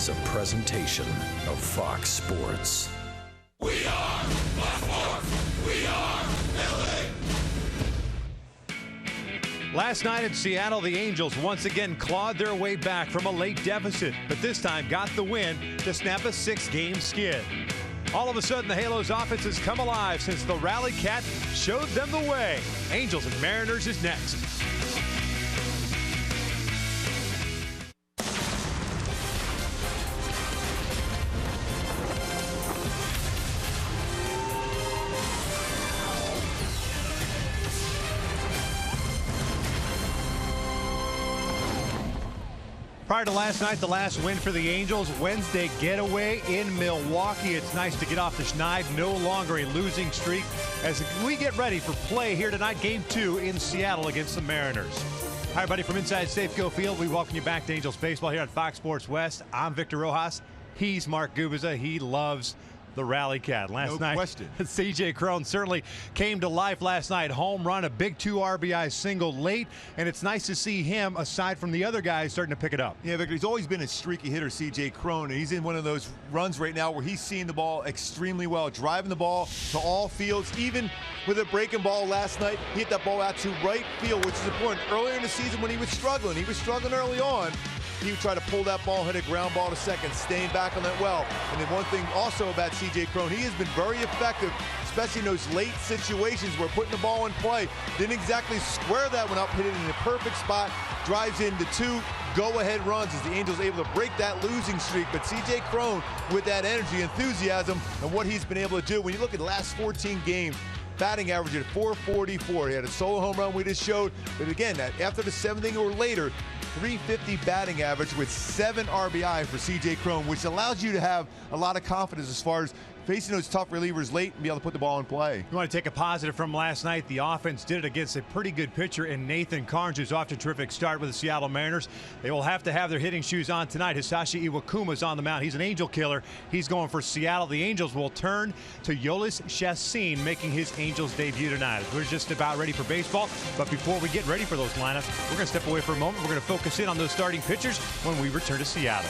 is a presentation of Fox Sports. We are Baltimore. We are LA. Last night in Seattle, the Angels once again clawed their way back from a late deficit, but this time got the win to snap a 6-game skid. All of a sudden, the Halos offense has come alive since the Rally Cat showed them the way. Angels and Mariners is next. Prior to last night, the last win for the Angels, Wednesday getaway in Milwaukee. It's nice to get off the schneid, no longer a losing streak as we get ready for play here tonight, Game 2 in Seattle against the Mariners. Hi, everybody, from inside Safeco Field, we welcome you back to Angels Baseball here on Fox Sports West. I'm Victor Rojas. He's Mark Gubiza. He loves the Rally Cat. Last night, question. C.J. Cron certainly came to life last night. Home run, a big 2 RBI single late, and it's nice to see him, aside from the other guys, starting to pick it up. Yeah, Victor, he's always been a streaky hitter, C.J. Cron, and he's in one of those runs right now where he's seeing the ball extremely well, driving the ball to all fields. Even with a breaking ball last night, he hit that ball out to right field, which is important. Earlier in the season when he was struggling early on. He would try to pull that ball, hit a ground ball to second, staying back on that well. And then one thing also about C.J. Cron, he has been very effective, especially in those late situations where putting the ball in play. Didn't exactly square that one up, hit it in the perfect spot, drives into 2 go-ahead runs as the Angels able to break that losing streak. But C.J. Cron, with that energy, enthusiasm, and what he's been able to do, when you look at the last 14 games, batting average at .444. He had a solo home run we just showed. But again, that after the 7th inning or later, .350 batting average with 7 RBI for C.J. Cron, which allows you to have a lot of confidence as far as facing those tough relievers late and be able to put the ball in play. You want to take a positive from last night. The offense did it against a pretty good pitcher in Nathan Carnes, who's off to a terrific start with the Seattle Mariners. They will have to have their hitting shoes on tonight. Hisashi Iwakuma's on the mound. He's an Angel killer. He's going for Seattle. The Angels will turn to Yolis Chassin, making his Angels debut tonight. We're just about ready for baseball, but before we get ready for those lineups, we're going to step away for a moment. We're going to focus in on those starting pitchers when we return to Seattle.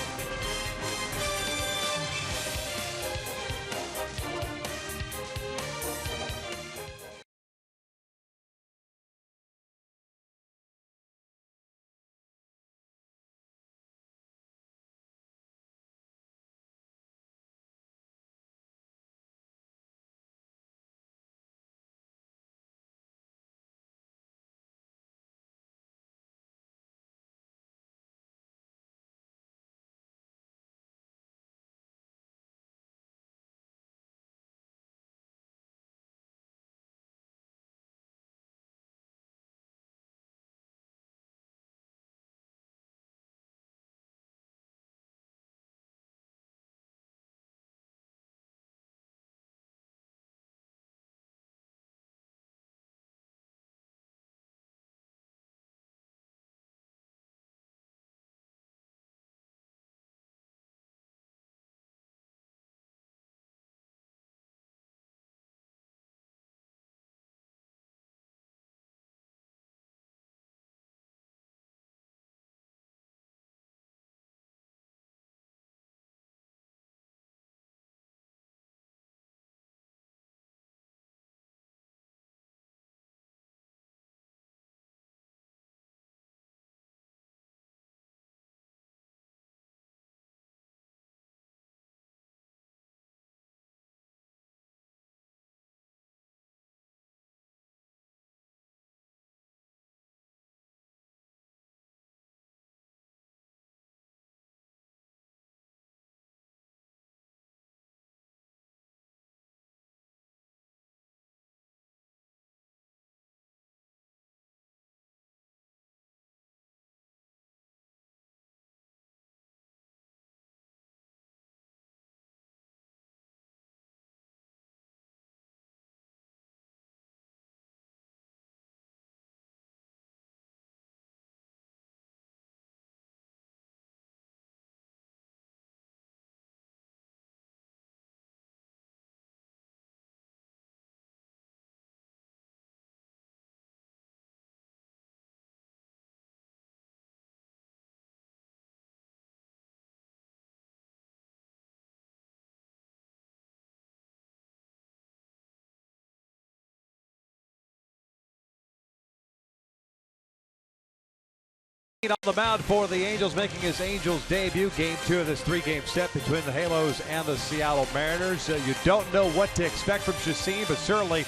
On the mound for the Angels, making his Angels debut. Game 2 of this 3-game set between the Halos and the Seattle Mariners. You don't know what to expect from Chacin, but certainly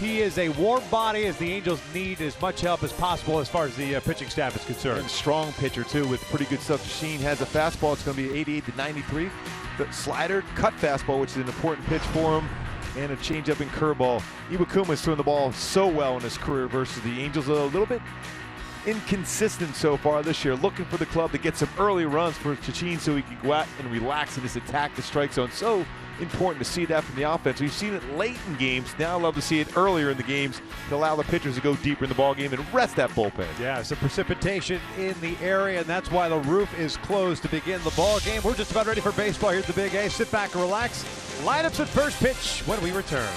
he is a warm body as the Angels need as much help as possible as far as the pitching staff is concerned. And strong pitcher, too, with pretty good stuff. Chacin has a fastball. It's going to be 88 to 93. The slider, cut fastball, which is an important pitch for him, and a changeup and curveball. Iwakuma is throwing the ball so well in his career versus the Angels. A little bit inconsistent so far this year, looking for the club to get some early runs for Chacin so he can go out and relax in his attack the strike zone. So important to see that from the offense. We've seen it late in games. Now I love to see it earlier in the games to allow the pitchers to go deeper in the ballgame and rest that bullpen. Yeah, some precipitation in the area, and that's why the roof is closed to begin the ballgame. We're just about ready for baseball here at the Big A. Sit back and relax. Lineups at first pitch when we return.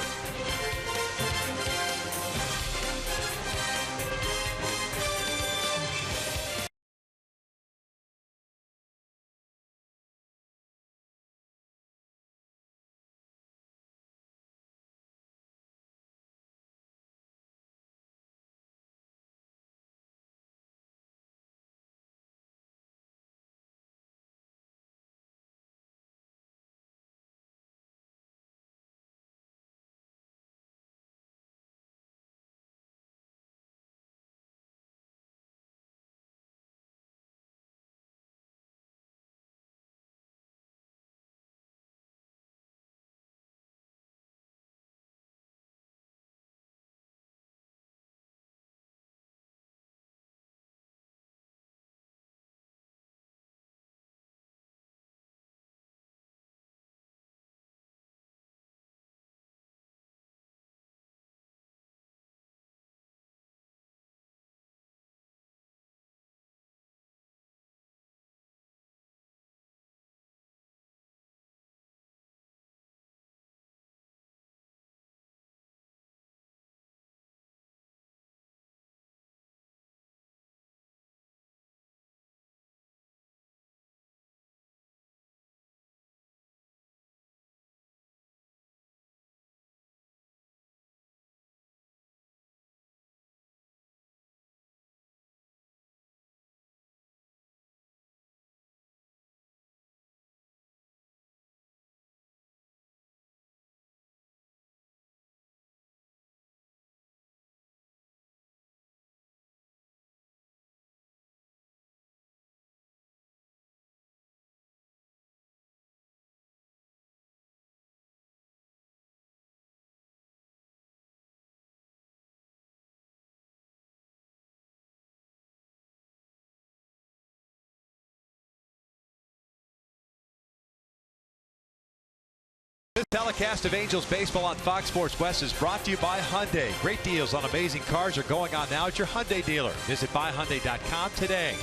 This telecast of Angels baseball on Fox Sports West is brought to you by Hyundai. Great deals on amazing cars are going on now at your Hyundai dealer. Visit buyhyundai.com today.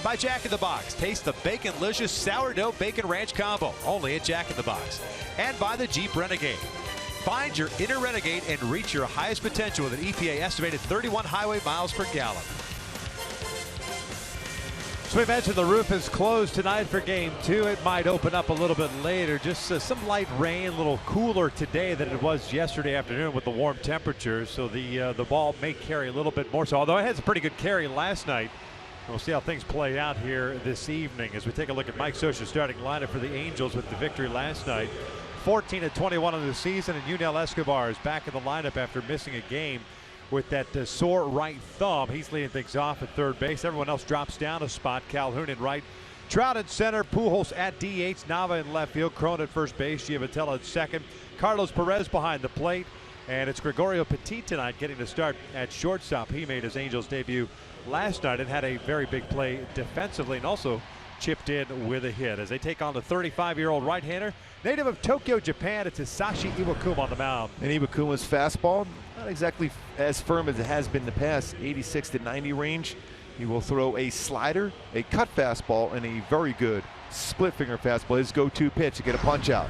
By Jack in the Box. Taste the Bacon-licious Sourdough Bacon Ranch Combo. Only at Jack in the Box. And by the Jeep Renegade. Find your inner Renegade and reach your highest potential with an EPA estimated 31 highway miles per gallon. So we mentioned the roof is closed tonight for Game 2. It might open up a little bit later. Just some light rain, a little cooler today than it was yesterday afternoon with the warm temperatures. So the ball may carry a little bit more. So although it has a pretty good carry last night, we'll see how things play out here this evening as we take a look at Mike Scioscia's starting lineup for the Angels with the victory last night. 14-21 in the season, and Yunel Escobar is back in the lineup after missing a game with that sore right thumb. He's leading things off at third base. Everyone else drops down a spot. Calhoun in right, Trout at center, Pujols at DH, Nava in left field, Cron at first base, Giavotella at second, Carlos Perez behind the plate, and it's Gregorio Petit tonight getting the start at shortstop. He made his Angels debut last night and had a very big play defensively and also chipped in with a hit as they take on the 35-year-old right-hander, native of Tokyo, Japan. It's Hisashi Iwakuma on the mound. And Iwakuma's fastball, not exactly as firm as it has been in the past, 86 to 90 range. He will throw a slider, a cut fastball, and a very good split finger fastball. His go-to pitch to get a punch out.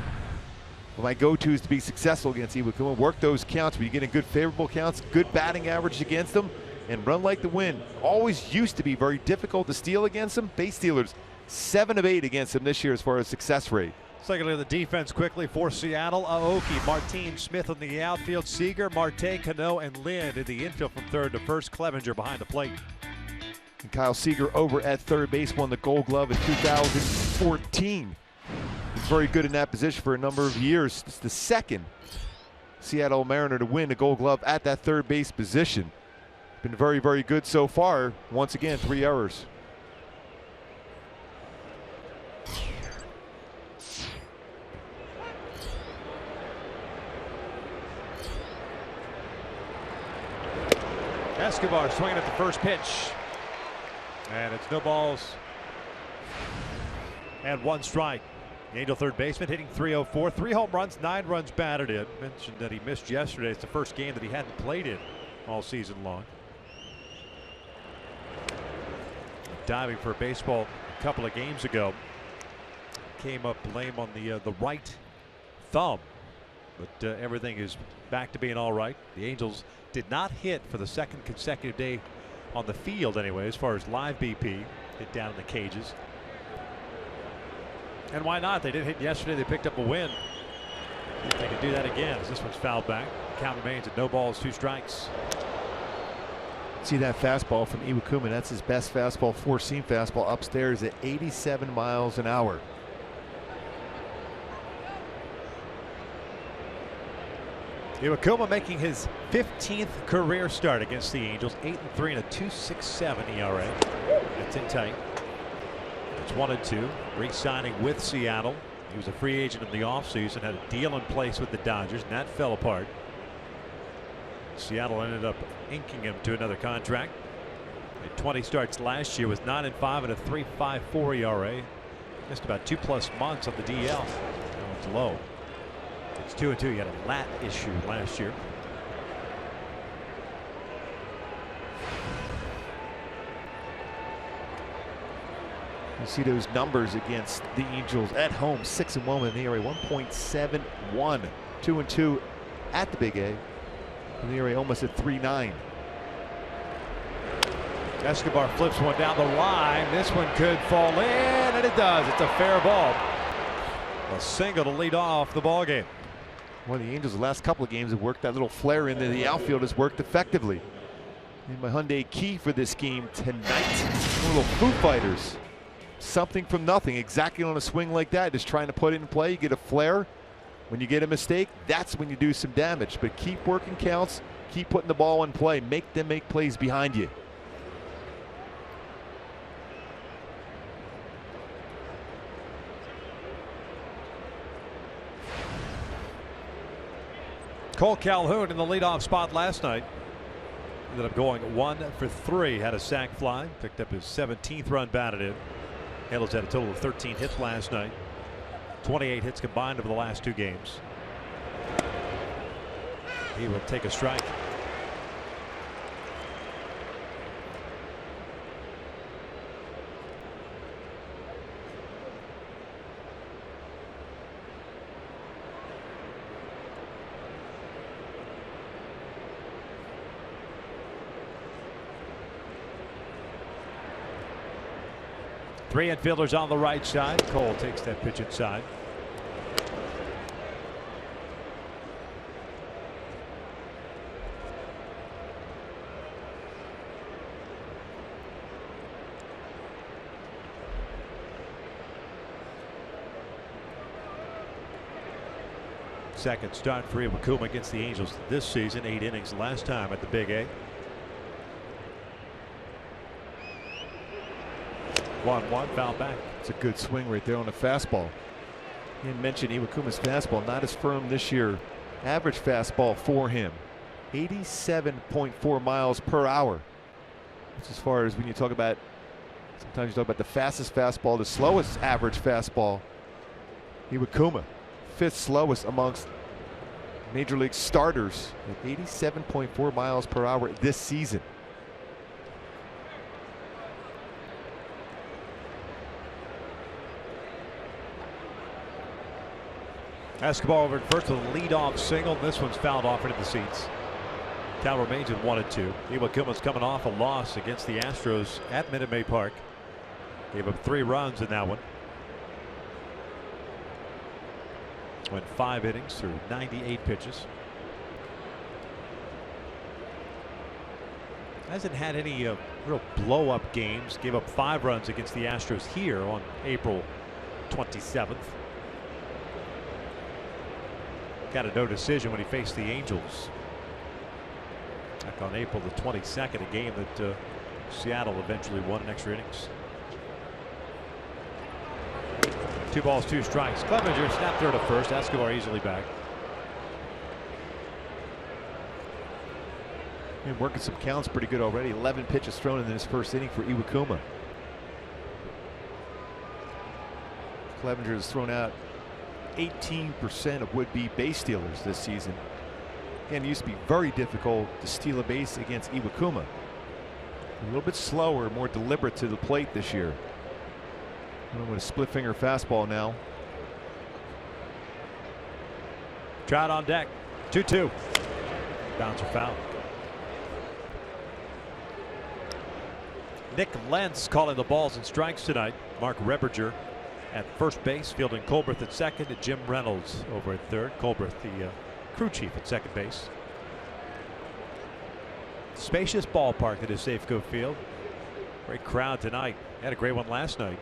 Well, my go-to is to be successful against Iwakuma. Work those counts, but you get in good favorable counts, good batting average against them, and run like the wind. Always used to be very difficult to steal against them. Base stealers, 7 of 8 against them this year as far as success rate. Second look at the defense quickly for Seattle. Aoki, Martin, Smith in the outfield, Seager, Marte, Cano, and Lind in the infield from third to first. Clevenger behind the plate. And Kyle Seager over at third base won the Gold Glove in 2014. He's very good in that position for a number of years. It's the second Seattle Mariner to win the Gold Glove at that third base position. Been very, very good so far. Once again, 3 errors. Escobar swinging at the first pitch. And it's no balls and 1 strike. The Angel third baseman hitting .304, 3 home runs, 9 runs batted in. Mentioned that he missed yesterday. It's the first game that he hadn't played in all season long. Diving for a baseball a couple of games ago. Came up lame on the right thumb. But everything is back to being all right. The Angels did not hit for the second consecutive day on the field anyway, as far as live BP. Hit down in the cages. And why not? They did hit yesterday. They picked up a win. See if they can do that again as this one's fouled back. Count remains at no balls, 2 strikes. See that fastball from Iwakuma. That's his best fastball, 4-seam fastball upstairs at 87 miles an hour. Iwakuma making his 15th career start against the Angels. 8-3 and a 2.67 ERA. That's in tight. It's 1-2. Re-signing with Seattle. He was a free agent in the offseason, had a deal in place with the Dodgers, and that fell apart. Seattle ended up inking him to another contract. He had 20 starts last year with 9-5 and a 3.54 ERA. Missed about 2+ months on the DL. Now it's low. It's 2-2. He had a lat issue last year. You see those numbers against the Angels at home, 6-1 with an ERA 1.71, 2-2 at the Big A. And the ERA almost at 3.9. Escobar flips one down the line. This one could fall in, and it does. It's a fair ball. A single to lead off the ball game. One of the Angels the last couple of games have worked that little flare into the outfield, has worked effectively. And my Hyundai key for this game tonight, little Foo Fighters. Something from nothing, exactly on a swing like that, just trying to put it in play. You get a flare. When you get a mistake, that's when you do some damage. But keep working counts, keep putting the ball in play, make them make plays behind you. Cole Calhoun in the leadoff spot last night. Ended up going 1 for 3. Had a sac fly. Picked up his 17th run batted in. Halos had a total of 13 hits last night. 28 hits combined over the last 2 games. He will take a strike. Three infielders on the right side. Cole takes that pitch inside. Second start for Iwakuma against the Angels this season. 8 innings last time at the Big A. 1-1, foul back. It's a good swing right there on the fastball. You mentioned Iwakuma's fastball, not as firm this year. Average fastball for him, 87.4 miles per hour. That's as far as when you talk about, sometimes you talk about the fastest fastball, the slowest average fastball. Iwakuma, 5th slowest amongst Major League starters at 87.4 miles per hour this season. Escobar over at first with a leadoff single. This one's fouled off into the seats. Count remains at 1-2. Iwakuma's coming off a loss against the Astros at Minute Maid Park. Gave up 3 runs in that one. Went 5 innings through 98 pitches. Hasn't had any real blow-up games. Gave up 5 runs against the Astros here on April 27th. Got a no decision when he faced the Angels back on April the 22nd, a game that Seattle eventually won in extra innings. 2 balls, 2 strikes. Clevenger snapped throw to first. Escobar easily back. And working some counts pretty good already. 11 pitches thrown in his first inning for Iwakuma. Clevenger has thrown out 18% of would-be base stealers this season. Again, it used to be very difficult to steal a base against Iwakuma. A little bit slower, more deliberate to the plate this year. With a split finger fastball now. Trout on deck. 2-2. Bouncer foul. Nick Lentz calling the balls and strikes tonight. Mark Reberger at first base, fielding Colbert at second, and Jim Reynolds over at third. Colbert, the crew chief, at second base. Spacious ballpark that is Safeco Field. Great crowd tonight. Had a great one last night.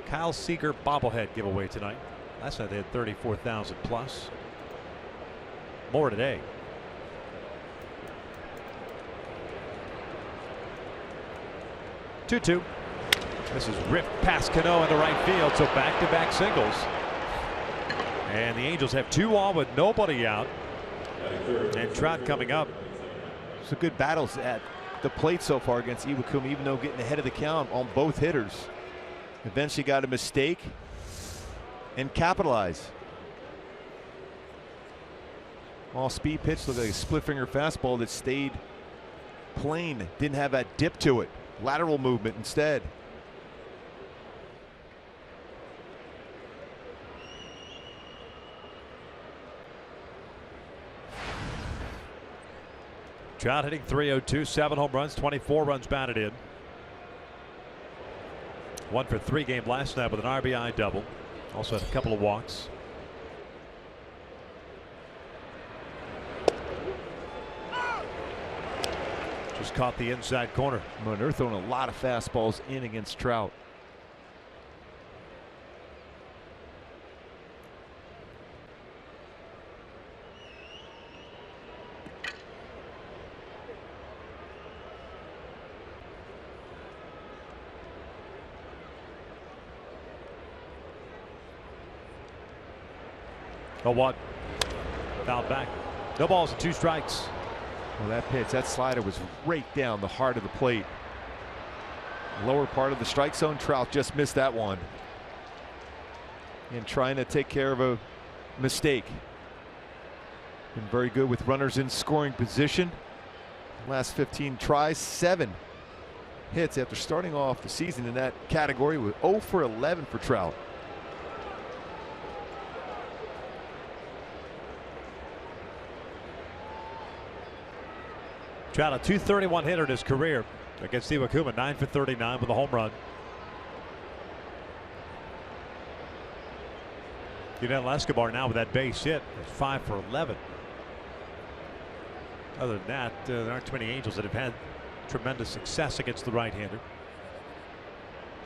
Kyle Seager bobblehead giveaway tonight. Last night they had 34,000 plus. More today. Two. This is ripped past Cano in the right field, so back-to-back singles. And the Angels have 2 on with nobody out. And Trout coming up. So good battles at the plate so far against Iwakuma, even though getting ahead of the count on both hitters. Eventually got a mistake and capitalize. All speed pitch, looked like a split finger fastball that stayed plain. Didn't have that dip to it. Lateral movement instead. Trout hitting .302, 7 home runs, 24 runs batted in. 1 for 3 game last night with an RBI double. Also had a couple of walks. Just caught the inside corner. Well, they're throwing a lot of fastballs in against Trout. Oh, 1. Fouled back. No balls and 2 strikes. Well, that pitch, that slider was right down the heart of the plate. Lower part of the strike zone. Trout just missed that one. And trying to take care of a mistake. Been very good with runners in scoring position. Last 15 tries, 7 hits after starting off the season in that category with 0 for 11 for Trout. Trout, a .231 hitter in his career against Iwakuma, 9 for 39 with a home run. Yunel Escobar now with that base hit at 5 for 11. Other than that, there aren't too many Angels that have had tremendous success against the right-hander.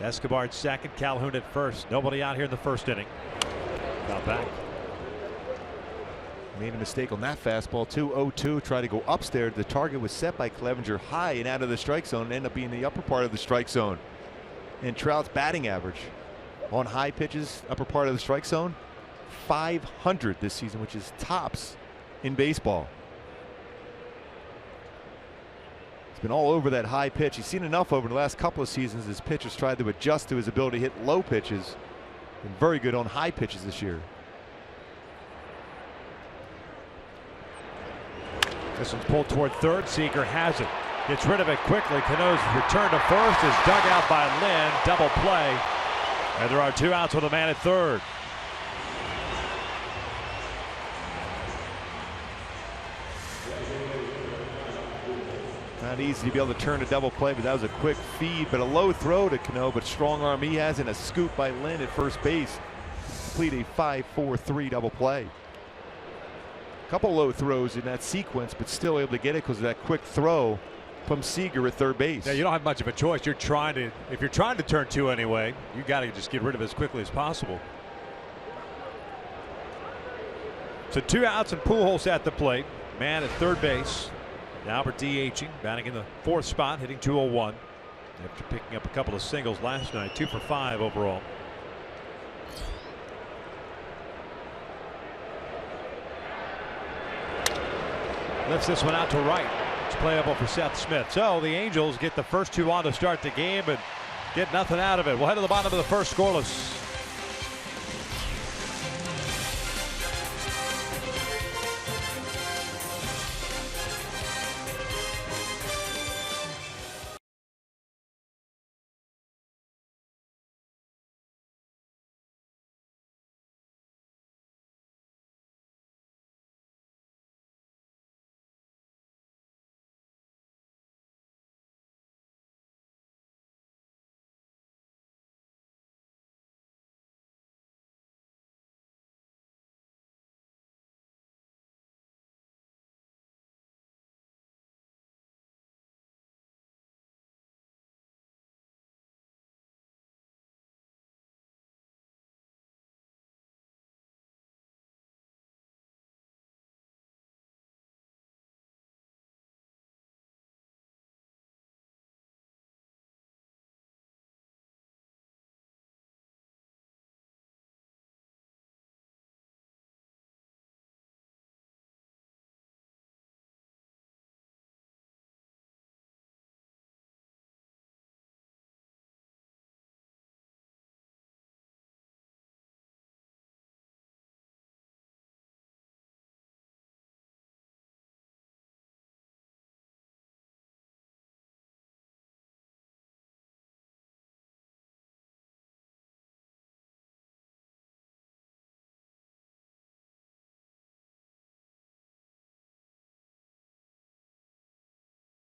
Escobar at second, Calhoun at first. Nobody out here in the first inning. Now back. Made a mistake on that fastball too. 0-2. Tried to go upstairs. The target was set by Clevenger high and out of the strike zone, and ended up being the upper part of the strike zone. And Trout's batting average on high pitches, upper part of the strike zone, .500 this season, which is tops in baseball. It's been all over that high pitch. He's seen enough over the last couple of seasons as pitchers tried to adjust to his ability to hit low pitches. Been very good on high pitches this year. This one's pulled toward third. Seager has it. Gets rid of it quickly. Cano's return to first is dug out by Lynn. Double play. And there are 2 outs with a man at third. Not easy to be able to turn a double play, but that was a quick feed, but a low throw to Cano, but strong arm he has, and a scoop by Lynn at first base. Complete a 5-4-3 double play. Couple low throws in that sequence, but still able to get it because of that quick throw from Seager at third base. Yeah, you don't have much of a choice. If you're trying to turn two anyway, you got to just get rid of it as quickly as possible. So 2 outs and Pujols at the plate. Man at third base. Albert DHing, batting in the 4th spot, hitting .201 after picking up a couple of singles last night. 2 for 5 overall. Lifts this one out to right. It's playable for Seth Smith. So the Angels get the first 2 on to start the game and get nothing out of it. We'll head to the bottom of the first, scoreless.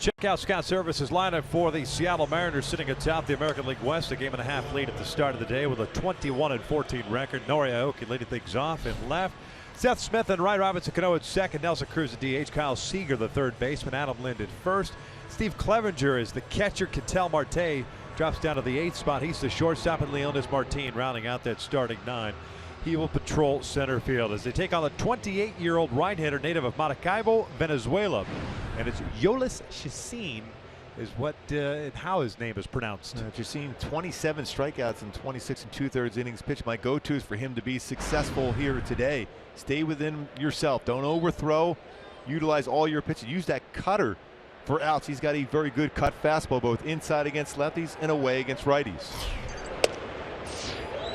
Check out Scott Service's lineup for the Seattle Mariners sitting atop the American League West. A 1.5-game lead at the start of the day with a 21-14 record. Nori Aoki leading things off in left. Seth Smith and right. Robinson Cano at second. Nelson Cruz at DH. Kyle Seager the third baseman. Adam Lind at first. Steve Clevenger is the catcher. Ketel Marte drops down to the 8th spot. He's the shortstop, and Leonis Martin rounding out that starting 9. He will patrol center field as they take on the 28-year-old right-hander native of Maracaibo, Venezuela. And it's Yolis Chacin is what and how his name is pronounced. Chacin, 27 strikeouts in 26 2/3 innings pitched. My go-to is for him to be successful here today. Stay within yourself. Don't overthrow. Utilize all your pitches. Use that cutter for outs. He's got a very good cut fastball, both inside against lefties and away against righties.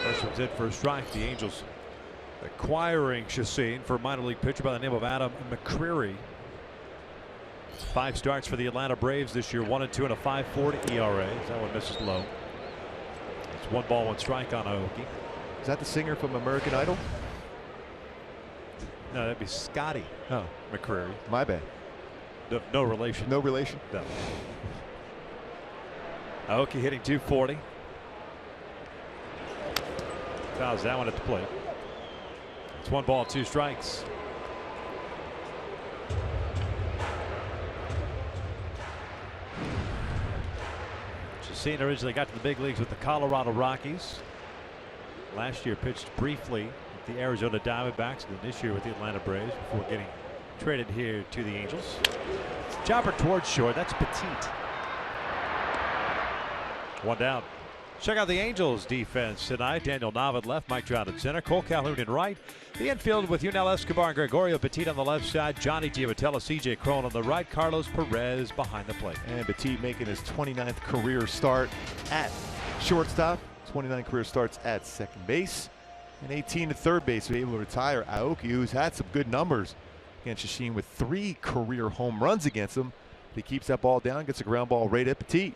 First one's in for a strike. The Angels acquiring Chacin for a minor league pitcher by the name of Adam McCreary. 5 starts for the Atlanta Braves this year. 1-2 and a 5.40 ERA. That one misses low. It's 1 ball, 1 strike on Aoki. Is that the singer from American Idol? No, that'd be Scotty. Oh, McCreary. My bad. No relation. No relation. No. Aoki hitting .240. Fouls that one at the plate. It's 1 ball, 2 strikes. Chacin originally got to the big leagues with the Colorado Rockies. Last year pitched briefly with the Arizona Diamondbacks, and then this year with the Atlanta Braves before getting traded here to the Angels. Chopper towards short. That's Petit. 1 down. Check out the Angels defense tonight. Daniel Nava at left, Mike Trout at center, Cole Calhoun in right. The infield with Yunel Escobar and Gregorio Petit on the left side, Johnny Giavotella, CJ Cron on the right, Carlos Perez behind the plate. And Petit making his 29th career start at shortstop, 29 career starts at second base, and 18 at third base. Able to retire Aoki, who's had some good numbers against Chacin with 3 career home runs against him. He keeps that ball down, gets a ground ball right at Petit.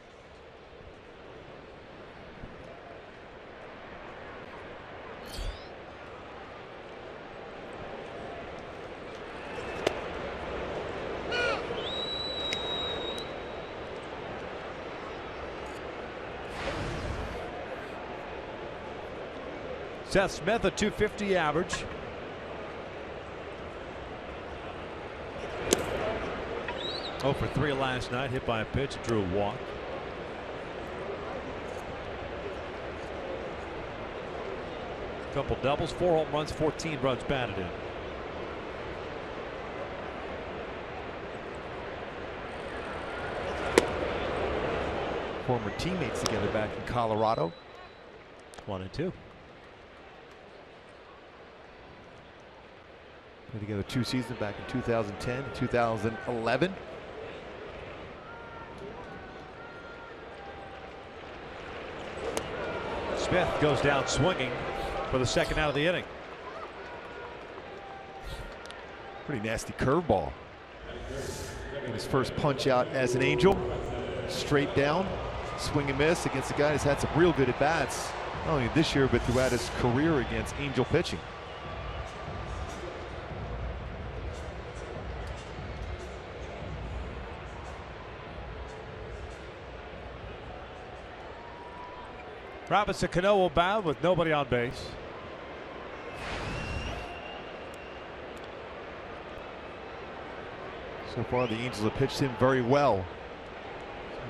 Seth Smith, a .250 average. 0 for 3 last night, hit by a pitch, drew a walk. Couple doubles, 4 home runs, 14 runs batted in. Former teammates together back in Colorado. 1-2. Played together 2 seasons back in 2010 and 2011. Smith goes down swinging for the second out of the inning. Pretty nasty curveball. In his first punch out as an Angel. Straight down, swing and miss against a guy that's had some real good at-bats, not only this year but throughout his career against Angel pitching. Robinson Cano will bow with nobody on base. So far the Angels have pitched him very well.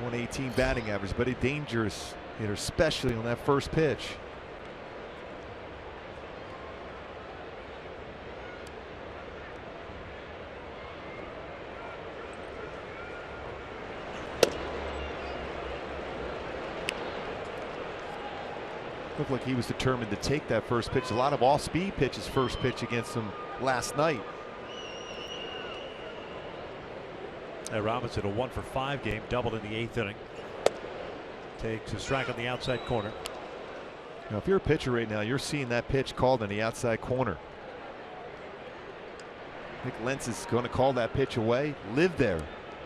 118 batting average, but a dangerous hitter, especially on that first pitch. Looked like he was determined to take that first pitch. A lot of off-speed pitches first pitch against him last night. Robinson, a 1 for 5 game, doubled in the 8th inning. Takes a strike on the outside corner. Now, if you're a pitcher right now, you're seeing that pitch called on the outside corner. Nick Lentz is going to call that pitch away. Live there.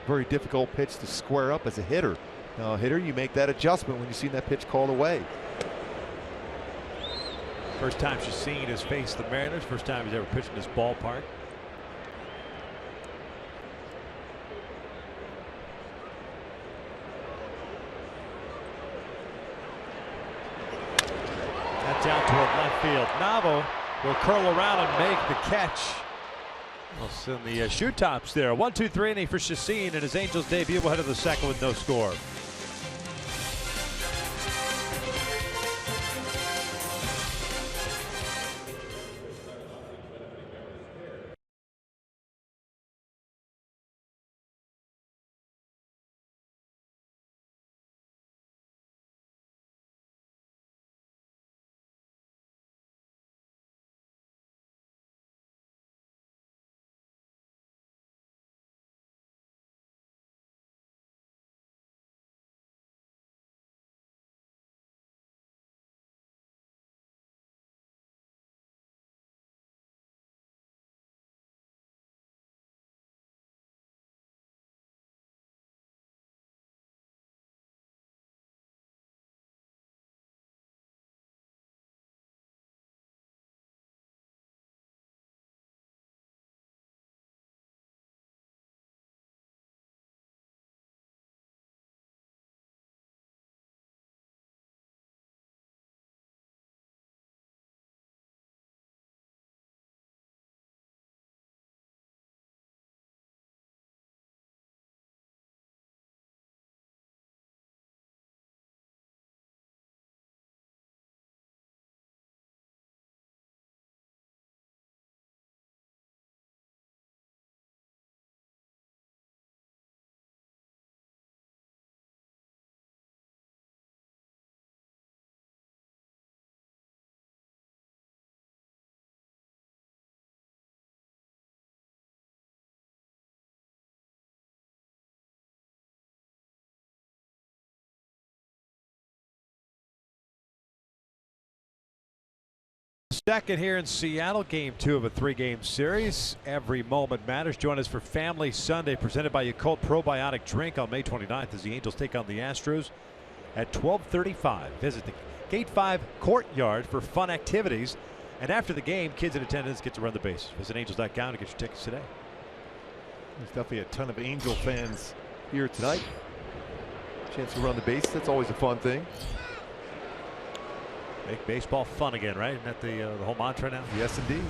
Very difficult pitch to square up as a hitter. Now, a hitter, you make that adjustment when you see that pitch called away. First time she's seen his face the Mariners. First time he's ever pitched in this ballpark. That's out toward left field. Navo will curl around and make the catch. We'll send the shoe tops there. 1-2-3 inning for Chacin, and his Angels debut will head to the second with no score. Second here in Seattle, game 2 of a 3-game series. Every moment matters. Join us for Family Sunday, presented by Yakult Probiotic Drink on May 29th as the Angels take on the Astros at 12:35. Visit the Gate 5 courtyard for fun activities. And after the game, kids in attendance get to run the bases. Visit Angels.com to get your tickets today. There's definitely a ton of Angel fans here tonight. Chance to run the base. That's always a fun thing. Make baseball fun again, right? Isn't that the whole mantra now? Yes, indeed.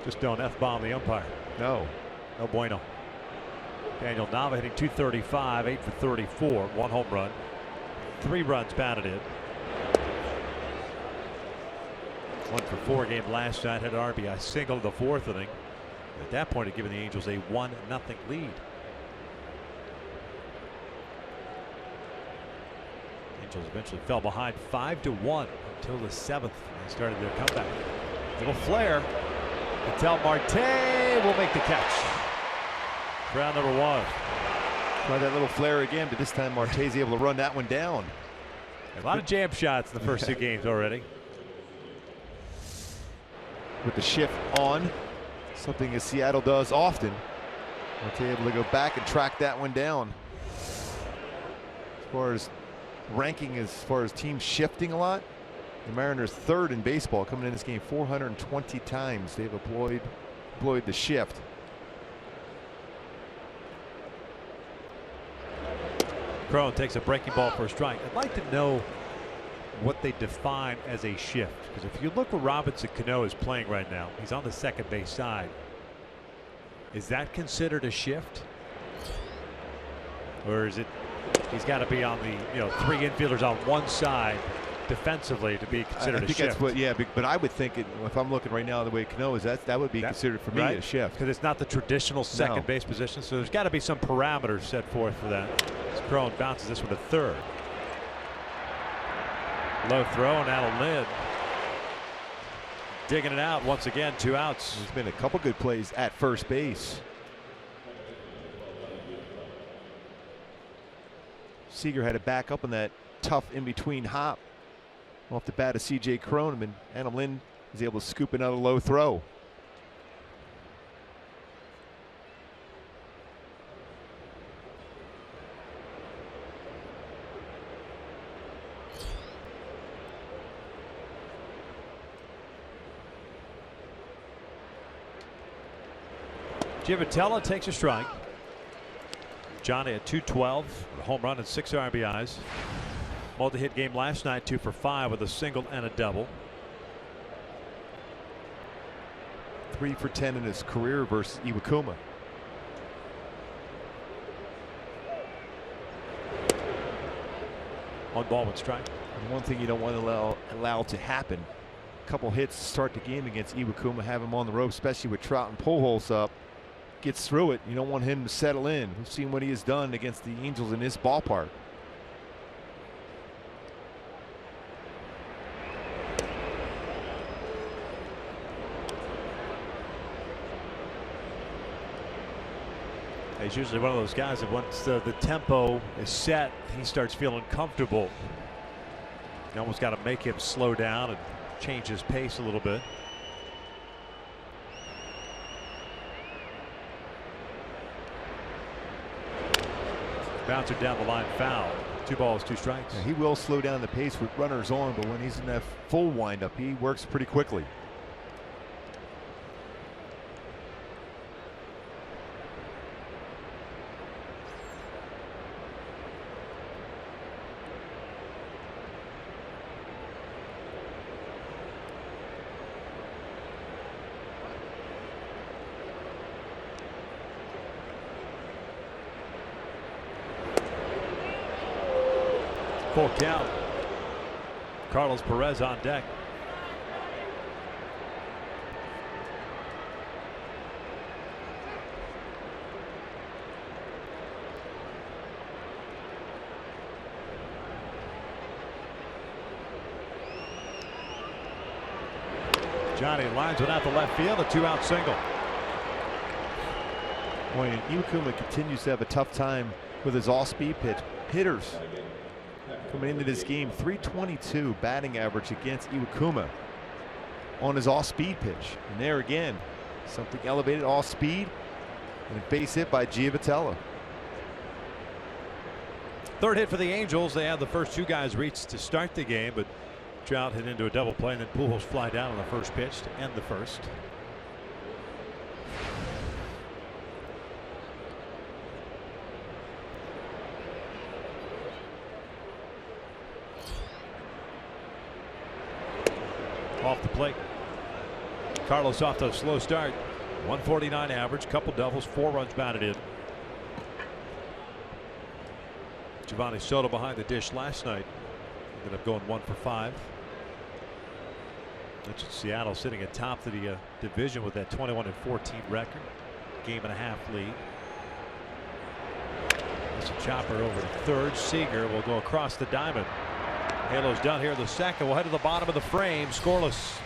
Just don't F-bomb the umpire. No. No bueno. Daniel Nava hitting .235, 8 for 34, 1 home run, 3 runs batted in. 1 for 4 game last night, had an RBI single in the 4th inning. At that point, had given the Angels a 1-0 lead. Angels eventually fell behind 5-1 until the 7th. They started their comeback. Little flare. Ketel Marte will make the catch. Round number 1. Try that little flare again, but this time Marte's able to run that one down. A lot of jam shots in the first 2 games already. With the shift on, something that Seattle does often. Marte able to go back and track that one down. As far as ranking, as far as teams shifting a lot, the Mariners 3rd in baseball, coming in this game 420 times they've employed the shift. Cron takes a breaking ball for a strike. I'd like to know what they define as a shift, because if you look where Robinson Cano is playing right now, he's on the second base side. Is that considered a shift, or is it he's got to be on the 3 infielders on one side defensively to be considered a shift? That's what, yeah, but I would think if I'm looking right now the way Cano is, that would be considered for me a shift, because it's not the traditional second base position. So there's got to be some parameters set forth for that. Cron bounces this one to 3rd. Low throw, and Alan Lynn digging it out once again. 2 outs. There's been a couple good plays at first base. Seager had to back up on that tough in-between hop off the bat of C.J. Cron, and Adam Lynn is able to scoop another low throw. Givitella takes a strike. Johnny at .212, a home run and 6 RBIs. Multi-hit game last night, 2 for 5 with a single and a double. 3 for 10 in his career versus Iwakuma. One ball, 1 strike. And one thing you don't want to allow to happen. A couple hits to start the game against Iwakuma, have him on the rope, especially with Trout and Pujols up. Gets through it. You don't want him to settle in. We've seen what he has done against the Angels in this ballpark. He's usually one of those guys that once the tempo is set, he starts feeling comfortable. You almost got to make him slow down and change his pace a little bit. Bouncer down the line, foul. 2 balls, 2 strikes. Yeah, he will slow down the pace with runners on, but when he's in that full windup, he works pretty quickly. Full count. Carlos Perez on deck. Johnny lines it out the left field, a 2-out single. Boy, and Iwakuma continues to have a tough time with his off-speed pitch. Hitters coming into this game, 322 batting average against Iwakuma on his off-speed pitch. And there again, something elevated off-speed, and a base hit by Givitella. 3rd hit for the Angels. They have the first 2 guys reach to start the game, but Trout hit into a double play, and then Pujols fly down on the first pitch to end the first. Off the plate. Carlos off to a slow start. 149 average, couple doubles, 4 runs batted in. Giovanni Soto behind the dish last night. Ended up going 1 for 5. That's Seattle sitting atop the division with that 21-14 record. Game and a half lead. It's a chopper over to third. Seager will go across the diamond. Halo's done here in the second. We'll head to the bottom of the frame. Scoreless.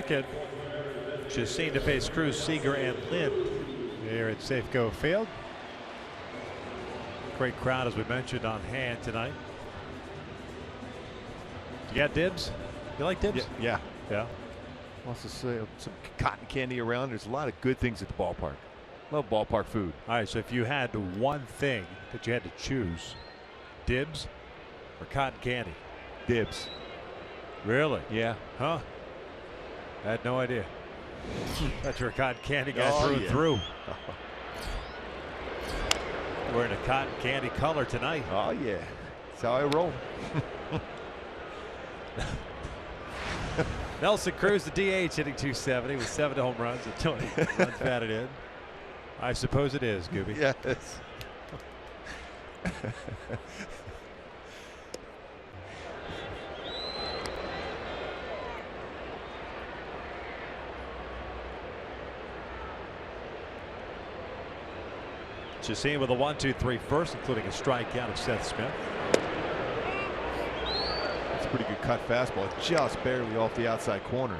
Second, just seen to face Cruz, Seager, and Lynn here at Safeco Field. Great crowd, as we mentioned, on hand tonight. You got dibs? You like dibs? Yeah. Wants to say some cotton candy around. There's a lot of good things at the ballpark. Love ballpark food. All right, so if you had one thing that you had to choose, dibs or cotton candy? Dibs. Really? Yeah. Huh? I had no idea. That's your cotton candy guy through and through. Wearing a cotton candy color tonight. Oh, yeah. That's how I roll. Nelson Cruz, the DH, hitting .270 with 7 home runs and 20 runs batted in. I suppose it is, Gooby. Yes. Chassin with a 1-2-3 first, including a strikeout of Seth Smith. That's a pretty good cut fastball, just barely off the outside corner.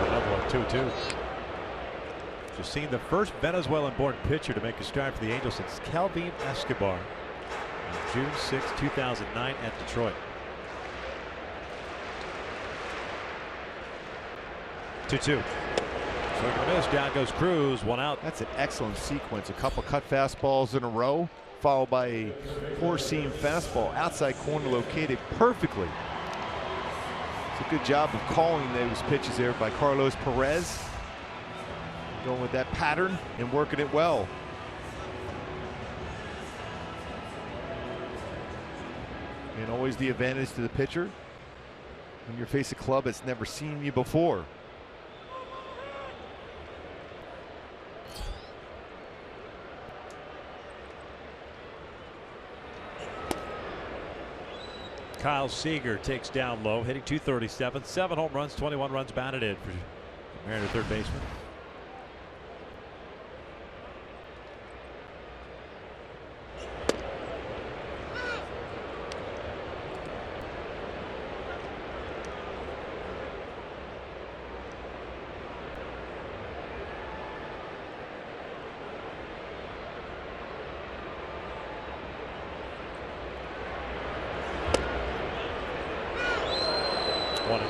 Another one, 2-2. Just seen the first Venezuelan-born pitcher to make a start for the Angels since Kelvin Escobar on June 6, 2009 at Detroit. 2-2. Swing and a miss. Down goes Cruz. 1 out. That's an excellent sequence. A couple cut fastballs in a row, followed by a four-seam fastball outside corner located perfectly. It's a good job of calling those pitches there by Carlos Perez. Going with that pattern and working it well. And always the advantage to the pitcher when you face a club that's never seen you before. Kyle Seager takes down low, hitting .237, 7 home runs, 21 runs batted in for Mariner third baseman.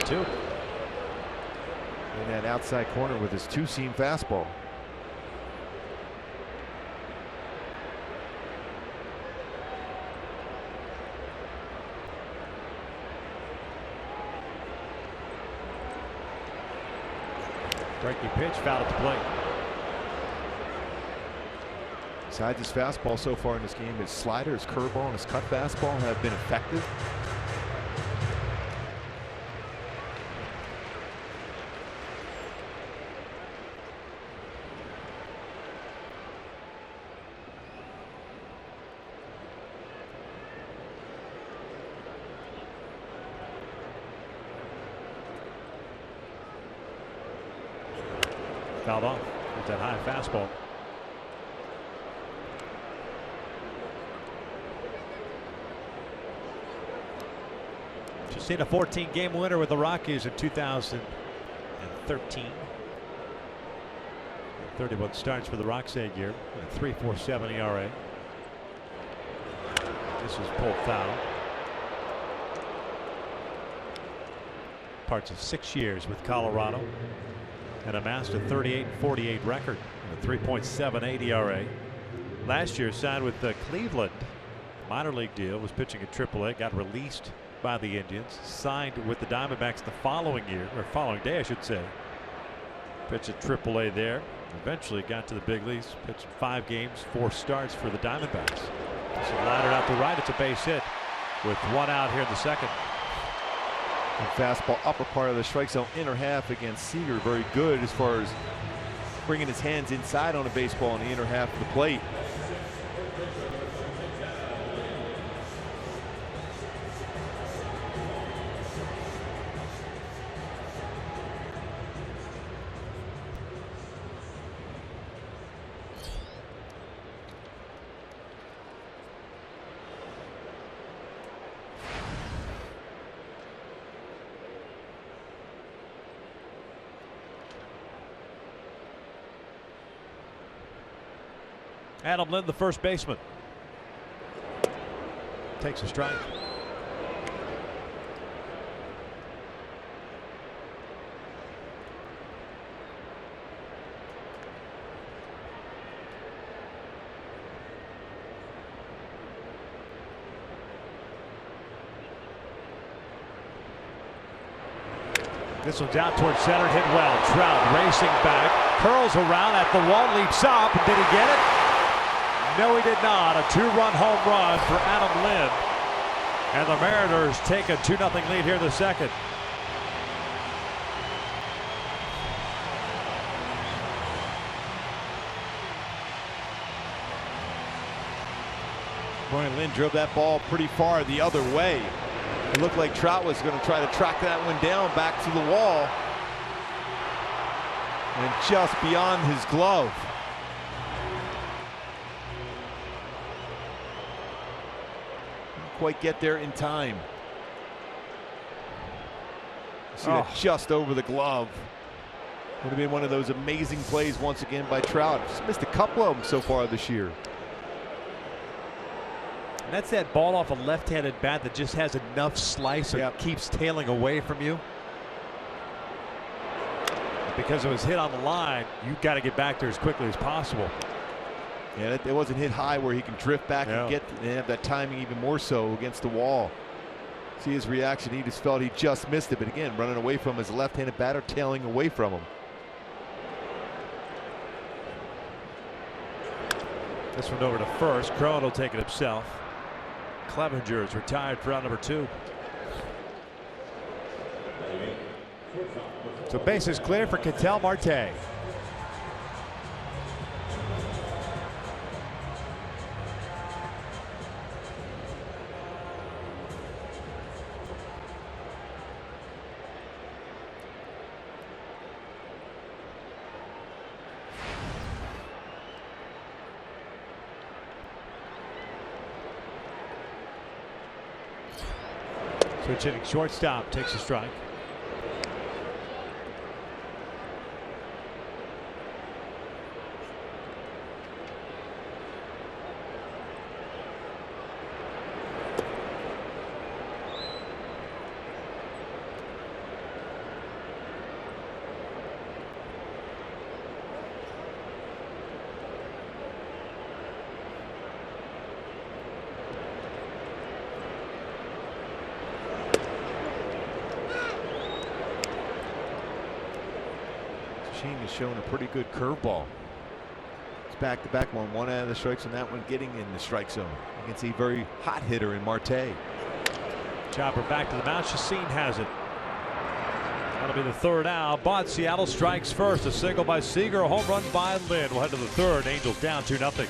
2. In that outside corner with his two-seam fastball. Breaking pitch, foul at the plate. Besides his fastball so far in this game, his slider, his curveball, and his cut fastball have been effective. Fouled off with that high fastball. Just seen a 14-game winner with the Rockies in 2013. 31 starts for the Rocks that year. A 3.47 ERA. This is pulled foul. Parts of 6 years with Colorado. And amassed a 38-48 record and a 3.78 ERA. Last year signed with Cleveland. Minor league deal, was pitching at AAA, got released by the Indians, signed with the Diamondbacks the following year, or following day I should say. Pitched at AAA there, eventually got to the big leagues, pitched 5 games, 4 starts for the Diamondbacks. So liner out to right, it's a base hit with 1 out here in the second. And fastball upper part of the strike zone, inner half against Seager. Very good as far as bringing his hands inside on a baseball in the inner half of the plate. Adam Lind, the first baseman, takes a strike. This one's out towards center, hit well. Trout racing back, curls around at the wall, leaps up. Did he get it? No, he did not. A 2-run home run for Adam Lind. And the Mariners take a 2-0 lead here in the second. Boy, Lind drove that ball pretty far the other way. It looked like Trout was going to try to track that one down back to the wall. And just beyond his glove. Quite get there in time. See that just over the glove. Would have been one of those amazing plays once again by Trout. Just missed a couple of them so far this year. And that's that ball off a left-handed bat that just has enough slice and keeps tailing away from you. Because it was hit on the line, you've got to get back there as quickly as possible. Yeah, it wasn't hit high where he can drift back and have that timing even more so against the wall. See his reaction. He just felt he just missed it. But again, running away from his left-handed batter, tailing away from him. This one over to first. Cron will take it himself. Clevenger is retired for round number 2. So base is clear for Ketel Marte. Switch hitting shortstop takes a strike. Ching is showing a pretty good curveball. It's back-to-back one out of the strikes, and that one getting in the strike zone against a very hot hitter in Marte. Chopper back to the mound. Chacin has it. That'll be the third out, but Seattle strikes first. A single by Seager, a home run by Lynn. We'll head to the third. Angels down 2-0.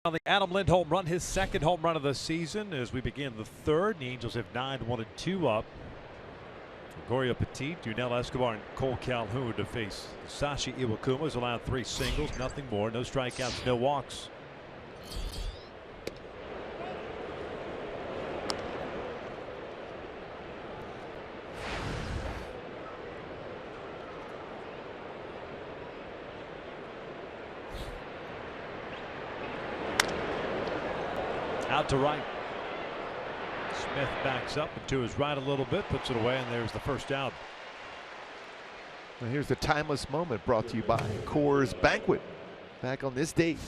On the Adam Lind home run, his second home run of the season as we begin the third. The Angels have 9-1-2 up. Gregorio Petit, Dunel Escobar, and Cole Calhoun to face Sashi Iwakuma. Has allowed 3 singles, nothing more, no strikeouts, no walks. Out to right. Smith backs up and to his right a little bit, puts it away, and there's the first out. Well, here's the timeless moment brought to you by Coors Banquet. Back on this date,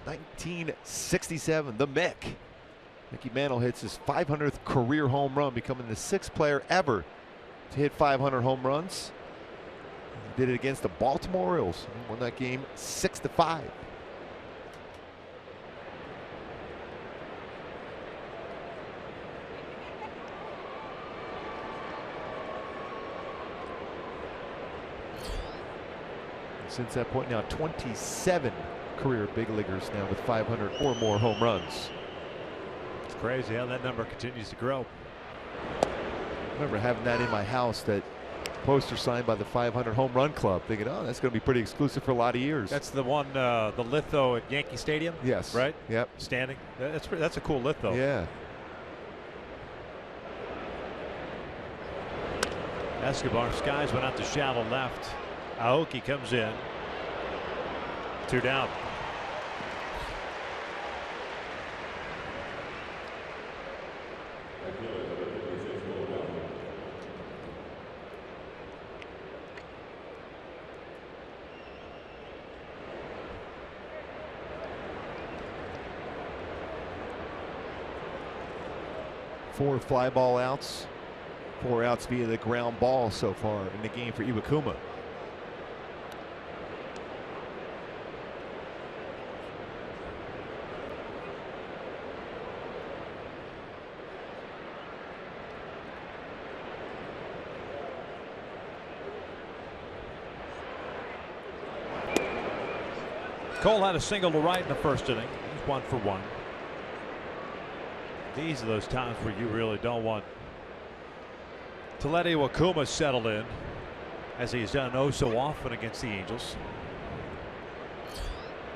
1967, the Mick. Mickey Mantle hits his 500th career home run, becoming the 6th player ever to hit 500 home runs. He did it against the Baltimore Orioles. He won that game 6-5. Since that point now, 27 career big leaguers now with 500 or more home runs. It's crazy how that number continues to grow. I remember having that in my house, that poster signed by the 500 home run club, thinking, oh, that's going to be pretty exclusive for a lot of years. That's the one, the litho at Yankee Stadium? Yes. Right? Yep. Standing. That's a cool litho. Yeah. Escobar skies went out to shallow left. Aoki comes in. 2 down. Four fly ball outs. 4 outs via the ground ball so far in the game for Iwakuma. Cole had a single to right in the first inning. He's 1 for 1. These are those times where you really don't want to let Iwakuma settle in, as he's done oh so often against the Angels.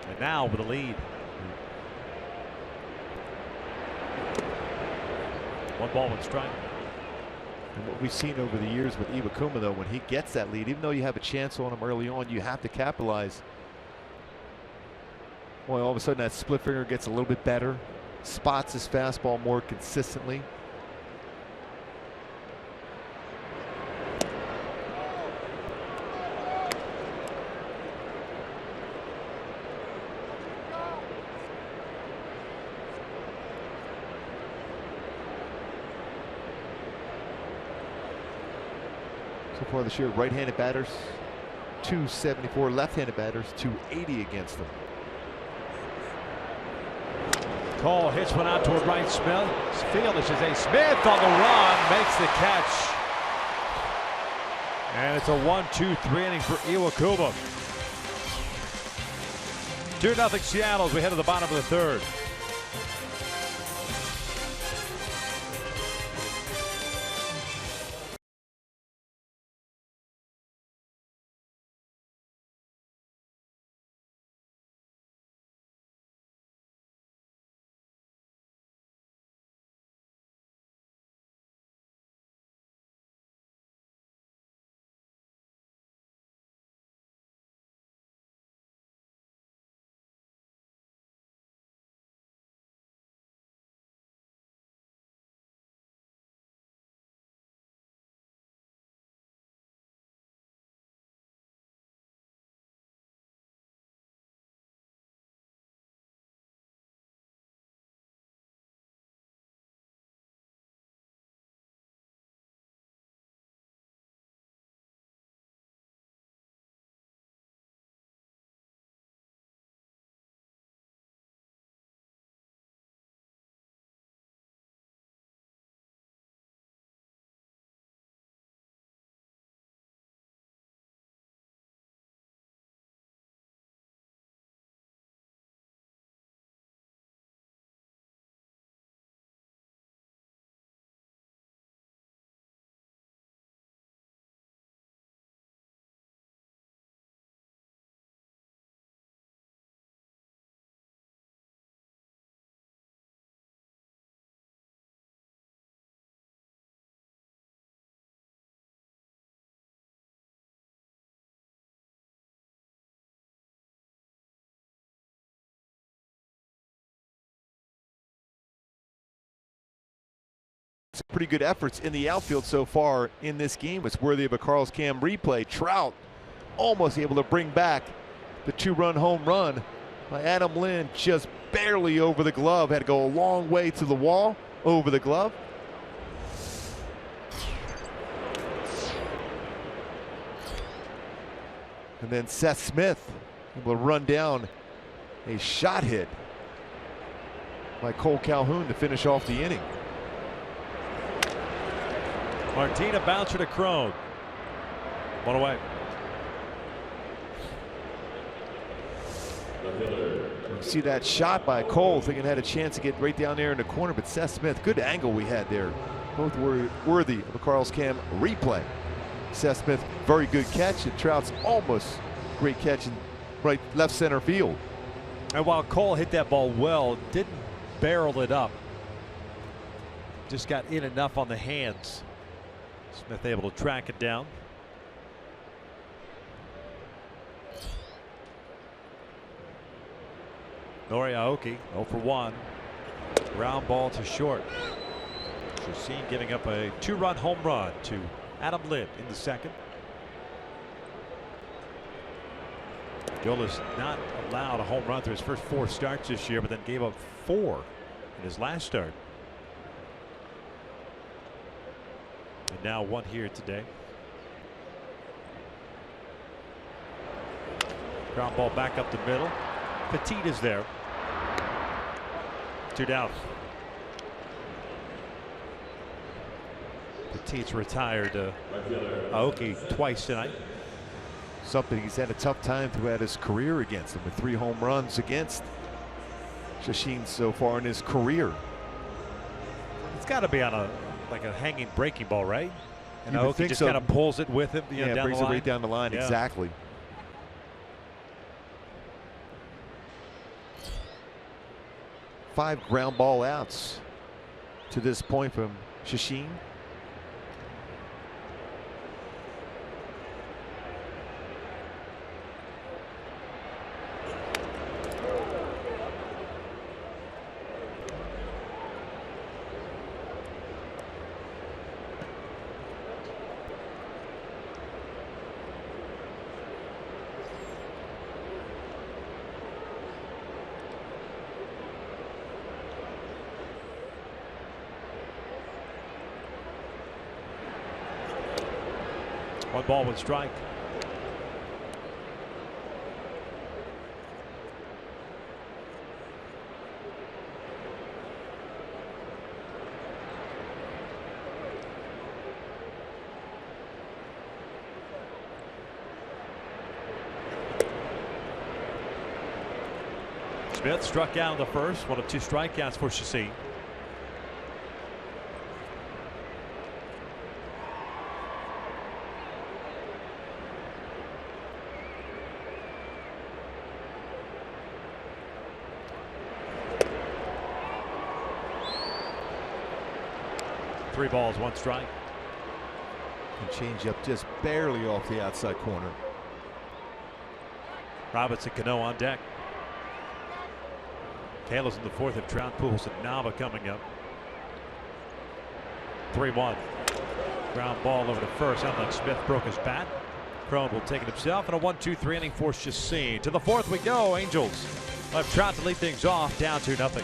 And now with a lead. 1 ball, 1 strike. And what we've seen over the years with Iwakuma, though, when he gets that lead, even though you have a chance on him early on, you have to capitalize. Boy, all of a sudden that split finger gets a little bit better, spots his fastball more consistently. So far this year, right-handed batters 274, left-handed batters 280 against them. Cole hits one out toward right. Smith. Field is a Smith on the run, makes the catch. And it's a 1-2-3 inning for Iwakuma. 2-0 Seattle as we head to the bottom of the 3rd. Pretty good efforts in the outfield so far in this game. It's worthy of a Carl's Cam replay. Trout almost able to bring back the 2-run home run by Adam Lind, just barely over the glove. Had to go a long way to the wall, over the glove. And then Seth Smith able to run down a shot hit by Cole Calhoun to finish off the inning. Martina bouncer to Crone. 1 away. You see that shot by Cole, thinking had a chance to get right down there in the corner, but Seth Smith, good angle we had there. Both were worthy of a Carl's Cam replay. Seth Smith, very good catch, and Trout's almost great catch in left center field. And while Cole hit that ball well, didn't barrel it up. Just got in enough on the hands. Smith able to track it down. Nori Aoki 0 for 1. Ground ball to short. Chacin giving up a 2-run home run to Adam Lind in the 2nd. Gillis not allowed a home run through his first 4 starts this year, but then gave up 4 in his last start. And now 1 here today. Ground ball back up the middle. Petit is there. 2 down. Petit's retired Aoki twice tonight. Something he's had a tough time throughout his career against him, with 3 home runs against Chacin so far in his career. It's got to be on a hanging breaking ball, right? And You would Aoki think just so. kind of pulls it with him. Yeah, down brings the it line. right down the line. Yeah. Exactly. 5 ground ball outs to this point from Shashin. One ball, one strike. Smith struck out in the first, one of two strikeouts for Shashin. Three balls, one strike. And change up just barely off the outside corner. Robinson, Cano on deck. Taylor's in the fourth of Trout, Pujols, and Nava coming up. 3-1. Ground ball over to first. Unlike Smith broke his bat. Cron will take it himself, and a 1-2-3 inning for Shashin. To the fourth we go. Angels left Trout to lead things off, down 2-0.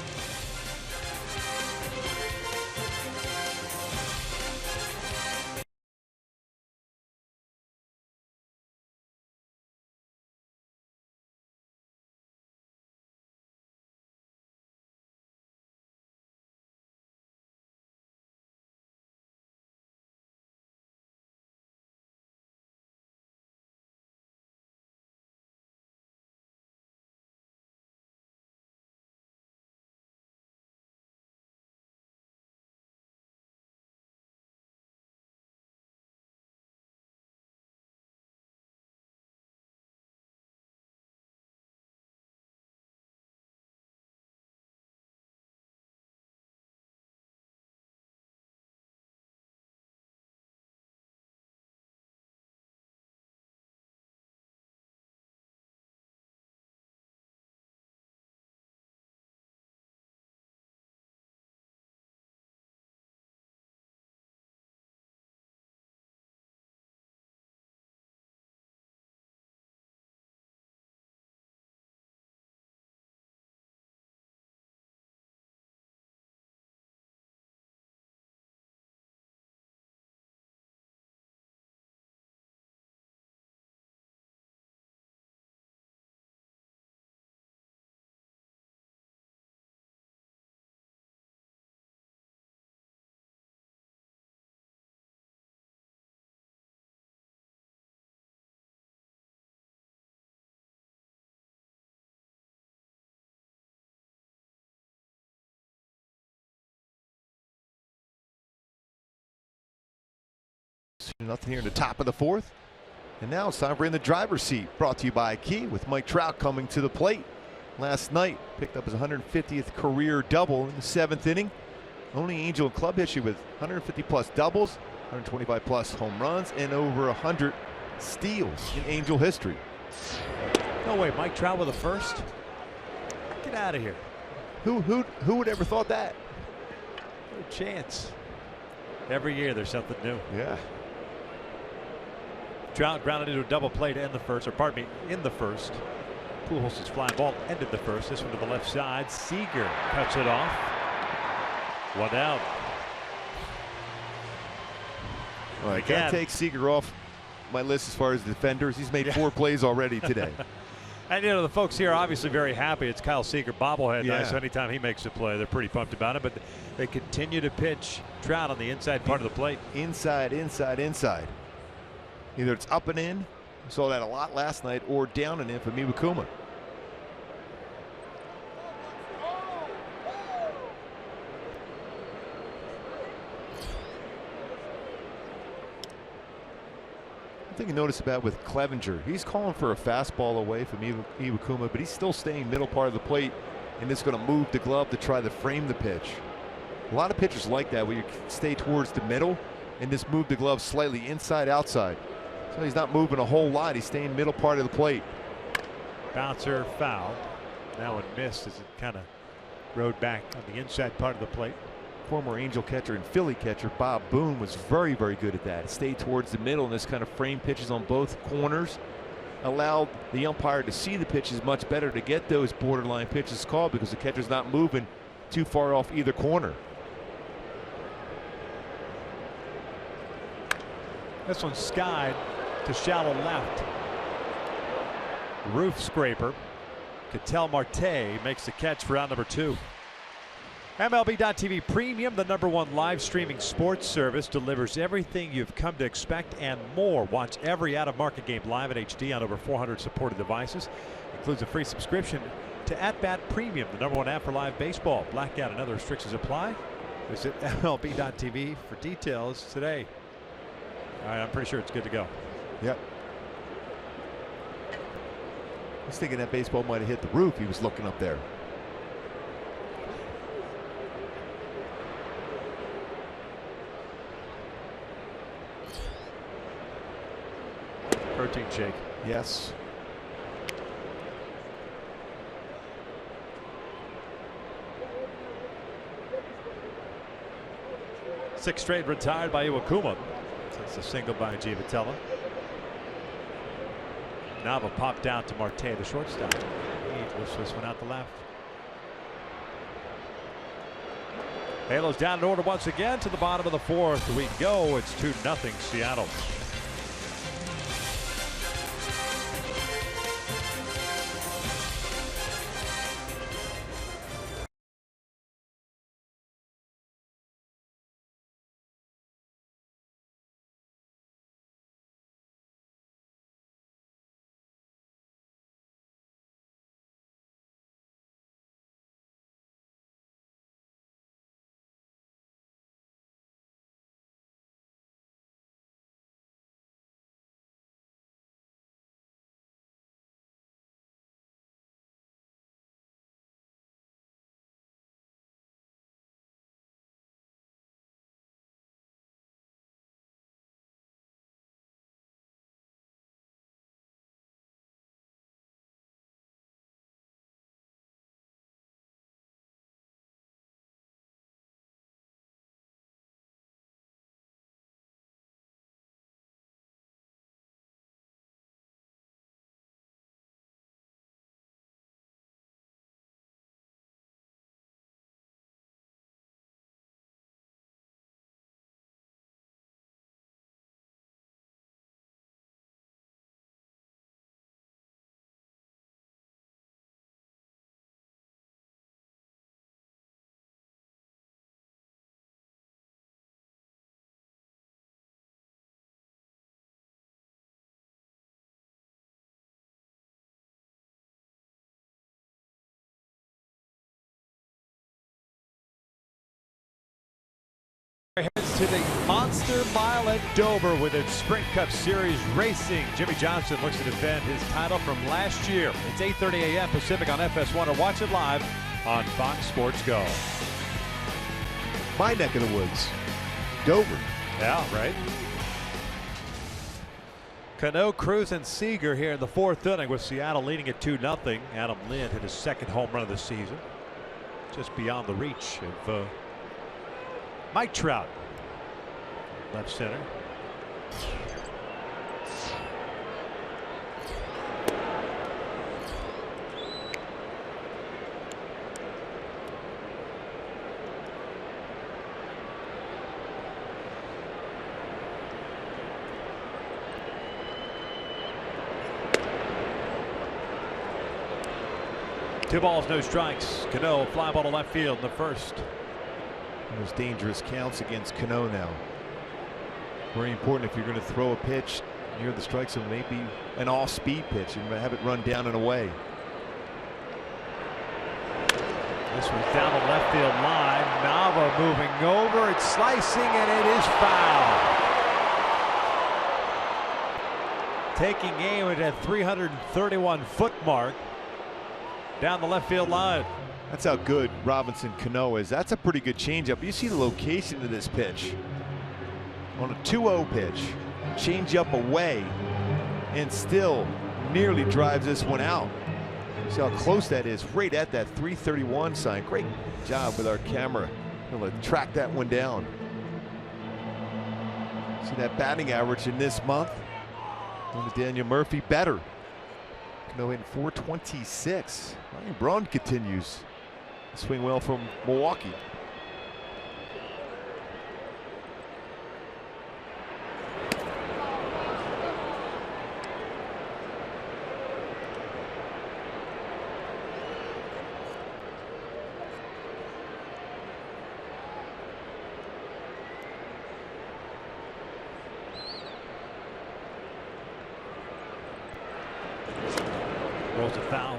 Nothing here in the top of the fourth. And now it's time for In the Driver's Seat, brought to you by Key, with Mike Trout coming to the plate. Last night, picked up his 150th career double in the seventh inning. Only Angel in club history with 150-plus doubles, 125-plus home runs, and over 100 steals in Angel history. No way, Mike Trout with a first? Get out of here. Who would ever thought that? No chance. Every year there's something new. Yeah. Trout grounded into a double play to end the first, or pardon me, in the first. Pujols' flying ball ended the first. This one to the left side. Seager cuts it off. One out. Well, I can't take Seager off my list as far as defenders. He's made 4 plays already today. And, you know, the folks here are obviously very happy. It's Kyle Seager bobblehead night, so anytime he makes a play, they're pretty pumped about it. But they continue to pitch Trout on the inside part of the plate. Inside, inside, inside. Either it's up and in, we saw that a lot last night, or down and in for Iwakuma. One thing you notice about with Clevenger, he's calling for a fastball away from Iwakuma, but he's still staying middle part of the plate, and it's going to move the glove to try to frame the pitch. A lot of pitchers like that, where you stay towards the middle and just move the glove slightly inside outside. So he's not moving a whole lot. He's staying middle part of the plate. Bouncer foul. Now it missed as it kind of rode back on the inside part of the plate. Former Angel catcher and Philly catcher Bob Boone was very, very good at that. Stay towards the middle and this kind of frame pitches on both corners. Allowed the umpire to see the pitches much better to get those borderline pitches called because the catcher's not moving too far off either corner. This one's skied to shallow left. Roof scraper. Ketel Marte makes the catch for out number 2. MLB.TV Premium, the #1 live streaming sports service, delivers everything you've come to expect and more. Watch every out-of-market game live in HD on over 400 supported devices. Includes a free subscription to @Bat Premium, the #1 app for live baseball. Blackout and other restrictions apply. Visit MLB.TV for details today. All right, I'm pretty sure it's good to go. Yep. I was thinking that baseball might have hit the roof. He was looking up there. Protein shake. Yes. Six straight retired by Iwakuma since the single by Giavotella. Nava popped out to Marte, the shortstop. He lifts this one out the left. Halos down in order once again to the bottom of the 4th. We go. It's 2-0 Seattle. Heads to the Monster Mile at Dover with its Sprint Cup Series racing. Jimmy Johnson looks to defend his title from last year. It's 8:30 a.m. Pacific on FS1 or watch it live on Fox Sports Go. My neck of the woods. Dover. Yeah, right. Cano, Cruz, and Seager here in the 4th inning with Seattle leading at 2-0. Adam Lind hit his 2nd home run of the season. Just beyond the reach of Mike Trout, left center. Two balls, no strikes. Cano, fly ball to left field in the 1st. Those dangerous counts against Cano now. Very important if you're going to throw a pitch near the strike zone, maybe an off-speed pitch and have it run down and away. This one's down the left field line. Nava moving over. It's slicing and it is foul. Taking aim at that 331-foot mark. down the left field line. That's how good Robinson Cano is. That's a pretty good changeup. You see the location of this pitch. On a 2-0 pitch, changeup away, and still nearly drives this one out. See how close that is, right at that 331 sign. Great job with our camera. Able to track that one down. See that batting average in this month on the Daniel Murphy better. Cano hitting 426. Ryan Braun continues to swing well from Milwaukee. Rolls a foul.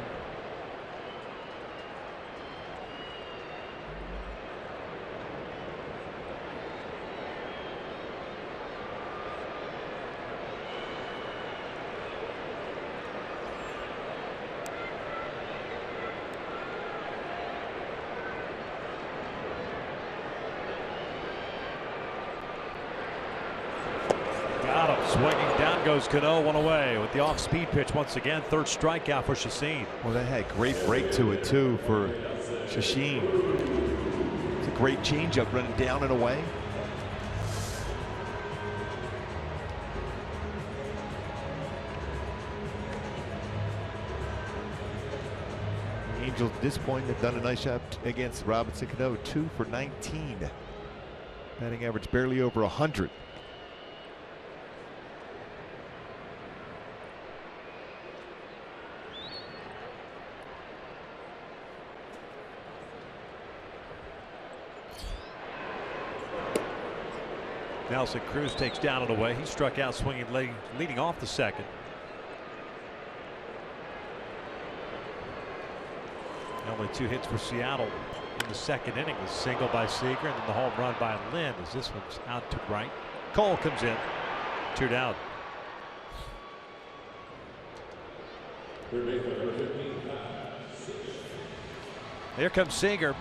Got him. Swinging down goes Cano, one away with the off-speed pitch once again. Third strikeout for Chacin. Well, that had great break to it too for Chacin. It's a great changeup running down and away. The Angels at this point have done a nice job against Robinson Cano. 2 for 19. Batting average barely over 100. Nelson Cruz takes down and away. He struck out swinging, leading off the second. Only 2 hits for Seattle in the second inning. The single by Seager and then the home run by Lynn as this one's out to right. Cole comes in. 2 down. Here comes Seager.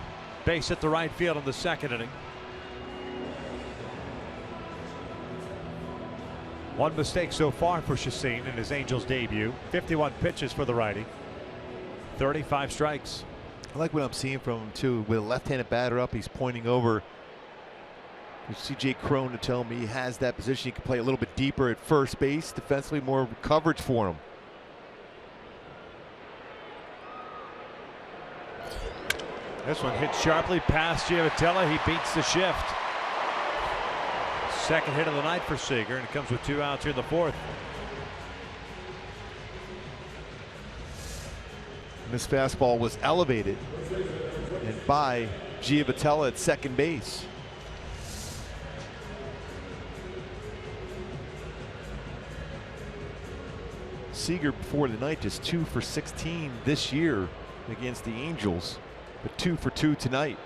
Base at the right field in the second inning. One mistake so far for Chacin in his Angels debut. 51 pitches for the righty. 35 strikes. I like what I'm seeing from him too. With a left-handed batter up, he's pointing over to CJ Cron to tell me he has that position. He can play a little bit deeper at first base, defensively, more coverage for him. This one hit sharply past Giavotella. He beats the shift. Second hit of the night for Seager, and it comes with 2 outs here in the fourth. This fastball was elevated and by Giavotella at second base. Seager before the night just 2 for 16 this year against the Angels, but 2 for 2 tonight.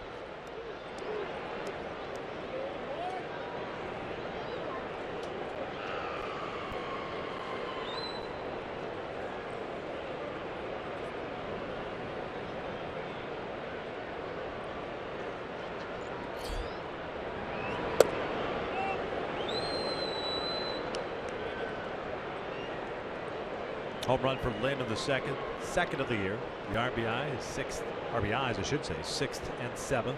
Home run for Lynn in the second of the year. The RBI is 6th. RBIs, I should say, 6th and 7th.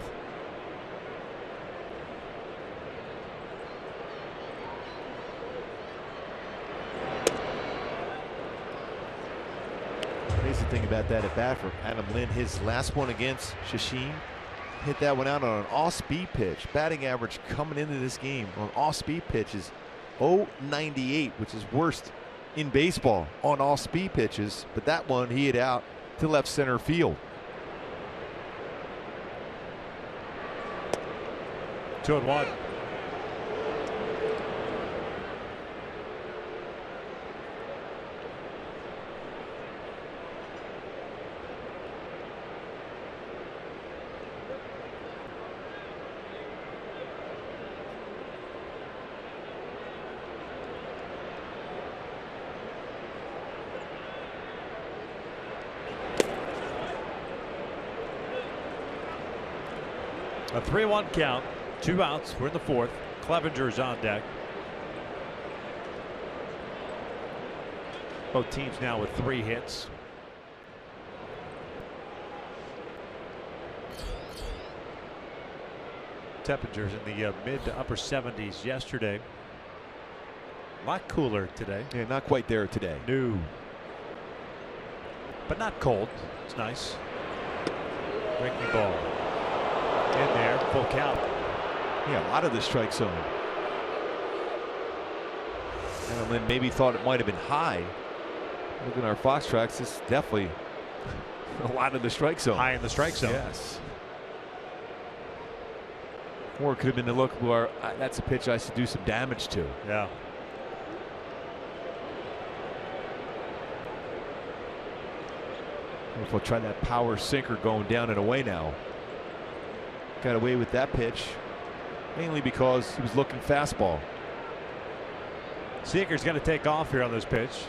Amazing thing about that at bat for Adam Lynn, his last one against Chacin, hit that one out on an off-speed pitch. Batting average coming into this game on off-speed pitches .098, which is worst in baseball on off-speed pitches, but that one he hit out to left center field. 2-1. A 3-1 count, 2 outs. We're in the 4th. Clevenger's on deck. Both teams now with 3 hits. Temperatures in the mid to upper 70s yesterday. A lot cooler today. Yeah, not quite there today. No. But not cold. It's nice. Breaking ball. In there, full count. Yeah, a lot of the strike zone. And Lynn maybe thought it might have been high. Looking at our Fox tracks, it's definitely a lot of the strike zone. High in the strike zone. Yes. Or it could have been the look where that's a pitch I should do some damage to. Yeah. If we'll try that power sinker going down and away now. Got away with that pitch mainly because he was looking fastball. Seager's going to take off here on this pitch.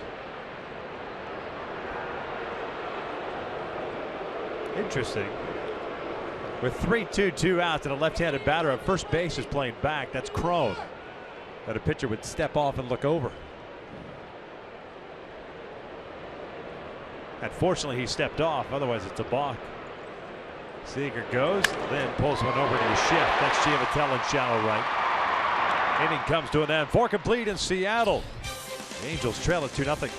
Interesting. With 3-2, 2 outs and a left-handed batter at first base is playing back. That's Crone. That a pitcher would step off and look over. Unfortunately, he stepped off. Otherwise, it's a balk. Seager goes, then pulls one over to the shift. That's Giavitello in shallow right. Inning comes to an end. 4 complete in Seattle. The Angels trail at 2-0.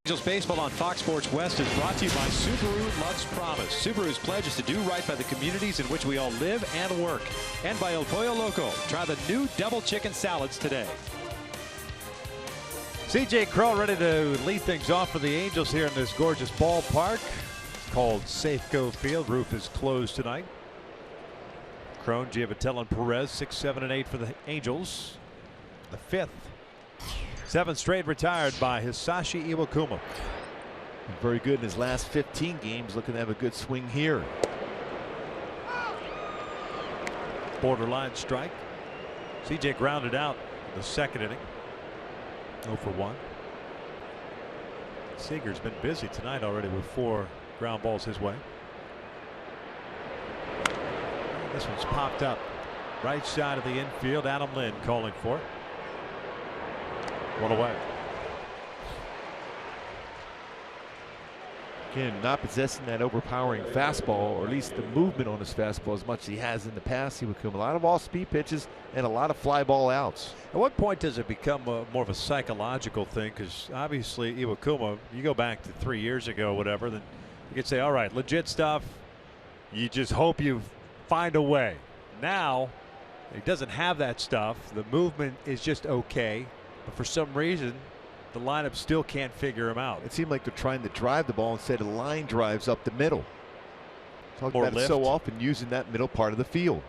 Angels baseball on Fox Sports West is brought to you by Subaru Love's Promise. Subaru's pledge is to do right by the communities in which we all live and work. And by El Pollo Loco. Try the new double chicken salads today. C.J. Crow ready to lead things off for the Angels here in this gorgeous ballpark. It's called Safeco Field. Roof is closed tonight. Crone, Giavitello, and Perez 6, 7, and 8 for the Angels. The 5th. 7 straight retired by Hisashi Iwakuma. Very good in his last 15 games. Looking to have a good swing here. Borderline strike. CJ grounded out in the 2nd inning. 0 for 1. Seager's been busy tonight already with 4 ground balls his way. This one's popped up. Right side of the infield. Adam Lynn calling for it. 1 away. Again, not possessing that overpowering fastball, or at least the movement on his fastball as much as he has in the past. He would come a lot of off-speed pitches and a lot of fly ball outs. At what point does it become more of a psychological thing? Because obviously Iwakuma, you go back to 3 years ago, whatever, then you could say, all right, legit stuff. You just hope you find a way. Now he doesn't have that stuff. The movement is just okay. But for some reason, the lineup still can't figure him out. It seemed like they're trying to drive the ball instead of line drives up the middle. Talk More about it so often, using that middle part of the field.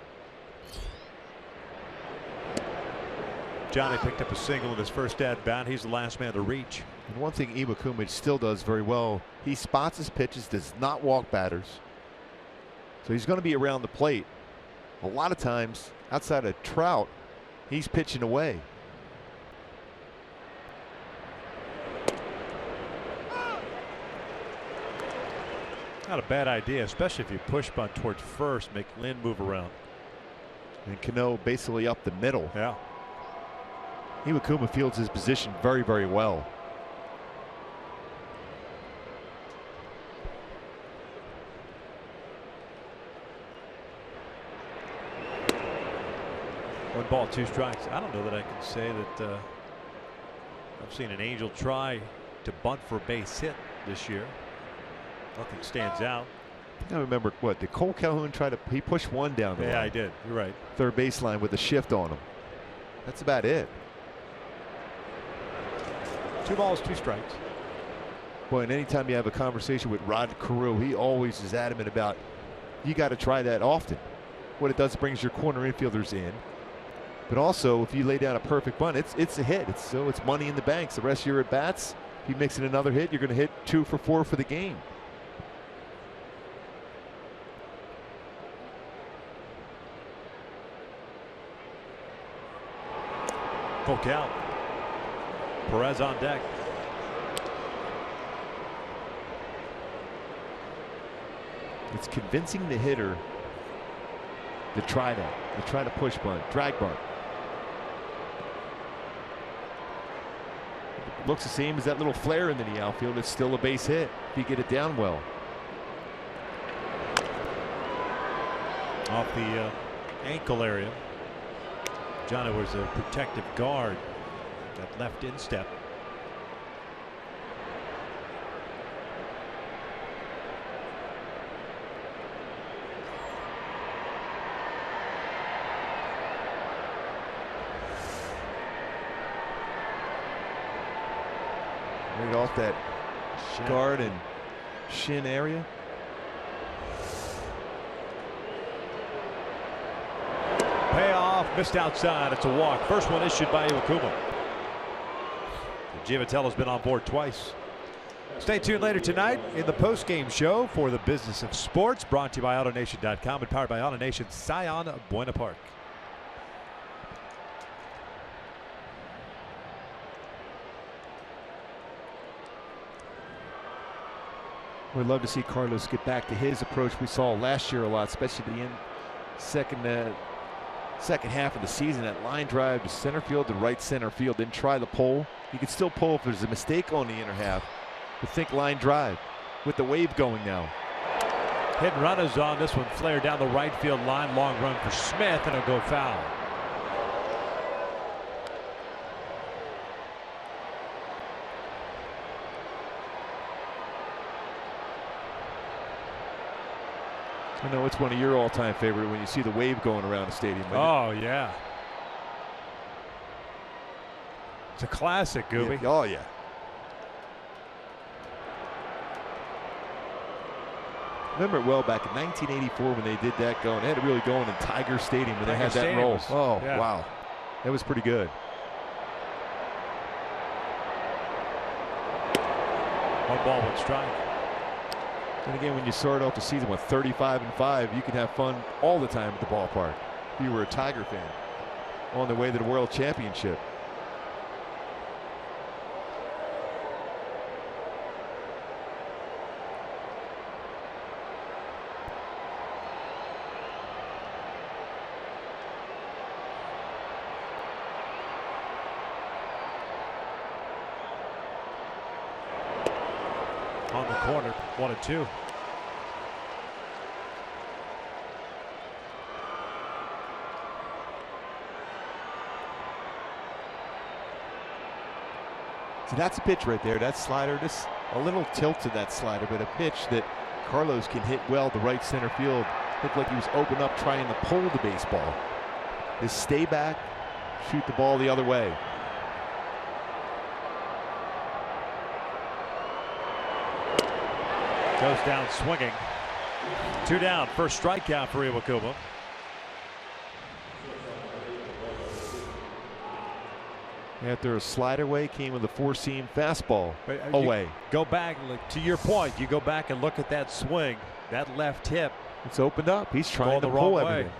Johnny picked up a single in his first at bat. He's the last man to reach. And one thing Iwakuma still does very well, he spots his pitches, does not walk batters. So he's going to be around the plate. A lot of times, outside of Trout, he's pitching away. Not a bad idea, especially if you push bunt towards first, make Lynn move around. And Cano basically up the middle. Yeah. Iwakuma fields his position very, very well. One ball, two strikes. I don't know that I can say that I've seen an Angel try to bunt for a base hit this year. Nothing stands out. I remember, what, did Cole Calhoun try to, he pushed one down the line. Yeah, I did. You're right. Third baseline with a shift on him. That's about it. 2 balls, 2 strikes. Boy, and anytime you have a conversation with Rod Carew, he always is adamant about, you got to try that often. What it does brings your corner infielders in. But also, if you lay down a perfect bunt, it's a hit. It's money in the bank. The rest of your at bats, if you mix in another hit, you're going to hit 2 for 4 for the game. Full count. Perez on deck. It's convincing the hitter to try that. To try to push bunt, drag bunt. Looks the same as that little flare in the outfield. It's still a base hit if you get it down well. Off the ankle area. Johnny was a protective guard. That left instep. Right off that guard and shin area. Payoff, missed outside. It's a walk. First one issued by Iwakuma. Giavatello's been on board twice. Stay tuned later tonight in the post-game show for the business of sports, brought to you by AutoNation.com and powered by AutoNation Scion Buena Park. We'd love to see Carlos get back to his approach we saw last year a lot, especially at the end, second half of the season. That line drive to center field, to right center field, didn't try the pull. You can still pull if there's a mistake on the inner half, but think line drive with the wave going now. Hit and run is on this one. Flare down the right field line. Long run for Smith, and it'll go foul. I know it's one of your all-time favorite when you see the wave going around the stadium. Oh, yeah. It's a classic, Gooby. Yeah. Oh, yeah. Remember it well back in 1984 when they did that going. They had it really going in Tiger Stadium when they had that roll. Oh, yeah. Wow. That was pretty good. One ball, one strike. And again, when you start off the season with 35-5, you can have fun all the time at the ballpark if you were a Tiger fan on the way to the World Championship. On the corner, 1-2. So that's a pitch right there. That slider, just a little tilt to that slider, but a pitch that Carlos can hit well to right center field. Looked like he was open up trying to pull the baseball. Just stay back, shoot the ball the other way. Goes down swinging. 2 down. First strikeout for Iwakuma. After a slider away, came with a four-seam fastball away. Go back to your point. You go back and look at that swing, that left hip. It's opened up. He's trying to the wrong pull way. everything.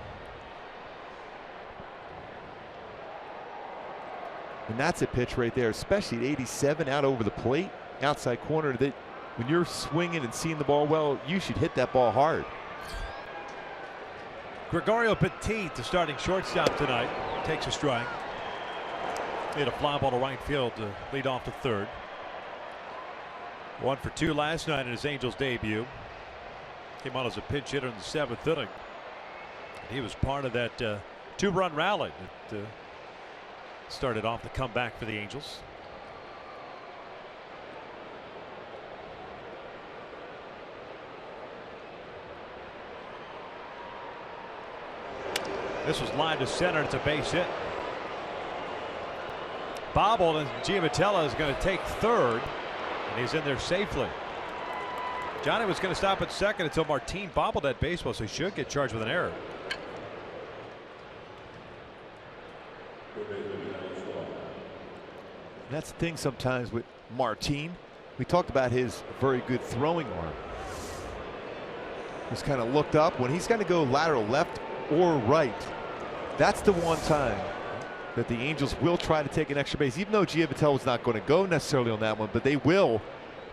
And that's a pitch right there, especially at 87 out over the plate, outside corner. That when you're swinging and seeing the ball well, you should hit that ball hard. Gregorio Petit, the starting shortstop tonight, takes a strike. He had a fly ball to right field to lead off to third. 1 for 2 last night in his Angels debut. Came on as a pinch hitter in the 7th inning. And he was part of that 2-run rally that started off the comeback for the Angels. This was lined to center. It's a base hit. Bobbled, and Giamatella is going to take third, and he's in there safely. Johnny was going to stop at second until Martin bobbled that baseball, so he should get charged with an error. That's the thing sometimes with Martin. We talked about his very good throwing arm. He's kind of looked up. When he's got to go lateral left or right, that's the one time that the Angels will try to take an extra base, even though Giamatella was not going to go necessarily on that one, but they will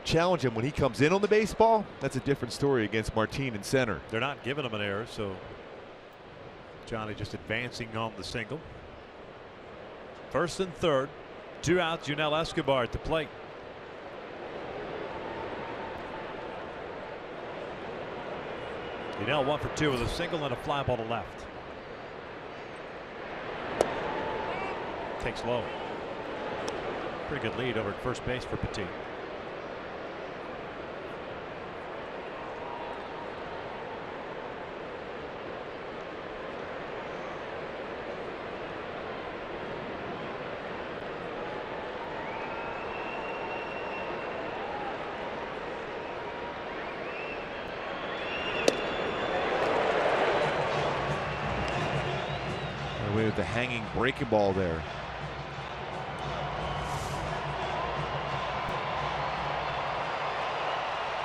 challenge him when he comes in on the baseball. That's a different story against Martin in center. They're not giving him an error, so Johnny just advancing on the single. First and third, 2 outs. Junel Escobar at the plate. Junel 1 for 2 with a single and a fly ball to left. Takes low. Pretty good lead over at first base for Petit. With the hanging breaking ball there.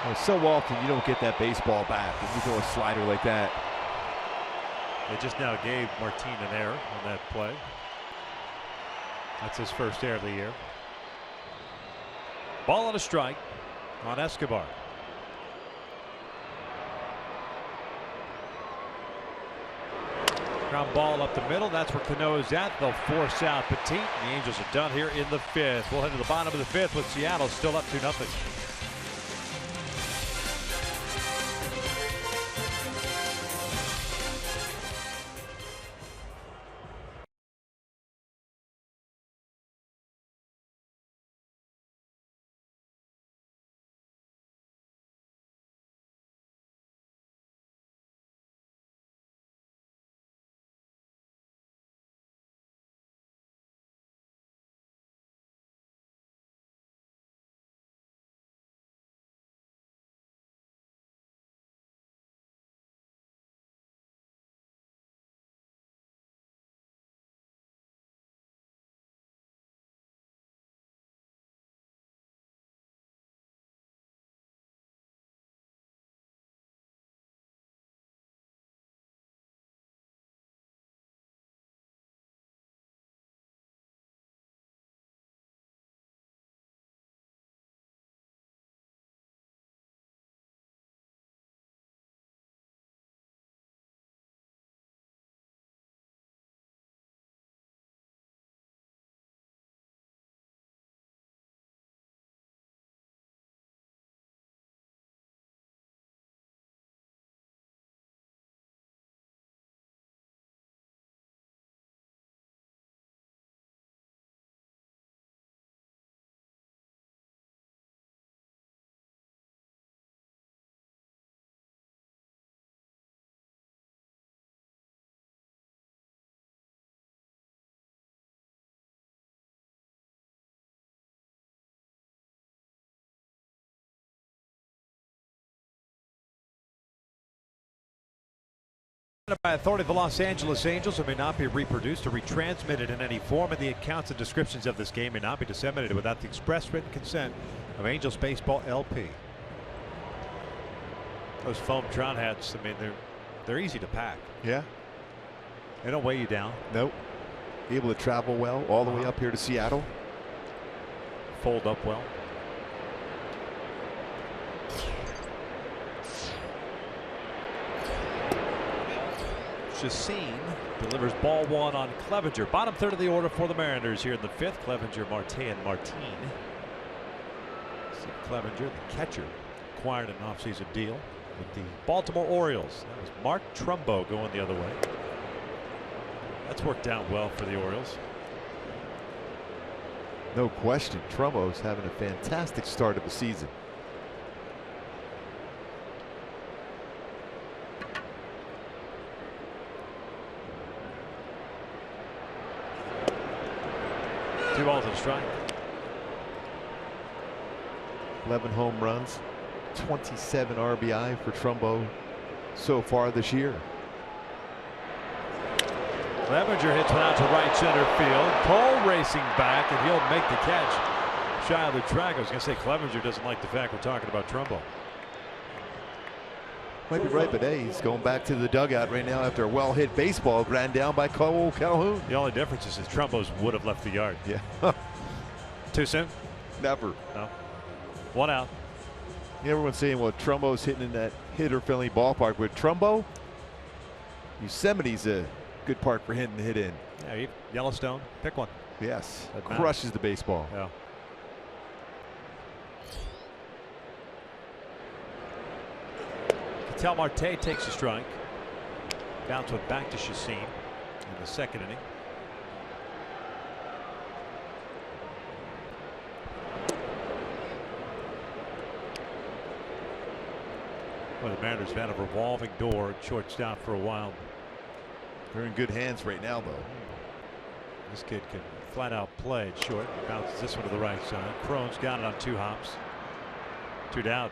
Well, so often you don't get that baseball back when you throw a slider like that. They just now gave Martin an error on that play. That's his first error of the year. Ball on a strike on Escobar. Ground ball up the middle. That's where Cano is at. They'll force out Petit. The Angels are done here in the 5th. We'll head to the bottom of the 5th with Seattle still up 2-0. By authority of the Los Angeles Angels, it may not be reproduced or retransmitted in any form, and the accounts and descriptions of this game may not be disseminated without the express written consent of Angels Baseball LP. Those foam trout hats, I mean, they're easy to pack. Yeah. They don't weigh you down. Nope. Be able to travel well all the way up here to Seattle. Fold up well. Chacin delivers ball one on Clevenger. Bottom third of the order for the Mariners here in the fifth. Clevenger, Marte, and Martin. Sid Clevenger, the catcher, acquired an offseason deal with the Baltimore Orioles. That was Mark Trumbo going the other way. That's worked out well for the Orioles. No question. Trumbo's having a fantastic start of the season. Two balls and a strike. 11 home runs, 27 RBI for Trumbo so far this year. Clevenger hits one out to right center field. Cole racing back, and he'll make the catch shy of the track. I was going to say Clevenger doesn't like the fact we're talking about Trumbo. Might be right, but hey, he's going back to the dugout right now after a well-hit baseball ran down by Cole Calhoun. The only difference is his Trumbo's would have left the yard. Yeah. Too soon? Never. No. One out. Everyone's saying, well, Trumbo's hitting in that hitter-friendly ballpark. With Trumbo, Yosemite's a good park for him to hit in. Yeah, Yellowstone, pick one. Yes, crushes the baseball. Yeah. Ketel Marte takes a strike. Bounce one back to Chacin in the second inning. Well, the Mariners have had a revolving door at shortstop for a while. They're in good hands right now, though. This kid can flat out play it short. Bounces this one to the right side. Crone's got it on two hops. Two down.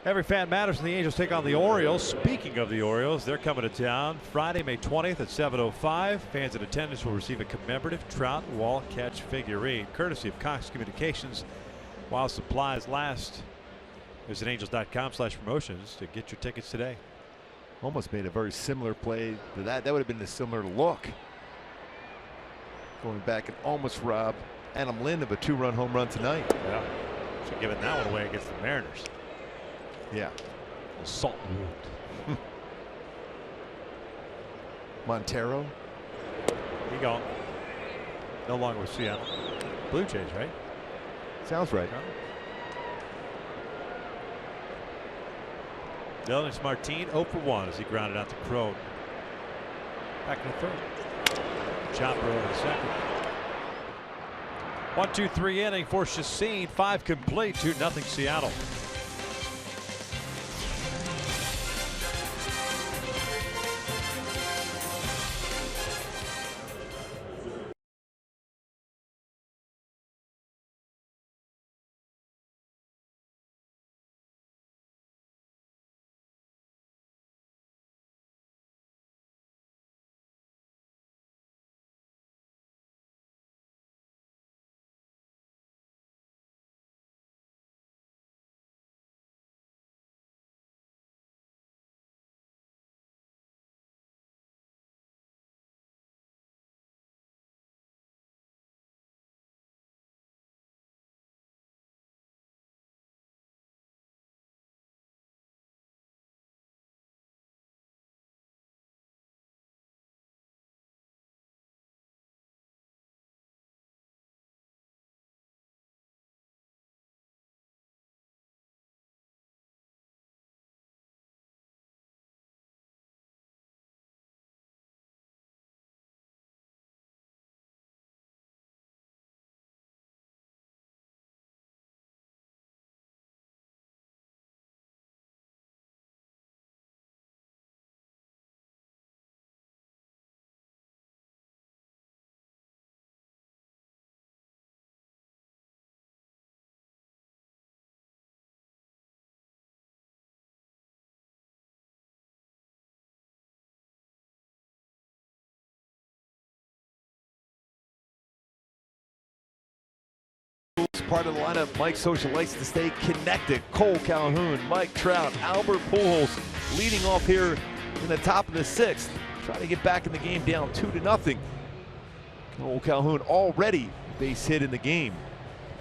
Every fan matters, and the Angels take on the Orioles. Speaking of the Orioles, they're coming to town Friday, May 20th at 7:05. Fans in attendance will receive a commemorative trout wall catch figurine, courtesy of Cox Communications, while supplies last. Visit angels.com/promotions to get your tickets today. Almost made a very similar play to that. That would have been a similar look. Going back and almost robbed Adam Lind of a two-run home run tonight. Yeah. Should have given that one away against the Mariners. Yeah. The salt wound. Montero. He gone. No longer with Seattle. Blue Jays, right? Sounds right. Dylan Martin 0 for 1 as he grounded out to Crone. Back in the third. Chopper over the second. 1-2-3 inning for Chacin. 5 complete. 2-0 Seattle. part of the lineup Mike Social likes to stay connected. Cole Calhoun, Mike Trout, Albert Pujols leading off here in the top of the 6th. Trying to get back in the game down 2-0. Cole Calhoun already base hit in the game.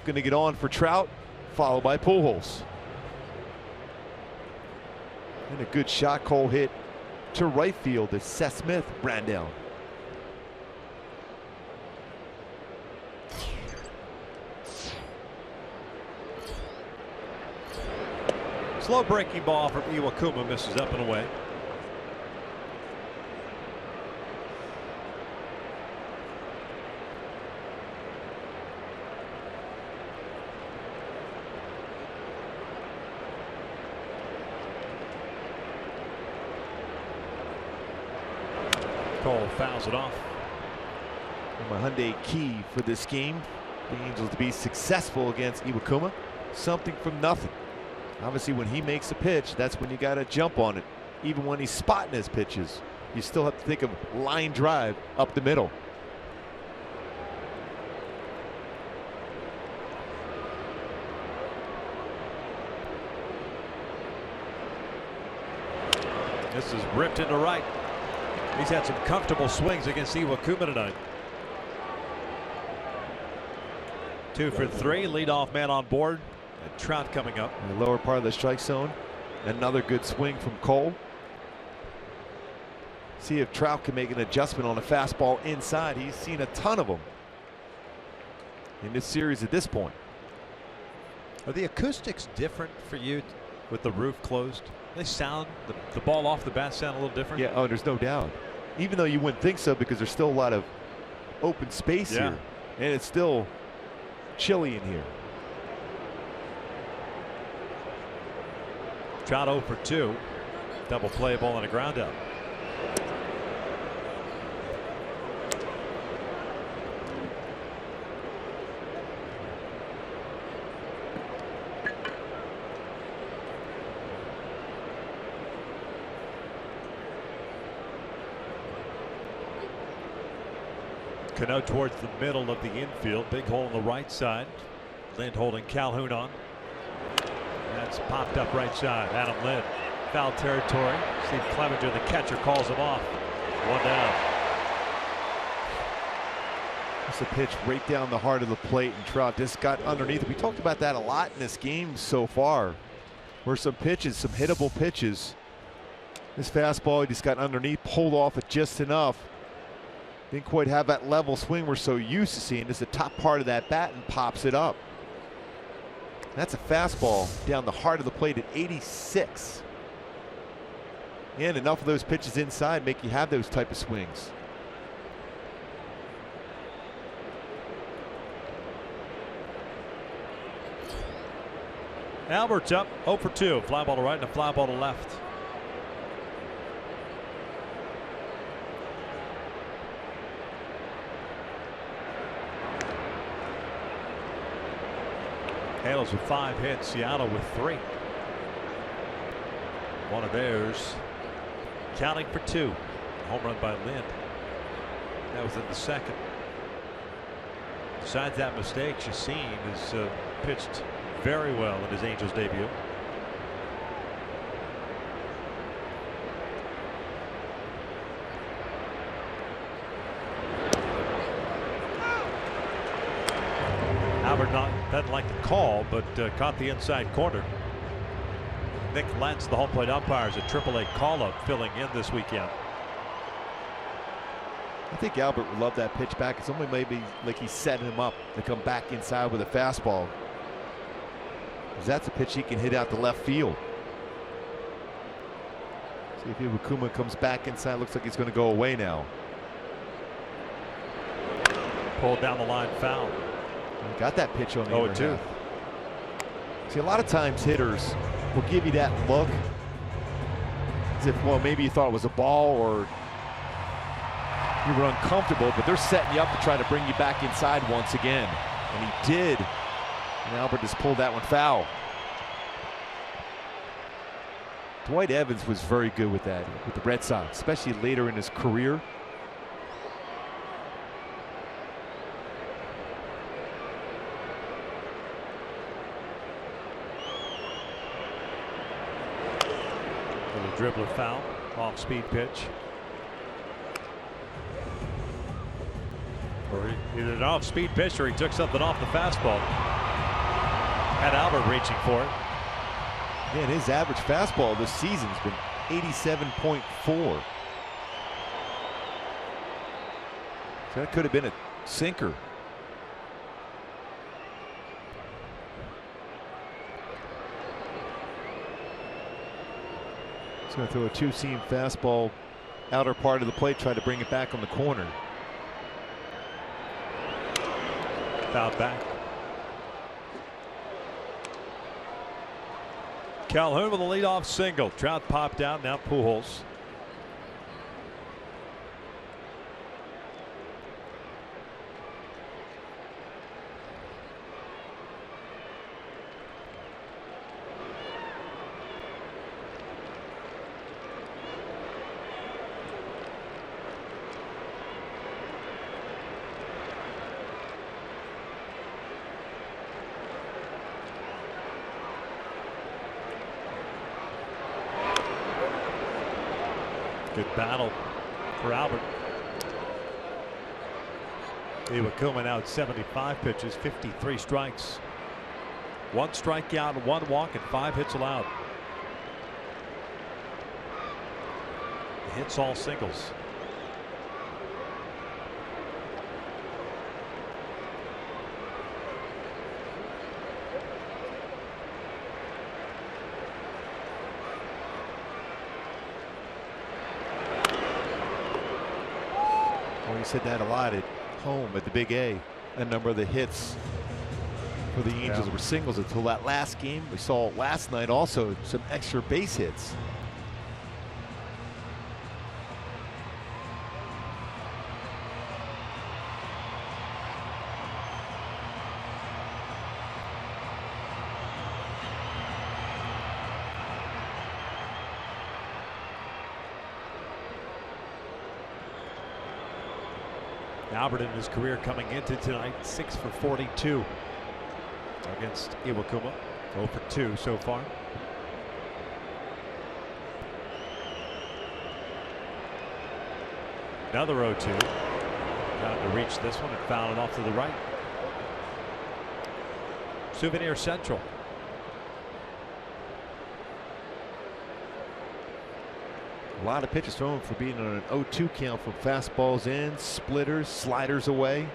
Going to get on for Trout, followed by Pujols. And a good shot Cole hit to right field as Seth Smith ran down. Slow breaking ball from Iwakuma, misses up and away. Cole fouls it off. And my Hyundai key for this game, the Angels to be successful against Iwakuma, something from nothing. Obviously, when he makes a pitch, that's when you got to jump on it. Even when he's spotting his pitches, you still have to think of line drive up the middle. This is ripped into right. He's had some comfortable swings against Iwakuma tonight. 2 for 3, leadoff man on board. And Trout coming up. In the lower part of the strike zone. Another good swing from Cole. See if Trout can make an adjustment on a fastball inside. He's seen a ton of them in this series at this point. Are the acoustics different for you with the roof closed? They sound, the ball off the bat sound a little different? Yeah, oh, there's no doubt. Even though you wouldn't think so, because there's still a lot of open space here. And it's still chilly in here. Trout 0 for 2. Double play ball and a ground out. Cano towards the middle of the infield. Big hole on the right side. Lind holding Calhoun on. That's popped up right side. Adam Lind. Foul territory. Steve Clevenger, the catcher, calls him off. 1 down. It's a pitch right down the heart of the plate, and Trout just got underneath. We talked about that a lot in this game so far. Where some pitches, some hittable pitches. This fastball, he just got underneath, pulled off it just enough. Didn't quite have that level swing we're so used to seeing. This is the top part of that bat and pops it up. That's a fastball down the heart of the plate at 86. And enough of those pitches inside make you have those type of swings. Albert's up 0 for 2. Fly ball to right and a fly ball to left. Halos with 5 hits, Seattle with 3. One of theirs counting for 2. Home run by Lind. That was in the 2nd. Besides that mistake, Chacin has pitched very well in his Angels debut. Albert doesn't like the call, but caught the inside corner. Nick Lentz, the home plate umpire, is a AAA call-up filling in this weekend. I think Albert would love that pitch back. It's only maybe like he's setting him up to come back inside with a fastball. Because that's a pitch he can hit out to left field. See if Iwakuma comes back inside. Looks like he's going to go away now. Pulled down the line, foul. He got that pitch on the 0-2. half. See, a lot of times hitters will give you that look as if, well, maybe you thought it was a ball or you were uncomfortable, but they're setting you up to try to bring you back inside once again. And he did. And Albert just pulled that one foul. Dwight Evans was very good with that, with the Red Sox, especially later in his career. The dribbler foul, off-speed pitch. Or either an off-speed pitch or he took something off the fastball. Had Albert reaching for it. Yeah, and his average fastball this season's been 87.4. So that could have been a sinker. He's going to throw a two-seam fastball outer part of the plate, try to bring it back on the corner. Fouled back. Calhoun with a leadoff single. Trout popped out. Now Pujols. Good battle for Albert. Iwakuma out 75 pitches, 53 strikes. 1 strikeout, 1 walk, and 5 hits allowed. Hits all singles. We said that a lot at home at the Big A. A number of the hits for the Angels were singles until that last game. We saw last night also some extra base hits. Albert in his career coming into tonight 6 for 42 against Iwakuma. 0 for 2 so far. Another 0-2. Trying to reach this one and foul it off to the right. Souvenir Central. A lot of pitches thrown for being on an 0-2 count from fastballs in, splitters, sliders away.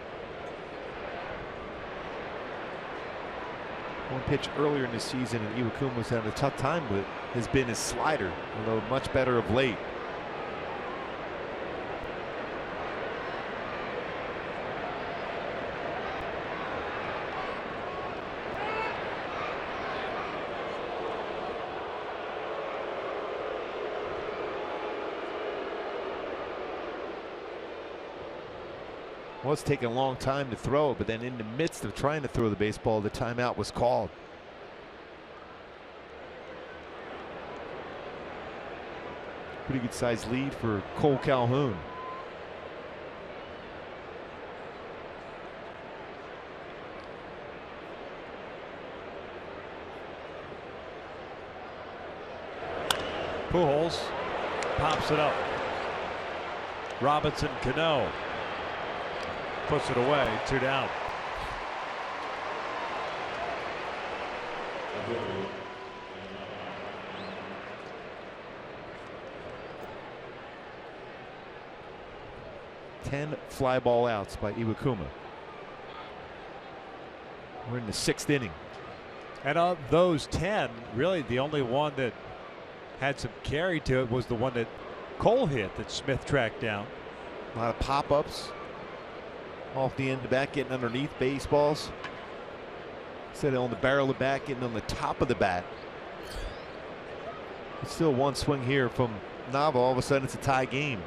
One pitch earlier in the season and Iwakuma was having a tough time with has been his slider, although much better of late. Well, it's taken a long time to throw it, but then in the midst of trying to throw the baseball, the timeout was called. Pretty good sized lead for Cole Calhoun. Pujols pops it up. Robinson Cano puts it away. 2 down. Ten fly ball outs by Iwakuma. We're in the 6th inning. And of those 10, really the only one that had some carry to it was the one that Cole hit that Smith tracked down. A lot of pop-ups off the end of the bat, getting underneath baseballs. Instead of on the barrel of the bat, getting on the top of the bat. It's still one swing here from Nava. All of a sudden it's a tie game.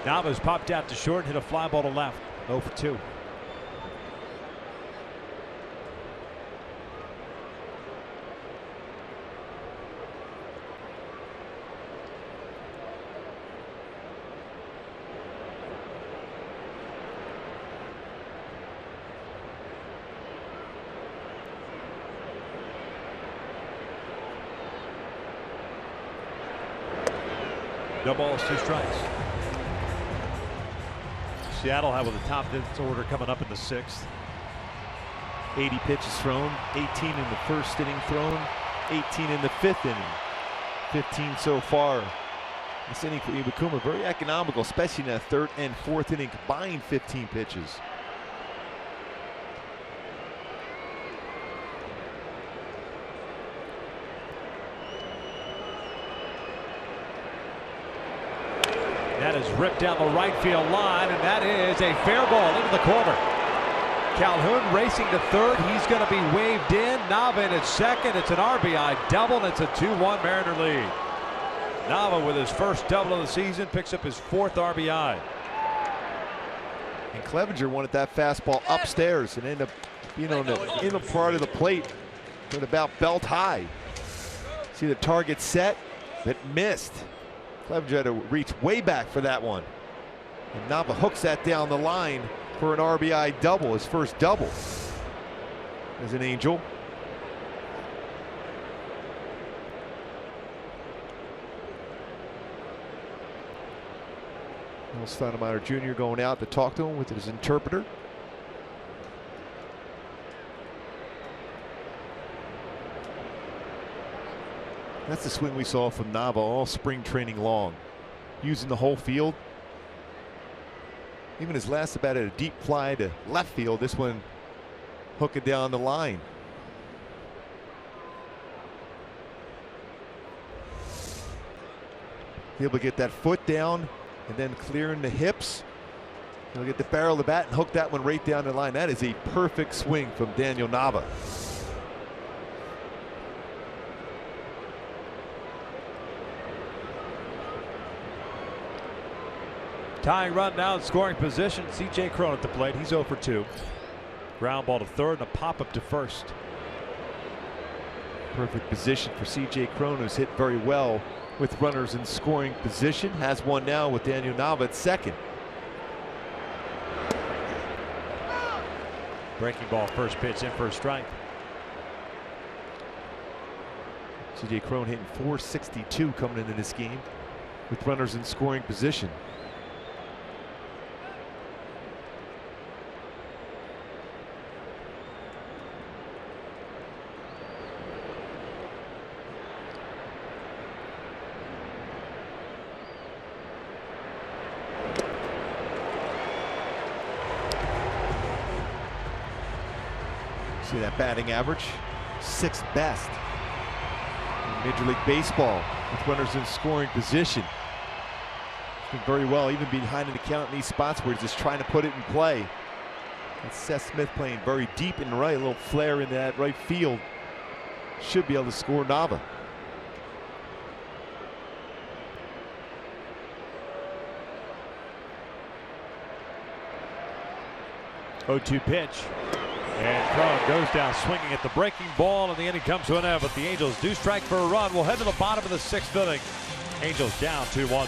Nava's popped out to short, hit a fly ball to left. 0 for 2. No balls, 2 strikes. Seattle have with the top of its order coming up in the 6th. 80 pitches thrown, 18 in the first inning thrown, 18 in the 5th inning, 15 so far. This inning for Iwakuma, very economical, especially in that 3rd and 4th inning, combined 15 pitches. That is ripped down the right field line, and that is a fair ball into the corner. Calhoun racing to 3rd. He's going to be waved in. Nava in at 2nd. It's an RBI double, and it's a 2-1 Mariner lead. Nava with his first double of the season picks up his 4th RBI. And Clevenger wanted that fastball upstairs and ended up being on the inner part of the plate at about belt high. See the target set, but missed. Clevenger had to reach way back for that one. And Nava hooks that down the line for an RBI double, his first double as an Angel. Stoudemire Jr. going out to talk to him with his interpreter. That's the swing we saw from Nava all spring training long, using the whole field. Even his last at bat, a deep fly to left field. This one hook it down the line. Be able to get that foot down and then clearing the hips. He'll get the barrel of the bat and hook that one right down the line. That is a perfect swing from Daniel Nava. Tying run now in scoring position. C.J. Cron at the plate. He's 0 for 2. Ground ball to 3rd and a pop up to 1st. Perfect position for C.J. Cron, who's hit very well with runners in scoring position. Has one now with Daniel Nava at 2nd. Breaking ball, first pitch in for a strike. C.J. Cron hitting .462 coming into this game with runners in scoring position. See that batting average, 6th best in Major League Baseball with runners in scoring position. He's been very well, even behind the count in these spots where he's just trying to put it in play. That's Seth Smith playing very deep in right, a little flare in that right field. Should be able to score Nava. Oh-2 pitch. And Cron goes down swinging at the breaking ball, and the inning comes to an end. But the Angels do strike for a run. We'll head to the bottom of the 6th inning. Angels down 2-1.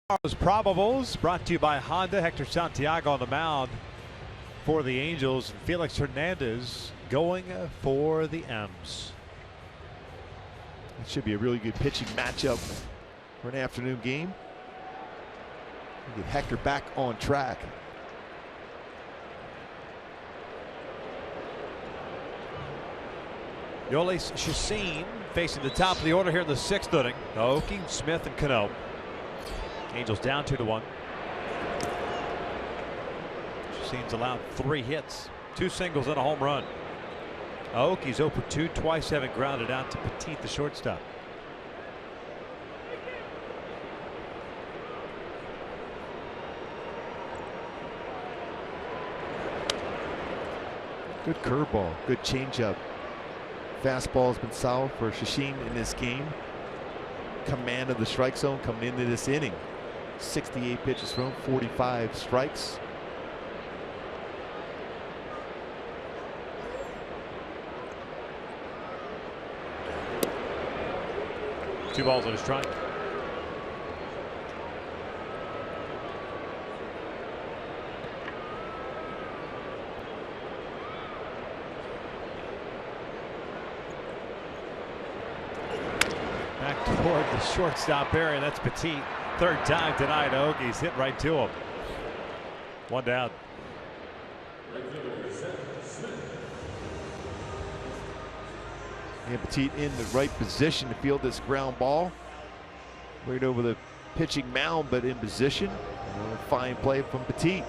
Tomorrow's probables brought to you by Honda. Hector Santiago on the mound for the Angels. Felix Hernandez going for the M's. It should be a really good pitching matchup for an afternoon game. Get Hector back on track. Yolis Chacin facing the top of the order here in the 6th inning. Aoki, Smith, and Cano. Angels down 2-1. Chacin's allowed 3 hits, 2 singles and a home run. Aoki's 0 for 2, twice having grounded out to Petit, the shortstop. Good curveball, good changeup. Fastball has been solid for Chacin in this game. Command of the strike zone coming into this inning. 68 pitches thrown, 45 strikes. Two balls on a strike. Back toward the shortstop area. That's Petit. 3rd time tonight. Aoki's hit right to him. 1 down. And Petit in the right position to field this ground ball. Right over the pitching mound, but in position. Another fine play from Petit.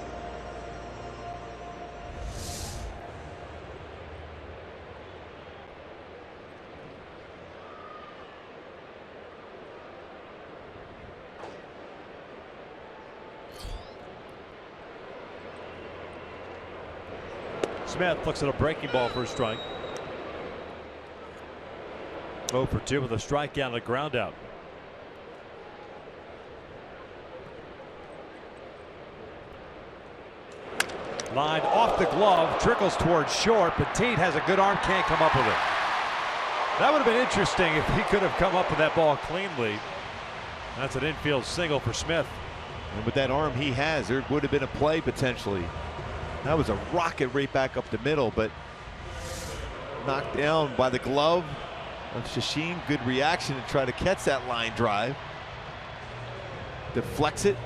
Smith looks at a breaking ball for a strike. 0 for 2 with a strikeout and a ground out. Line off the glove, trickles towards short. Petit has a good arm, can't come up with it. That would have been interesting if he could have come up with that ball cleanly. That's an infield single for Smith. And with that arm he has, there would have been a play potentially. That was a rocket right back up the middle, but knocked down by the glove of Chacin. Good reaction to try to catch that line drive. Deflects it.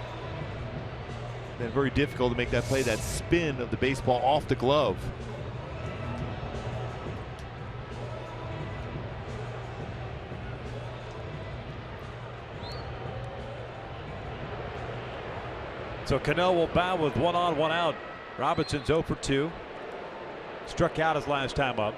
Then very difficult to make that play, that spin of the baseball off the glove. So Cano will bow with 1 on, 1 out. Robinson's 0 for 2. Struck out his last time up.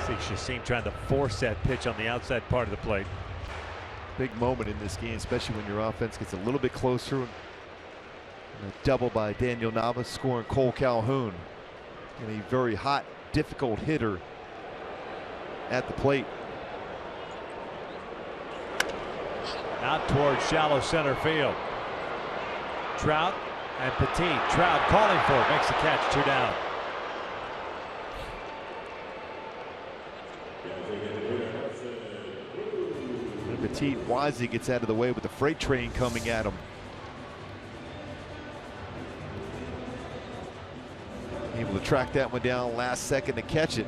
See Chacin trying to force that pitch on the outside part of the plate. Big moment in this game, especially when your offense gets a little bit closer. And a double by Daniel Navas scoring Cole Calhoun. And a very hot, difficult hitter at the plate. Out towards shallow center field. Trout and Petit. Trout calling for it, makes the catch, 2 down. And Petit wisely gets out of the way with the freight train coming at him. Able to track that one down last second to catch it.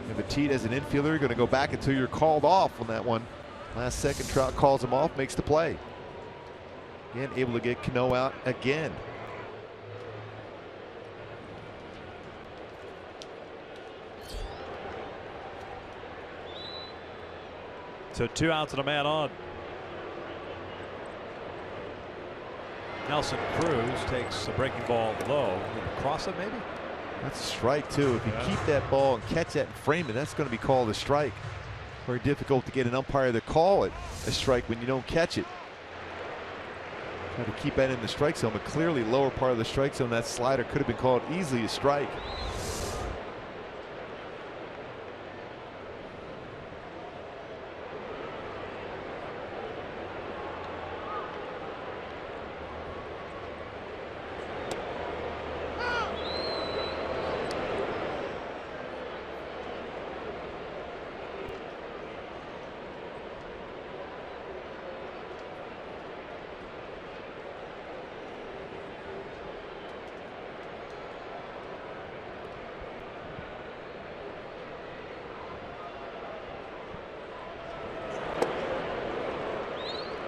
And Petit as an infielder going to go back until you're called off on that one. Last second, Trout calls him off, makes the play. Again, able to get Cano out again. So 2 outs and a man on. Nelson Cruz takes the breaking ball low. Cross it maybe? That's a strike too. If you keep that ball and catch that and frame it, that's going to be called a strike. Very difficult to get an umpire to call it a strike when you don't catch it. Try to keep that in the strike zone, but clearly lower part of the strike zone, that slider could have been called easily a strike.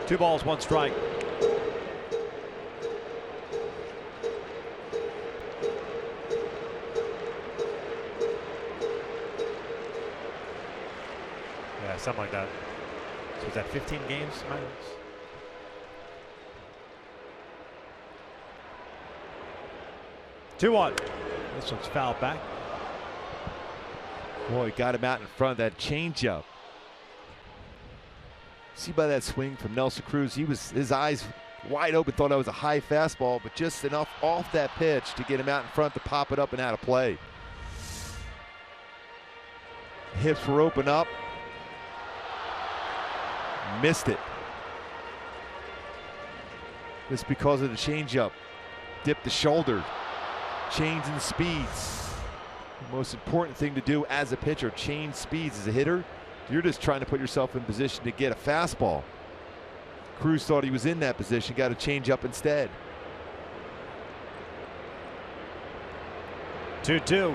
2 balls, 1 strike. Yeah, something like that. So is that 15 games? 2-1. This one's fouled back. Boy, got him out in front of that changeup. See by that swing from Nelson Cruz, his eyes wide open, thought that was a high fastball, but just enough off that pitch to get him out in front to pop it up and out of play. Hips were open up. Missed it. Just because of the changeup. Dipped the shoulder. Change in speeds. The most important thing to do as a pitcher, change speeds. As a hitter, you're just trying to put yourself in position to get a fastball. Cruz thought he was in that position, got a change up instead. 2-2.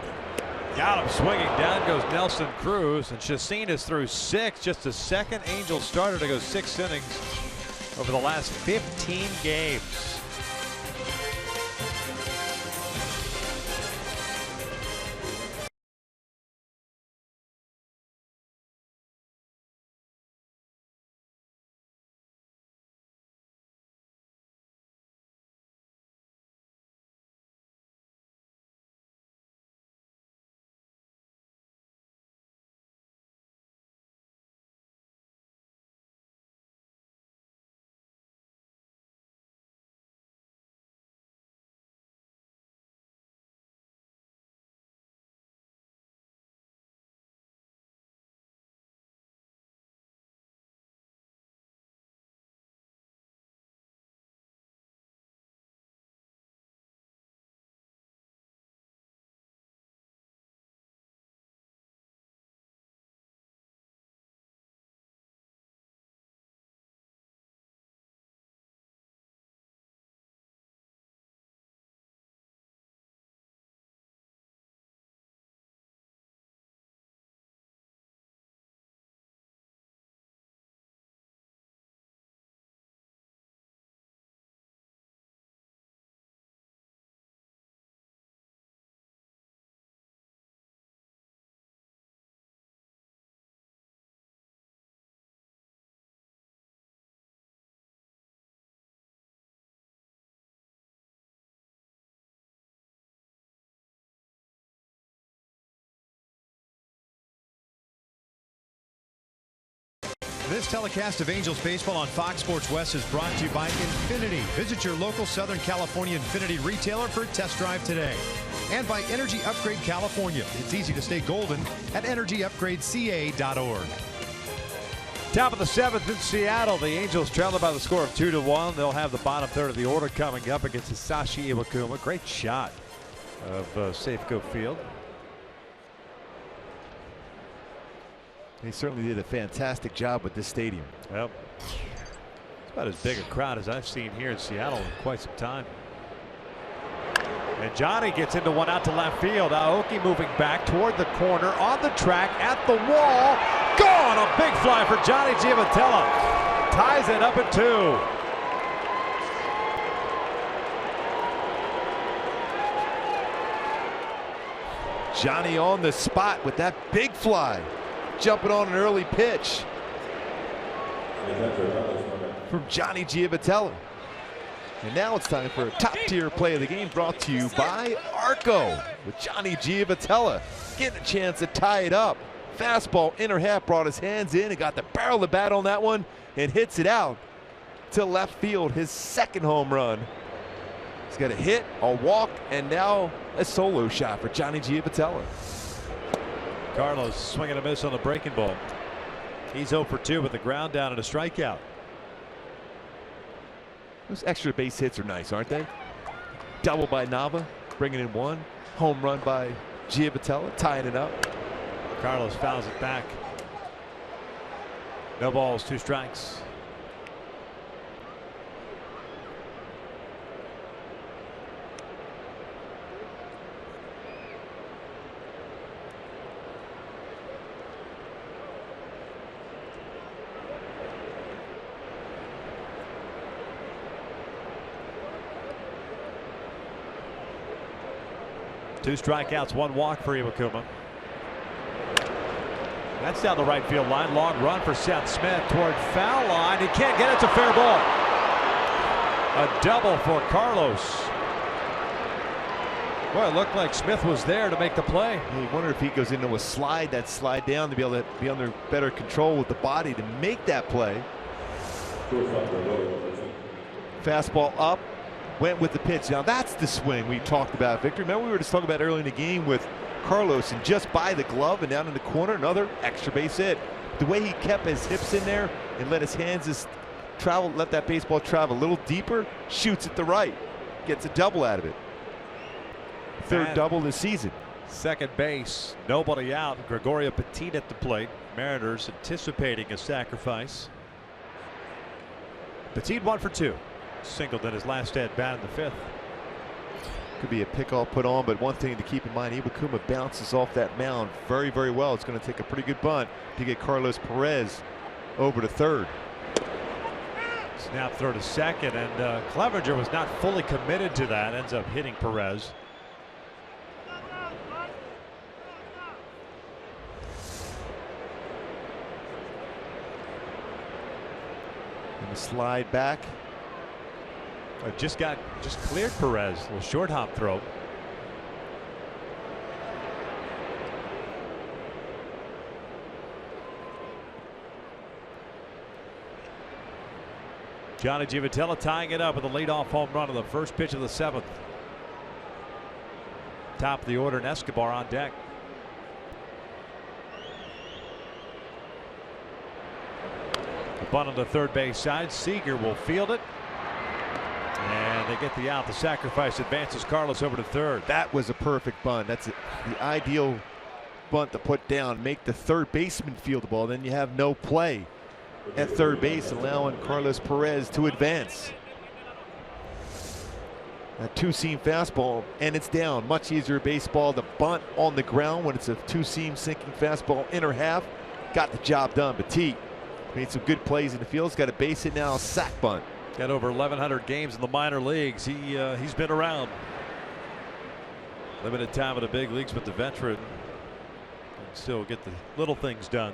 Got him swinging. Down goes Nelson Cruz, and Chacina's through 6. Just the second Angel starter to go 6 innings over the last 15 games. This telecast of Angels baseball on Fox Sports West is brought to you by Infinity. Visit your local Southern California Infinity retailer for a test drive today. And by Energy Upgrade California. It's easy to stay golden at energyupgradeca.org. Top of the 7th in Seattle. The Angels trailing by the score of 2-1. They'll have the bottom third of the order coming up against Hisashi Iwakuma. Great shot of Safeco Field. They certainly did a fantastic job with this stadium. Well, it's about as big a crowd as I've seen here in Seattle in quite some time. And Johnny gets into one out to left field. Aoki moving back toward the corner, on the track, at the wall. Gone! A big fly for Johnny Giavotella. Ties it up at 2. Johnny on the spot with that big fly. Jumping on an early pitch from Johnny Giavotella. And now it's time for a top-tier play of the game brought to you by Arco with Johnny Giavotella getting a chance to tie it up. Fastball inner half, brought his hands in and got the barrel of the bat on that one and hits it out to left field. His second home run. He's got a hit, a walk, and now a solo shot for Johnny Giavotella. Carlos swinging a miss on the breaking ball. He's 0 for 2 with the ground down and a strikeout. Those extra base hits are nice, aren't they? Double by Nava, bringing in 1. Home run by Giavotella, tying it up. Carlos fouls it back. No balls, 2 strikes. 2 strikeouts, 1 walk for Iwakuma. That's down the right field line. Long run for Seth Smith toward foul line. He can't get it. It's a fair ball. A double for Carlos. Boy, it looked like Smith was there to make the play. You wonder if he goes into a slide, that slide down, to be able to be under better control with the body to make that play. Fastball up, went with the pitch. Now that's the swing we talked about, Victor. Remember we were just talking about early in the game with Carlos, and just by the glove and down in the corner, another extra base hit. The way he kept his hips in there and let his hands just travel, let that baseball travel a little deeper, shoots at the right, gets a double out of it. Third double this season. Second base, nobody out. Gregorio Petit at the plate. Mariners anticipating a sacrifice. Petit 1 for 2. Singled in his last at bat in the 5th. Could be a pickoff put on, but one thing to keep in mind, Iwakuma bounces off that mound very, very well. It's going to take a pretty good bunt to get Carlos Perez over to third. Snap throw to second, and Clevenger was not fully committed to that. Ends up hitting Perez. And the slide back. Just cleared Perez. A little short hop throw. Johnny Givatella tying it up with a leadoff home run on the first pitch of the 7th. Top of the order, and Escobar on deck. The bunt on the third base side. Seager will field it. And they get the out. The sacrifice advances Carlos over to third. That was a perfect bunt. That's the ideal bunt to put down. Make the third baseman field the ball. Then you have no play at third base, allowing Carlos Perez to advance. A 2-seam fastball, and it's down. Much easier baseball to bunt on the ground when it's a 2-seam sinking fastball, inner half. Got the job done. Petit made some good plays in the field. He's got a base hit now, sac bunt. Got over 1,100 games in the minor leagues. He's been around. Limited time in the big leagues, but the veteran can still get the little things done.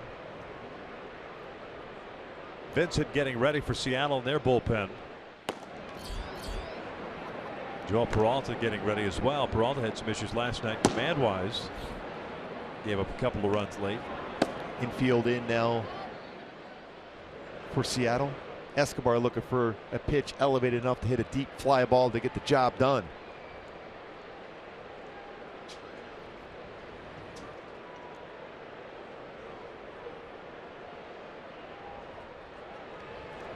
Vincent getting ready for Seattle in their bullpen. Joel Peralta getting ready as well. Peralta had some issues last night command-wise. Gave up a couple of runs late. Infield in now for Seattle. Escobar looking for a pitch elevated enough to hit a deep fly ball to get the job done.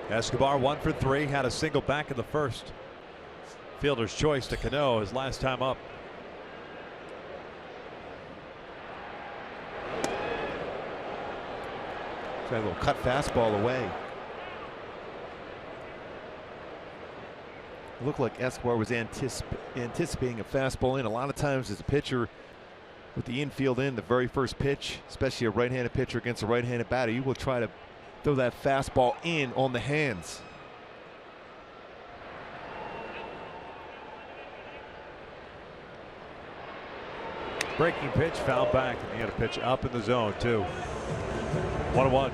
Escobar 1 for 3, had a single back in the first. Fielder's choice to Cano his last time up. Try a little cut fastball away. It looked like Escobar was anticipating a fastball in. A lot of times as a pitcher with the infield in, the very first pitch, especially a right-handed pitcher against a right-handed batter, you will try to throw that fastball in on the hands. Breaking pitch, foul back, and he had a pitch up in the zone too. 1-1.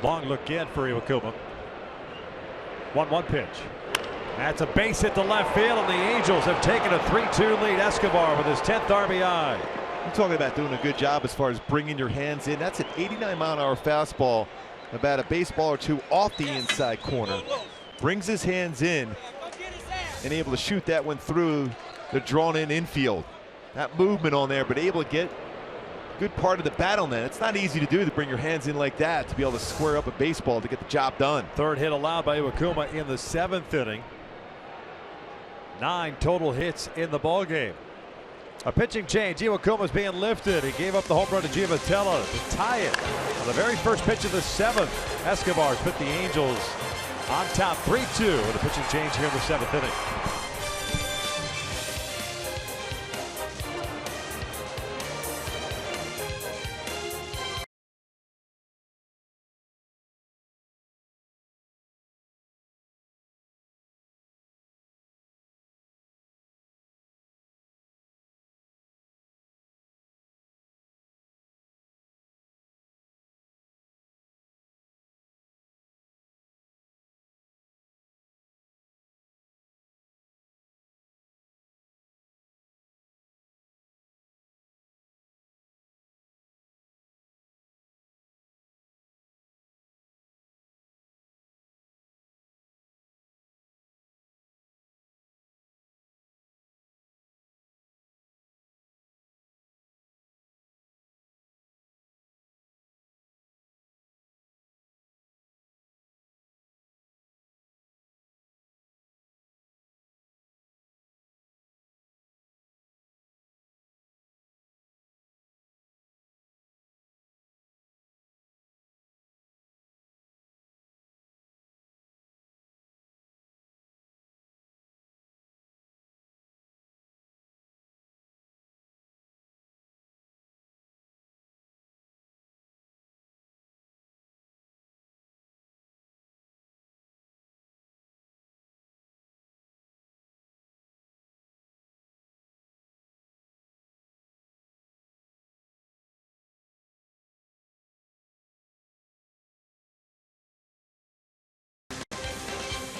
Long look in for Iwakuma. 1-1 pitch. That's a base hit to left field, and the Angels have taken a 3-2 lead. Escobar with his 10th RBI. You're talking about doing a good job as far as bringing your hands in. That's an 89-mile-an-hour fastball, about a baseball or two off the inside corner. Brings his hands in and able to shoot that one through the drawn-in infield. That movement on there, but able to get good part of the bat on that. It's not easy to do, to bring your hands in like that, to be able to square up a baseball to get the job done. Third hit allowed by Iwakuma in the 7th inning. 9 total hits in the ballgame. A pitching change. Iwakuma's being lifted. He gave up the home run to Giamatella to tie it. On the very first pitch of the 7th, Escobar's put the Angels on top 3-2 with a pitching change here in the 7th inning.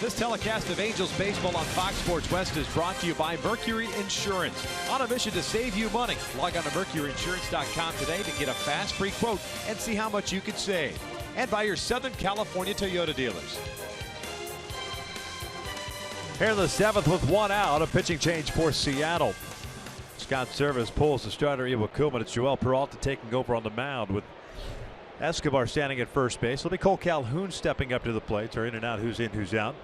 This telecast of Angels baseball on Fox Sports West is brought to you by Mercury Insurance. On a mission to save you money, log on to MercuryInsurance.com today to get a fast, free quote and see how much you could save. And by your Southern California Toyota dealers. Here in the 7th with 1 out, a pitching change for Seattle. Scott Service pulls the starter Iwakuma. It's Joel Peralta taking over on the mound with Escobar standing at first base. It'll be Cole Calhoun stepping up to the plate. They're in and out, who's in, who's out.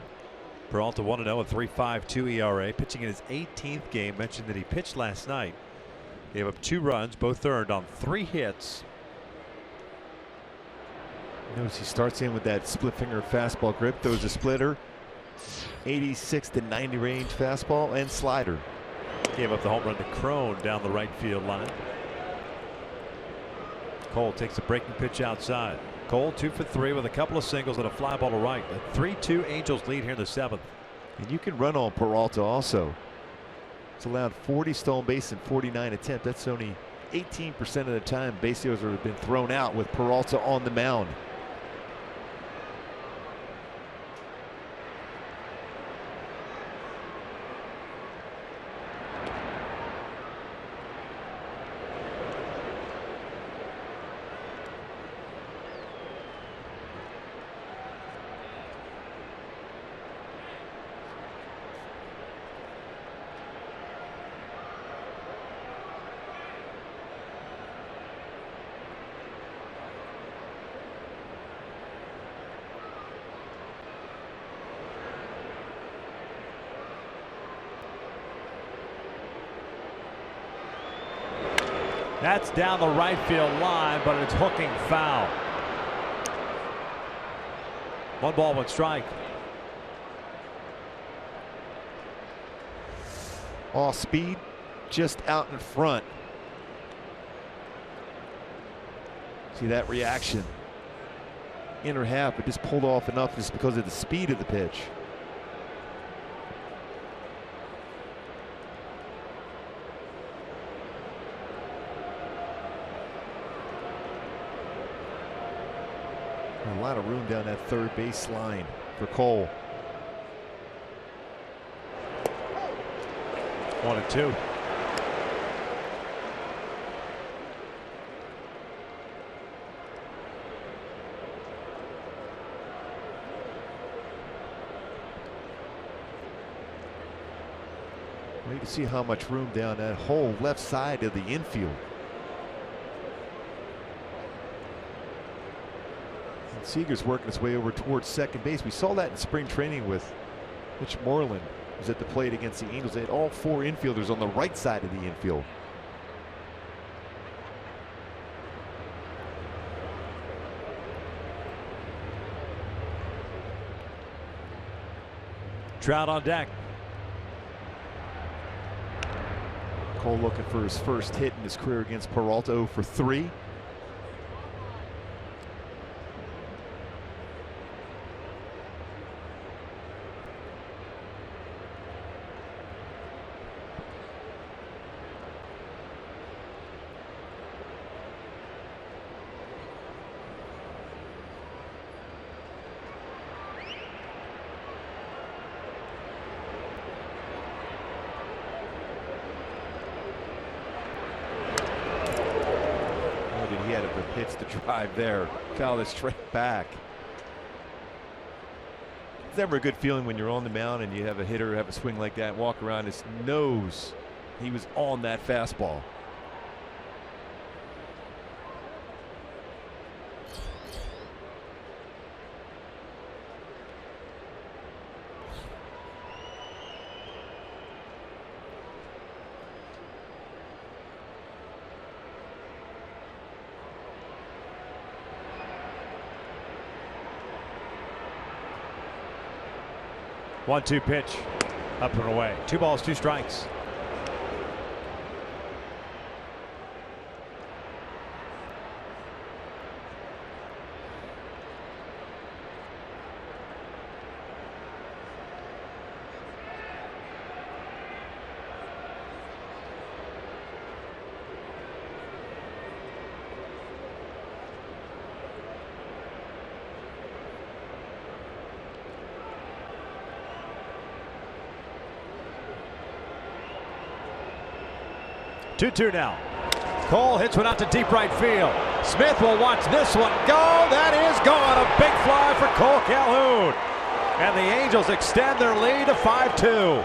Peralta 1-0, a 3.52 ERA, pitching in his 18th game. Mentioned that he pitched last night. Gave up 2 runs, both earned on 3 hits. Notice he starts in with that split finger fastball grip, throws a splitter, 86 to 90 range fastball and slider. Gave up the home run to Crone down the right field line. Cole takes a breaking pitch outside. Cole 2 for 3 with a couple of singles and a fly ball to right. A 3-2 Angels lead here in the 7th. And you can run on Peralta also. It's allowed 40 stolen bases and 49 attempts. That's only 18% of the time base stealers have been thrown out with Peralta on the mound. That's down the right field line, but it's hooking foul. 1 ball, 1 strike. Off speed, just out in front. See that reaction. Inner half, but just pulled off enough just because of the speed of the pitch. A lot of room down that third base line for Cole. 1-2. Well, you can see how much room down that whole left side of the infield. Seager's working his way over towards second base. We saw that in spring training with Mitch Moreland. was at the plate against the Angels. They had all 4 infielders on the right side of the infield. Trout on deck. Cole looking for his first hit in his career against Peralta, 0 for 3. He had a good hits to drive there. Fouled it straight back. It's never a good feeling when you're on the mound and you have a hitter have a swing like that and walk around. His nose, he was on that fastball. One-two pitch, up and away. 2 balls, 2 strikes. Two now. Cole hits one out to deep right field. Smith will watch this one go. That is gone. A big fly for Cole Calhoun. And the Angels extend their lead to 5-2.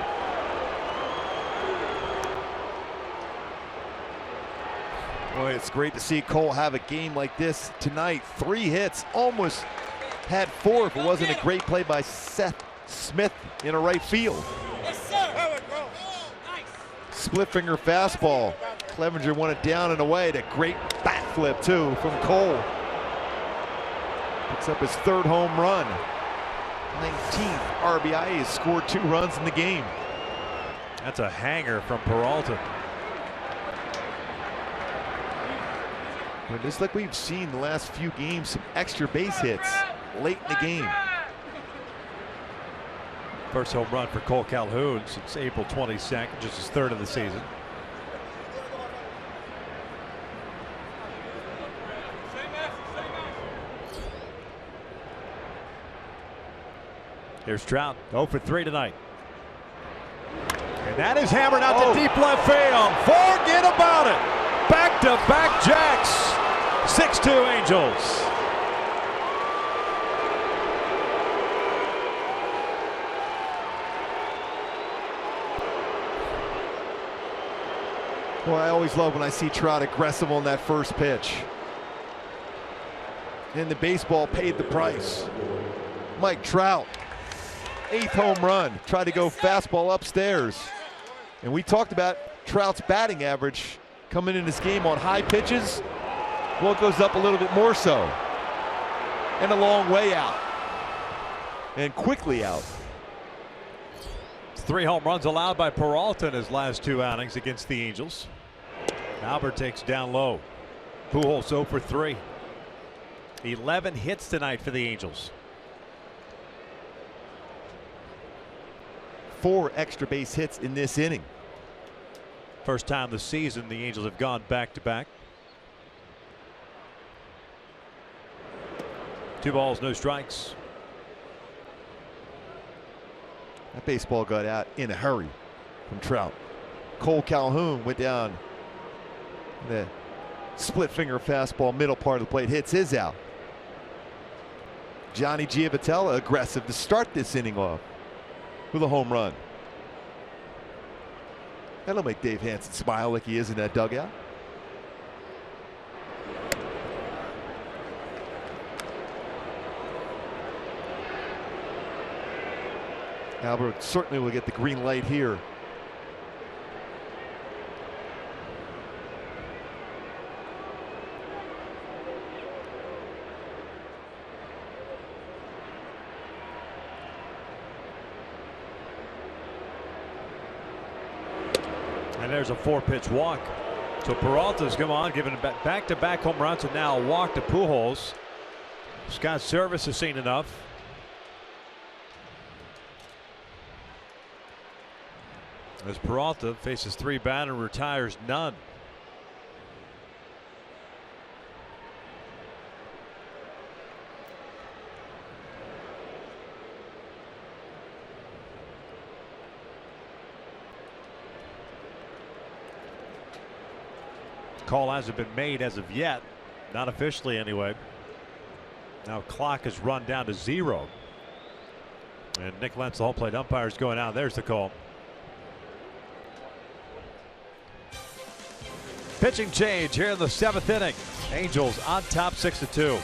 Boy, it's great to see Cole have a game like this tonight. 3 hits, almost had 4 if it wasn't a great play by Seth Smith in a right field. Split finger fastball. Clevenger won it down and away. A great bat flip too from Cole. Picks up his 3rd home run. 19th RBI. He has scored 2 runs in the game. That's a hanger from Peralta. But just like we've seen the last few games, some extra base hits late in the game. First home run for Cole Calhoun since April 22nd, just his 3rd of the season. Here's Trout, 0 for 3 tonight. And that is hammered out to deep left field. Forget about it. Back-to-back jacks. 6-2 Angels. Boy, I always love when I see Trout aggressive on that first pitch. And the baseball paid the price. Mike Trout, 8th home run. Tried to go fastball upstairs. And we talked about Trout's batting average coming in this game on high pitches. Well, it goes up a little bit more so. And a long way out. And quickly out. 3 home runs allowed by Peralta in his last 2 outings against the Angels. Albert takes down low. Pujols 0 for 3. 11 hits tonight for the Angels. 4 extra base hits in this inning. First time this season the Angels have gone back-to-back. 2 balls, no strikes. That baseball got out in a hurry from Trout. Cole Calhoun went down. The split finger fastball, middle part of the plate, hits his out. Johnny Giavotella aggressive to start this inning off with a home run. That'll make Dave Hansen smile like he is in that dugout. Albert certainly will get the green light here. And there's a 4-pitch walk. So Peralta's come on, giving back-to-back home runs, and now a walk to Pujols. Scott Service has seen enough. As Peralta faces 3 batter and retires none. Call hasn't been made as of yet, not officially anyway. Now clock is run down to 0. And Nick Lentz, the home plate umpire, is going out. There's the call. Pitching change here in the 7th inning. Angels on top 6-2.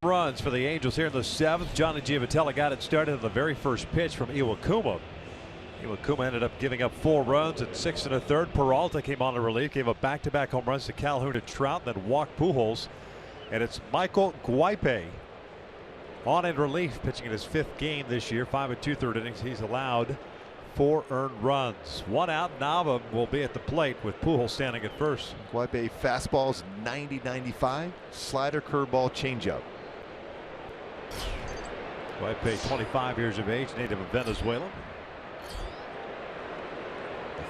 Runs for the Angels here in the 7th. Johnny Giavotella got it started on the very first pitch from Iwakuma. Iwakuma ended up giving up 4 runs in 6 1/3. Peralta came on to relief, gave up back-to-back home runs to Calhoun and Trout, then walked Pujols. And it's Michael Guaipe on in relief, pitching in his 5th game this year. 5 2/3 innings. He's allowed 4 earned runs. 1 out. Nava will be at the plate with Pujols standing at first. Guaipe fastballs 90-95, slider, curveball, changeup. Guaipe, 25 years of age, native of Venezuela.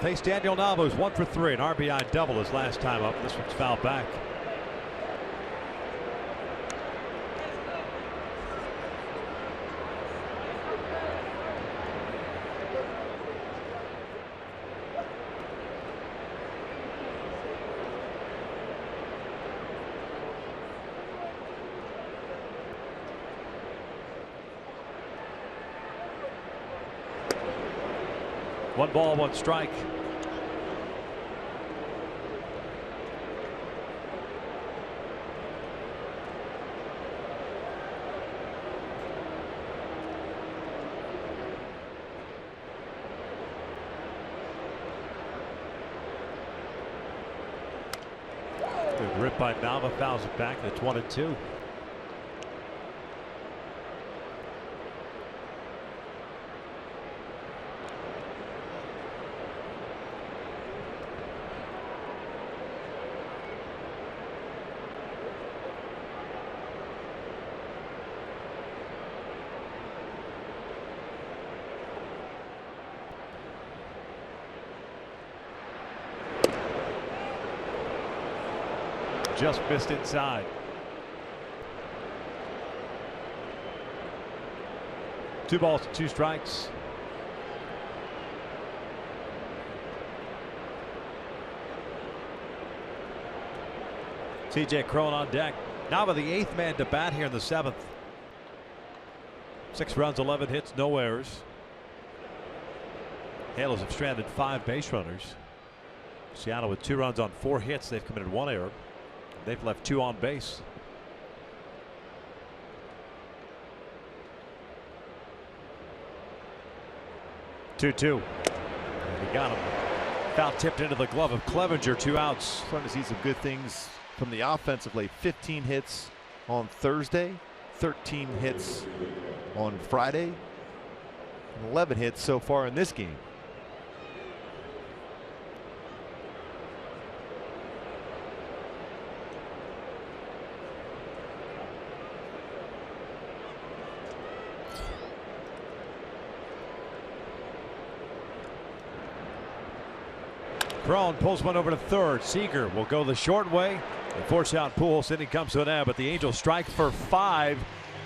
Faced Daniel Nava, who's 1 for 3, an RBI double his last time up. This one's fouled back. One ball, 1 strike. Good rip by Nava, fouls it back. That's 1-2. Just missed inside. 2 balls, 2 strikes. C.J. Cron on deck. Now with the 8th man to bat here in the 7th. 6 runs, 11 hits, no errors. Halos have stranded 5 base runners. Seattle with 2 runs on 4 hits. They've committed 1 error. They've left 2 on base. Two. He got him. Foul tipped into the glove of Clevenger. 2 outs. Starting to see some good things from the offensive late. 15 hits on Thursday, 13 hits on Friday, and 11 hits so far in this game. Cron pulls one over to third. Seager will go the short way and force out Pujols. Then he comes to an end, but the Angels strike for 5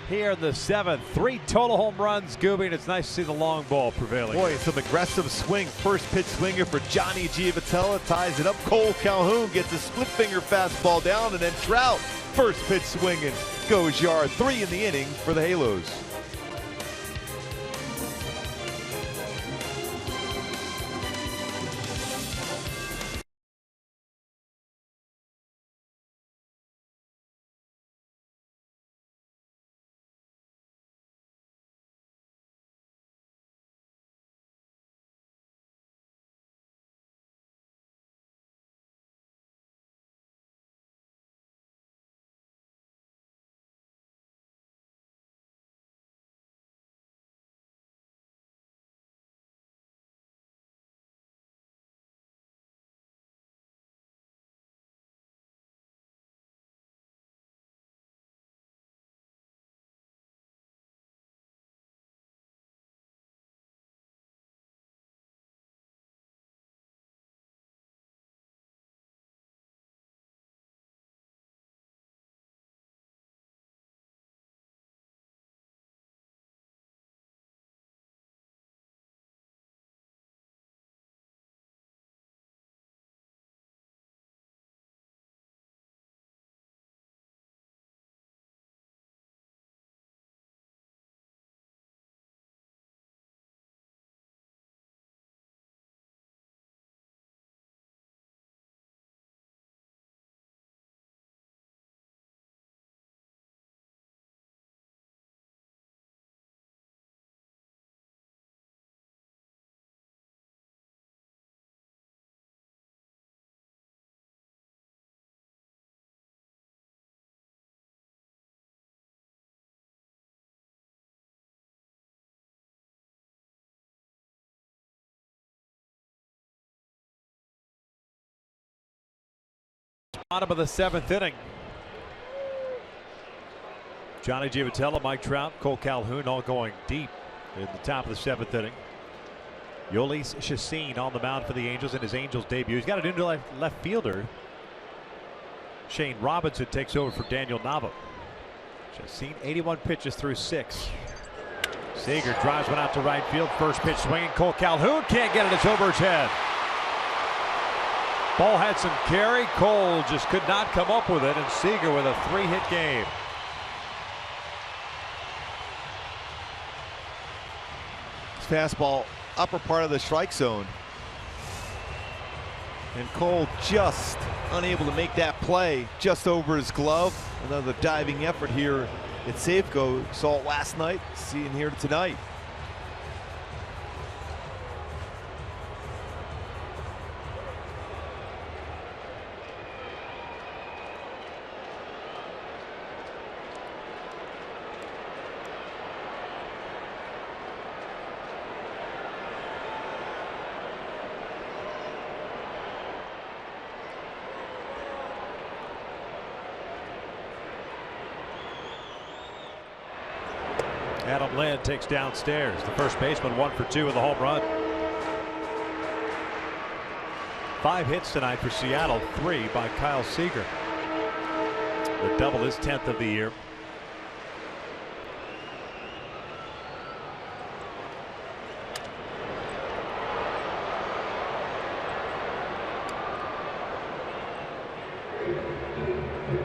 here in the 7th. 3 total home runs, Gooby, and it's nice to see the long ball prevailing. Boy, some aggressive swing. First pitch swinger for Johnny Giavotella, ties it up. Cole Calhoun gets a split finger fastball down, and then Trout, first pitch swinging, goes yard. 3 in the inning for the Halos. Bottom of the 7th inning. Johnny Giavotella, Mike Trout, Cole Calhoun all going deep in the top of the 7th inning. Yolis Chacin on the mound for the Angels in his Angels debut. He's got a new left fielder. Shane Robinson takes over for Daniel Nava. Chacin 81 pitches through 6. Seager drives one out to right field. First pitch swinging. Cole Calhoun can't get it. It's over his head. Ball had some carry. Cole just could not come up with it, and Seager with a 3-hit game. Fastball upper part of the strike zone, and Cole just unable to make that play, just over his glove. Another diving effort here at Safeco. Saw it last night, seeing here tonight. Adam Lind takes downstairs. The first baseman 1 for 2 with a home run. 5 hits tonight for Seattle, 3 by Kyle Seager. The double is 10th of the year. Back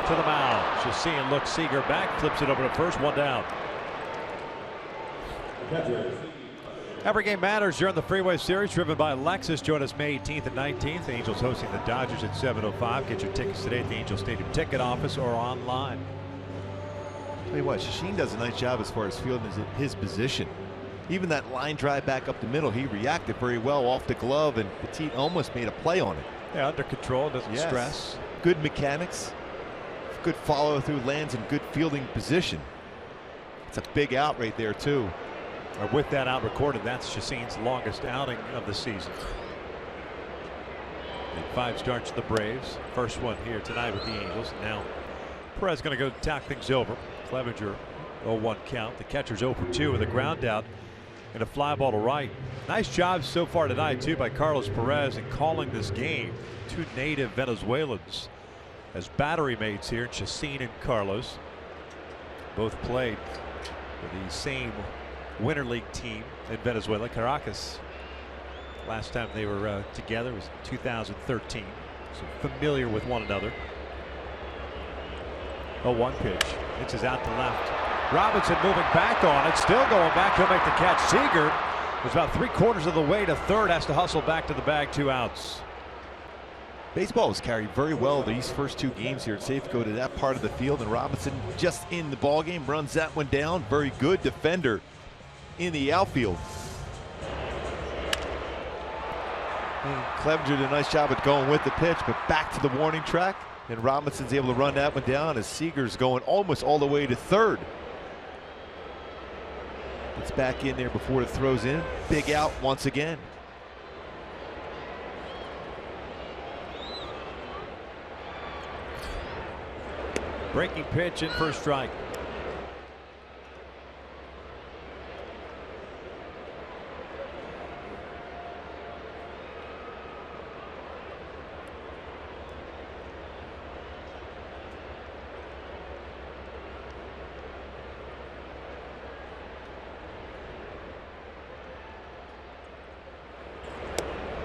to the mound. Chacin looks Seager back, flips it over to first, one down. Every game matters during the Freeway Series, driven by Lexus. Join us May 18th and 19th. Angels hosting the Dodgers at 7:05. Get your tickets today at the Angel Stadium ticket office or online. Tell you what, Chacin does a nice job as far as fielding his position. Even that line drive back up the middle, he reacted very well off the glove, and Petit almost made a play on it. Yeah, under control, doesn't stress. Good mechanics, good follow through, lands in good fielding position. It's a big out right there too. With that out recorded, that's Chacin's longest outing of the season. And 5 starts to the Braves. First one here tonight with the Angels. Now Perez going to go talk things over. Clevenger 0-1 count. The catcher's 0 for 2 with a ground out and a fly ball to right. Nice job so far tonight too by Carlos Perez in calling this game. 2 native Venezuelans as battery mates here, Chacin and Carlos. Both played for the same Winter League team in Venezuela, Caracas. Last time they were together was 2013. So familiar with one another. 0-1 pitch. It's his out to left. Robinson moving back on it. Still going back. He'll make the catch. Seager was about 3/4 of the way to third. Has to hustle back to the bag. 2 outs. Baseball was carried very well these first 2 games here at Safeco to that part of the field, and Robinson just in the ball game runs that one down. Very good defender in the outfield. And Clevenger did a nice job at going with the pitch, but back to the warning track, and Robinson's able to run that one down as Seager's going almost all the way to third. It's back in there before it throws in. Big out once again. Breaking pitch in for a strike.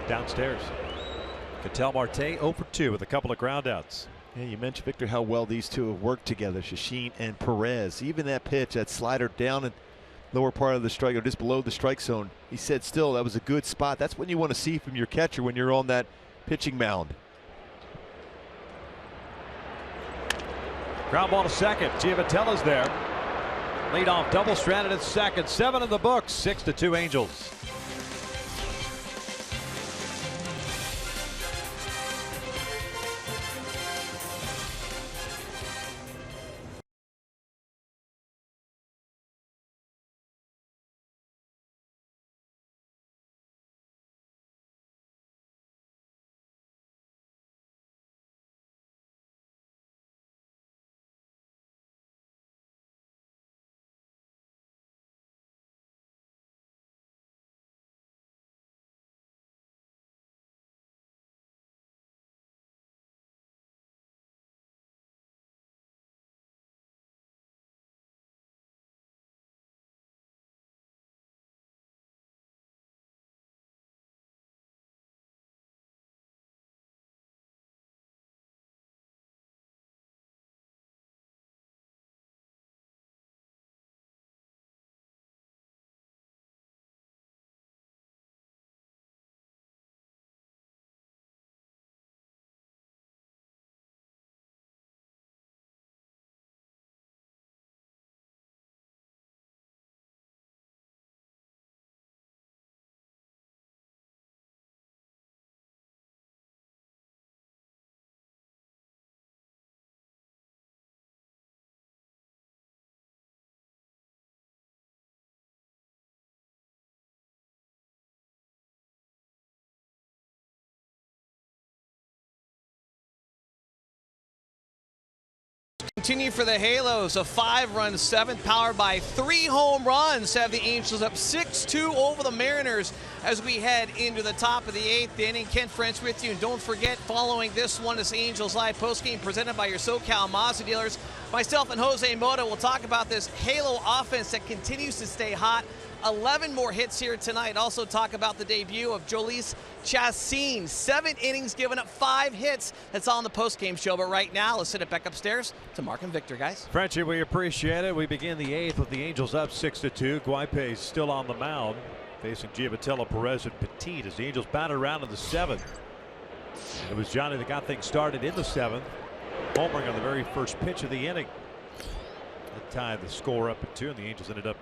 Downstairs. Ketel Marte 0 for 2 with a couple of groundouts. Yeah, you mentioned, Victor, how well these two have worked together, Chacin and Perez. Even that pitch, that slider down in lower part of the strike, or just below the strike zone, he said still that was a good spot. That's what you want to see from your catcher when you're on that pitching mound. Ground ball to second. Giovatella's there. Lead off double stranded at second. 7 in the books. 6-2 Angels. Continue for the Halos, a 5-run seventh powered by 3 home runs, have the Angels up 6-2 over the Mariners as we head into the top of the 8th inning. Ken French with you, and don't forget, following this one is Angels Live postgame presented by your SoCal Mazda dealers. Myself and Jose Mota will talk about this Halo offense that continues to stay hot. 11 more hits here tonight. Also talk about the debut of Jhoulys Chacín. 7 innings, giving up 5 hits. That's all on the postgame show. But right now, let's send it back upstairs to Mark and Victor, guys. Frenchie, we appreciate it. We begin the 8th with the Angels up 6-2. Guaype's still on the mound, facing Giovitello, Perez, and Petit as the Angels batted around in the 7th. It was Johnny that got things started in the 7th, homering on the very first pitch of the inning. That tied the score up at 2, and the Angels ended up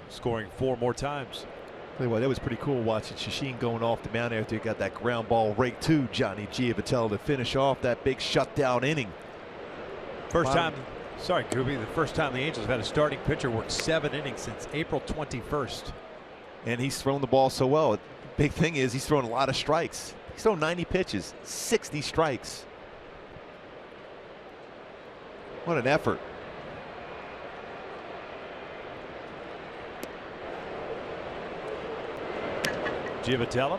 scoring 4 more times. Tell you what, that was pretty cool watching Chacín going off the mound after he got that ground ball right to Johnny Giovitello to finish off that big shutdown inning. First time the first time the Angels have had a starting pitcher work 7 innings since April 21st. And he's thrown the ball so well. Big thing is he's thrown a lot of strikes. He's thrown 90 pitches, 60 strikes. What an effort. Giovitello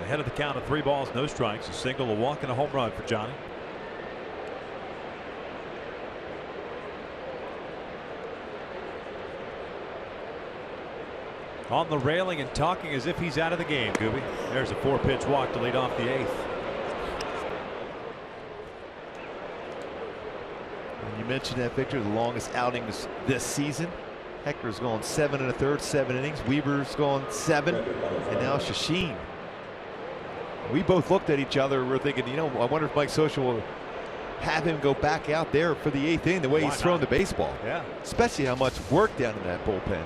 ahead of the count of 3 balls, no strikes, a single, a walk, and a home run for Johnny. On the railing and talking as if he's out of the game, Gooby. There's a 4-pitch walk to lead off the 8th. And you mentioned that, Victor, the longest outing this season. Hector's gone 7 1/3, 7 innings. Weaver's gone 7, and now Chacín. We both looked at each other. We're thinking, you know, I wonder if Mike Scioscia will have him go back out there for the 8th inning the way he's thrown the baseball. Yeah. Especially how much work down in that bullpen.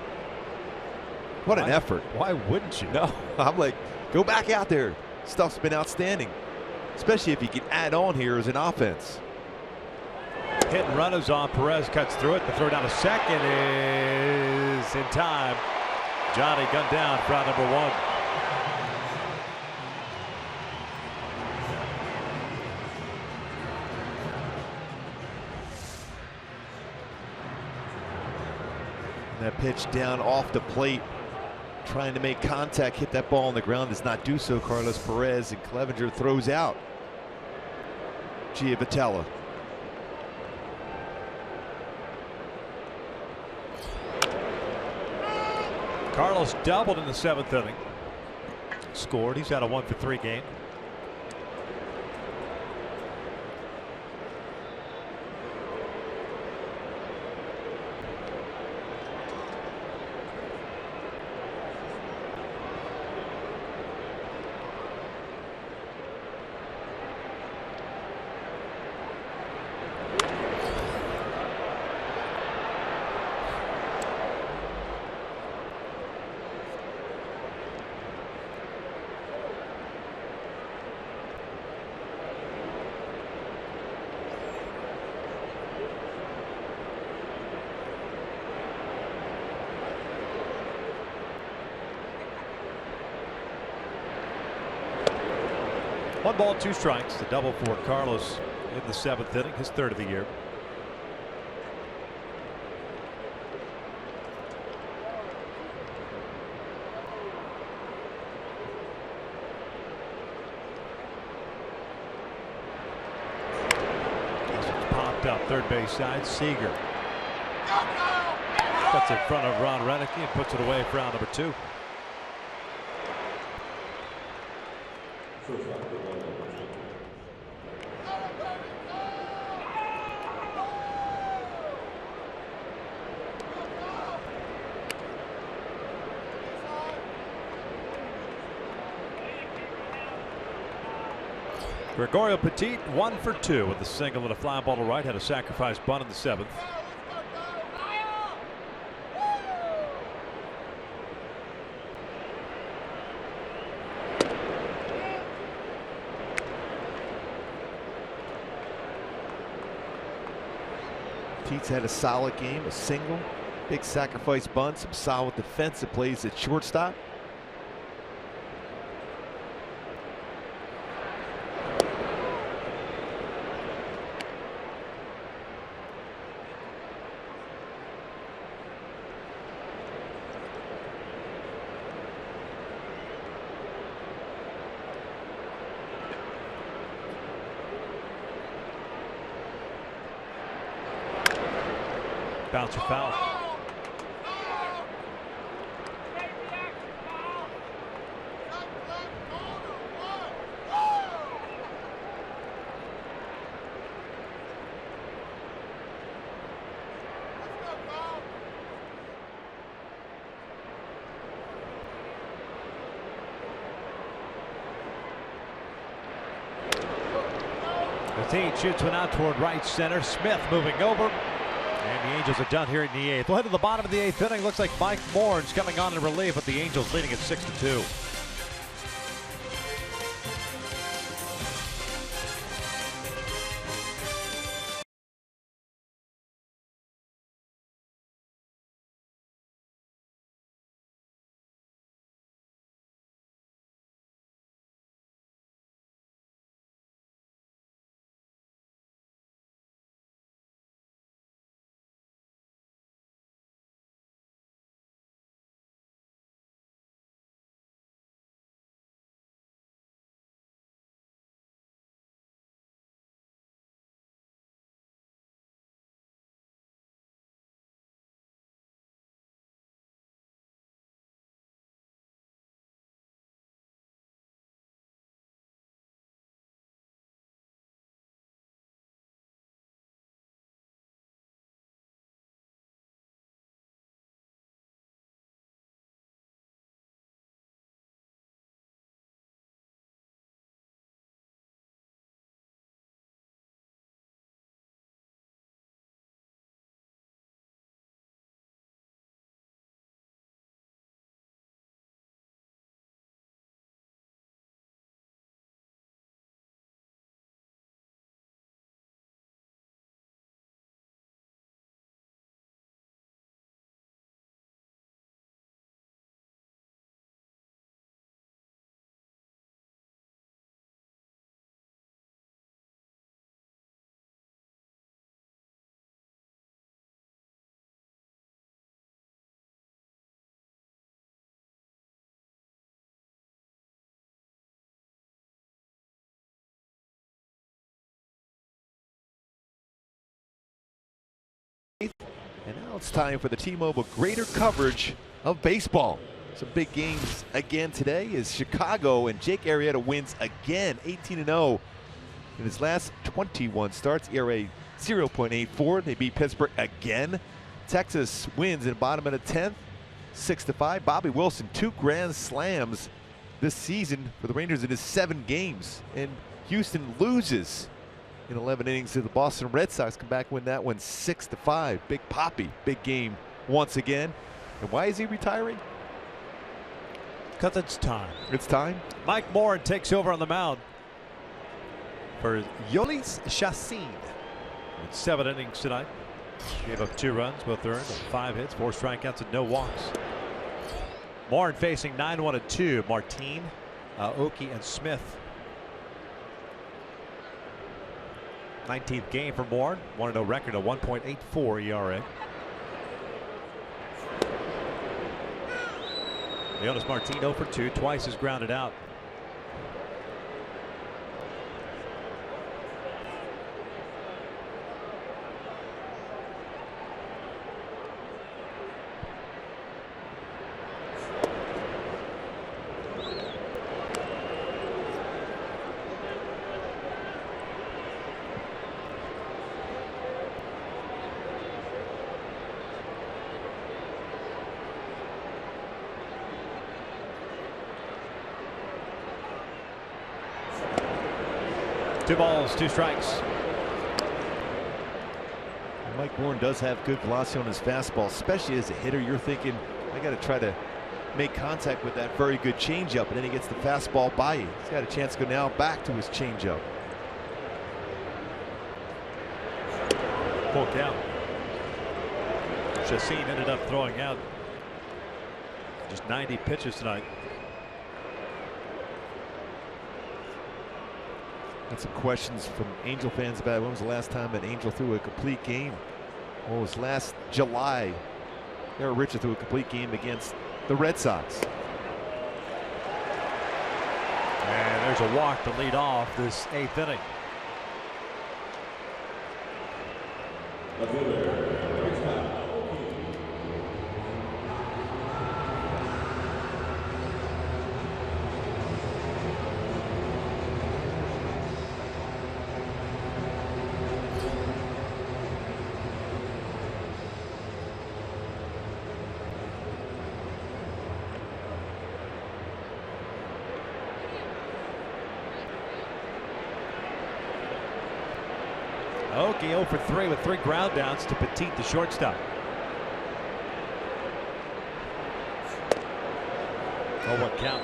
What an effort. Why wouldn't you? No, I'm like, go back out there. Stuff's been outstanding, especially if you can add on here as an offense. Hit and run is on. Perez cuts through it. The throw down to second is in time. Johnny gunned down for out number 1. And that pitch down off the plate, trying to make contact, hit that ball on the ground, does not do so. Carlos Perez, and Clevenger throws out Giovitello. Carlos doubled in the 7th inning. Scored. He's had a 1-for-3 game. One ball, 2 strikes. The double for Carlos in the 7th inning, his 3rd of the year. Popped up 3rd base side. Seager cuts in front of Ron Renicky and puts it away for round number 2. Gregorio Petit 1 for 2 with a single and a fly ball to right. Had a sacrifice bunt in the 7th. Petit's had a solid game, a single, big sacrifice bunt, some solid defensive plays at shortstop. Bouncer foul. He shoots one out toward right center. Smith moving over. And the Angels are done here in the 8th. We'll head to the bottom of the 8th inning. Looks like Mike Morin's coming on in relief, but the Angels leading at 6-2. And now it's time for the T-Mobile greater coverage of baseball. Some big games again today is Chicago, and Jake Arrieta wins again, 18-0 in his last 21 starts. ERA 0.84. They beat Pittsburgh again. Texas wins in bottom of the 10th, 6-5. Bobby Wilson, 2 grand slams this season for the Rangers in his 7 games. And Houston loses in 11 innings to the Boston Red Sox. Come back, win that one 6-5. Big Poppy, big game once again. And why is he retiring? Because it's time. It's time. Mike Morin takes over on the mound for Yolis Chassin. 7 innings tonight. Gave up 2 runs, both earned, 5 hits, 4 strikeouts, and no walks. Morin facing 9-1-2. Martin, Oki, and Smith. 19th game for Morin. 1-0 record, a 1.84 ERA. Leonis Martin 0 for 2, twice is grounded out. Two balls, 2 strikes. Mike Morin does have good velocity on his fastball, especially as a hitter. You're thinking, I got to try to make contact with that very good changeup, and then he gets the fastball by you. He's got a chance to go now back to his changeup. Full count. Chassin ended up throwing out just 90 pitches tonight. Got some questions from Angel fans about when was the last time an Angel threw a complete game. Well, it was last July. Garrett Richard threw a complete game against the Red Sox. And there's a walk to lead off this 8th inning. Okie 0 for 3 with 3 ground downs to Petit, the shortstop. Oh, what count?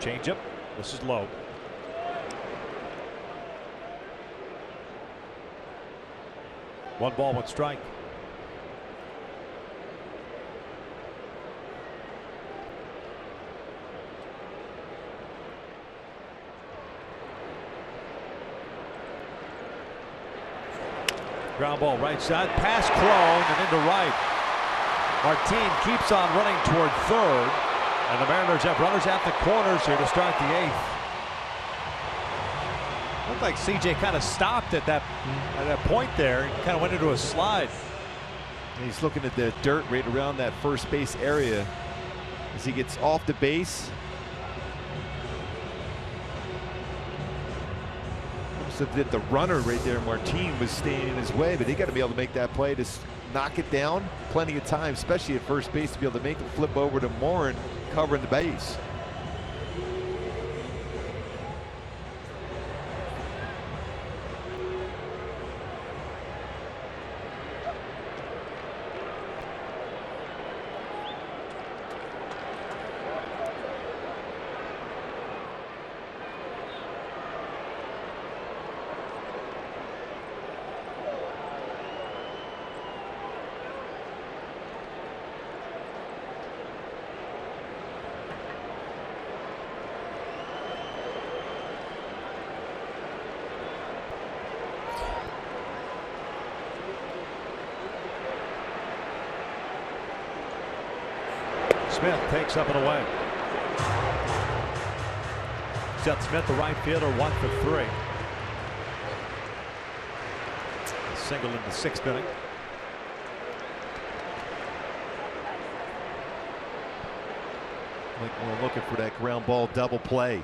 Changeup. This is low. One ball, one strike. Ground ball right side, pass Crone and into right. Martin keeps on running toward third, and the Mariners have runners at the corners here to start the 8th. Looked like CJ kind of stopped at that point there. He kind of went into a slide. And he's looking at the dirt right around that first base area as he gets off the base. That the runner right there, Martin, was staying in his way, but he got to be able to make that play to knock it down. Plenty of time, especially at first base, to be able to make the flip over to Morin covering the base. Smith takes up and away. Seth Smith, the right fielder, 1 for 3. A single in the 6th inning. Like we're looking for that ground ball double play.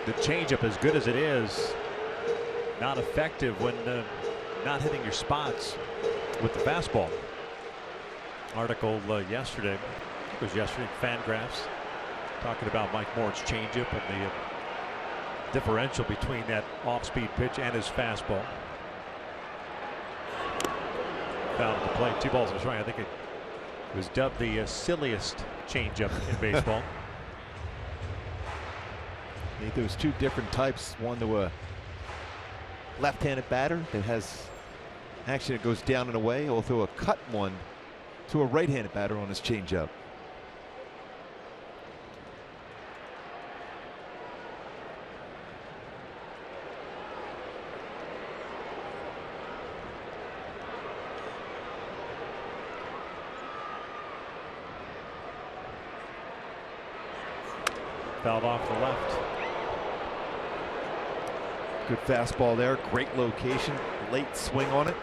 The changeup, as good as it is, not effective when not hitting your spots with the fastball. Article yesterday, I think it was yesterday, Fangraphs, talking about Mike Moore's changeup and the differential between that off-speed pitch and his fastball. Foul at the plate, 2 balls and a strike. I think it was dubbed the silliest changeup in baseball. I think there's 2 different types. One to a left-handed batter that has action that goes down and away. He'll throw a cut one to a right-handed batter on his changeup. Fouled off the left. Good fastball there. Great location. Late swing on it.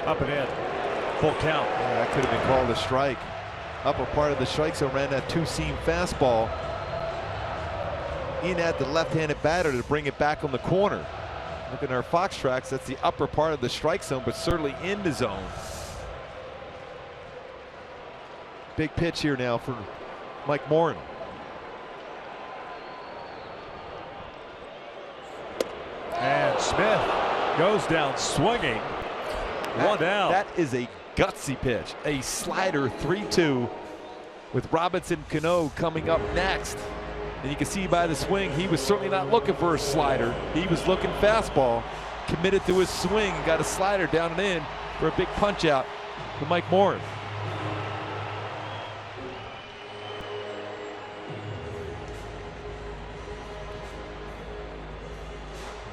Up and in. Full count. Yeah, that could have been called a strike. Upper part of the strike zone, ran that 2-seam fastball in at the left-handed batter to bring it back on the corner. Look at our Fox tracks. That's the upper part of the strike zone, but certainly in the zone. Big pitch here now for Mike Morin. And Smith goes down swinging. One down. That is a gutsy pitch. A slider 3-2 with Robinson Cano coming up next. And you can see by the swing, he was certainly not looking for a slider. He was looking fastball, committed to his swing, got a slider down and in for a big punch out to Mike Morin.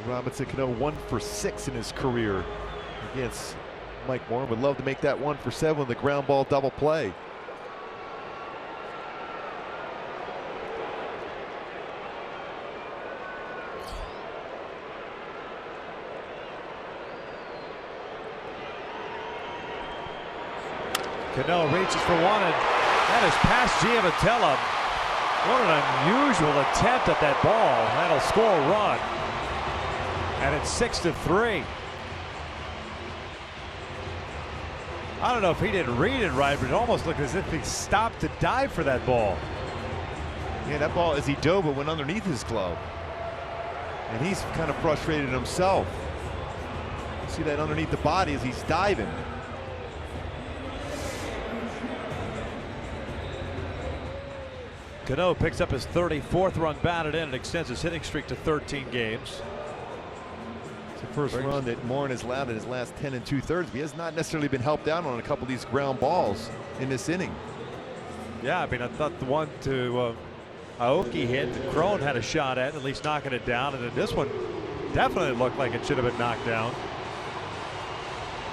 Robinson Cano 1 for 6 in his career against Mike Moore. Would love to make that 1 for 7 with the ground ball double play. Cano reaches for one, and that is past Giavotella. What an unusual attempt at that ball. That'll score a run. And it's 6-3. I don't know if he didn't read it right, but it almost looked as if he stopped to dive for that ball. Yeah, that ball, as he dove, it went underneath his glove. And he's kind of frustrated himself. See that underneath the body as he's diving. Cano picks up his 34th run batted in and extends his hitting streak to 13 games. It's the first run that Moore has allowed in his last 10 2/3. He has not necessarily been helped out on a couple of these ground balls in this inning. Yeah, I mean, I thought the one to Aoki hit, Crone had a shot at least knocking it down, and then this one definitely looked like it should have been knocked down.